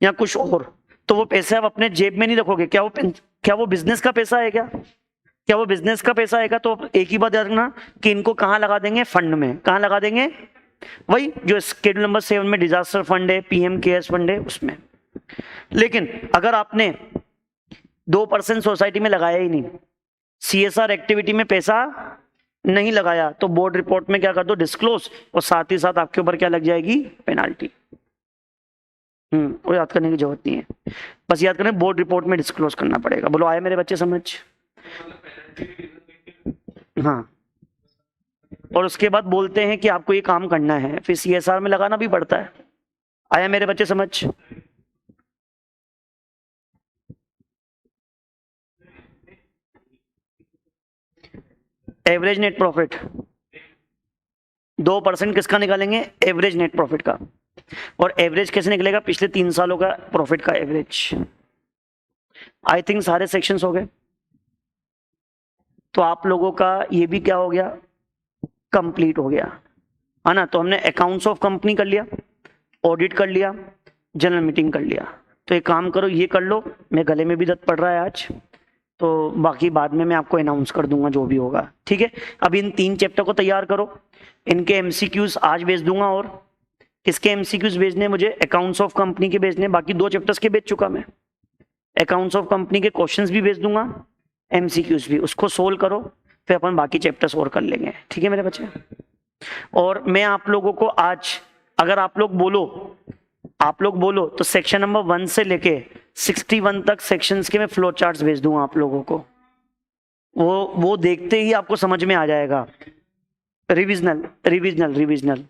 या कुछ और, तो वो पैसे आप अपने जेब में नहीं रखोगे। क्या वो बिजनेस का पैसा है? क्या वो बिजनेस का पैसा आएगा? तो एक ही बात याद रखना कि इनको कहां लगा देंगे? फंड में। कहां लगा देंगे? वही जो शेड्यूल नंबर 7 में डिजास्टर फंड है, PM केयर्स फंड है, उसमें। लेकिन अगर आपने 2% सोसाइटी में लगाया ही नहीं, CSR एक्टिविटी में पैसा नहीं लगाया, तो बोर्ड रिपोर्ट में क्या कर दो? डिस्क्लोज, और साथ ही साथ आपके ऊपर क्या लग जाएगी? पेनाल्टी। वो याद करने की जरूरत नहीं है, बस याद करें बोर्ड रिपोर्ट में डिस्क्लोज करना पड़ेगा। बोलो आए मेरे बच्चे समझ? हाँ, और उसके बाद बोलते हैं कि आपको ये काम करना है, फिर CSR में लगाना भी पड़ता है। आया मेरे बच्चे समझ? एवरेज नेट प्रॉफिट 2% किसका निकालेंगे? एवरेज नेट प्रॉफिट का। और एवरेज कैसे निकलेगा? पिछले 3 सालों का प्रॉफिट का एवरेज। आई थिंक सारे सेक्शंस हो गए। तो आप लोगों का ये भी क्या हो गया? कंप्लीट हो गया, है ना? तो हमने अकाउंट्स ऑफ कंपनी कर लिया, ऑडिट कर लिया, जनरल मीटिंग कर लिया। तो एक काम करो, ये कर लो, मेरे गले में भी दर्द पड़ रहा है आज, तो बाकी बाद में मैं आपको अनाउंस कर दूंगा जो भी होगा, ठीक है? अब इन 3 चैप्टर को तैयार करो, इनके MCQs आज भेज दूंगा। और किसके MCQs भेजने मुझे? अकाउंट्स ऑफ कंपनी के भेजने। बाकी 2 चैप्टर्स के भेज चुका मैं, अकाउंट्स ऑफ कंपनी के क्वेश्चंस भी भेज दूंगा, MCQs भी, उसको सोल्व करो, फिर अपन बाकी चैप्टर्स और कर लेंगे, ठीक है मेरे बच्चे? और मैं आप लोगों को आज, अगर आप लोग बोलो तो सेक्शन नंबर 1 से लेके 61 तक सेक्शंस के मैं फ्लो चार्ट्स भेज दूंगा आप लोगों को। वो देखते ही आपको समझ में आ जाएगा। रिविजनल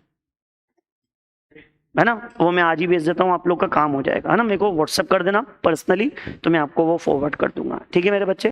है ना, वो मैं आज ही भेज देता हूँ, आप लोग का काम हो जाएगा, है ना? मेरे को व्हाट्सएप कर देना पर्सनली, तो मैं आपको वो फॉरवर्ड कर दूंगा, ठीक है मेरे बच्चे?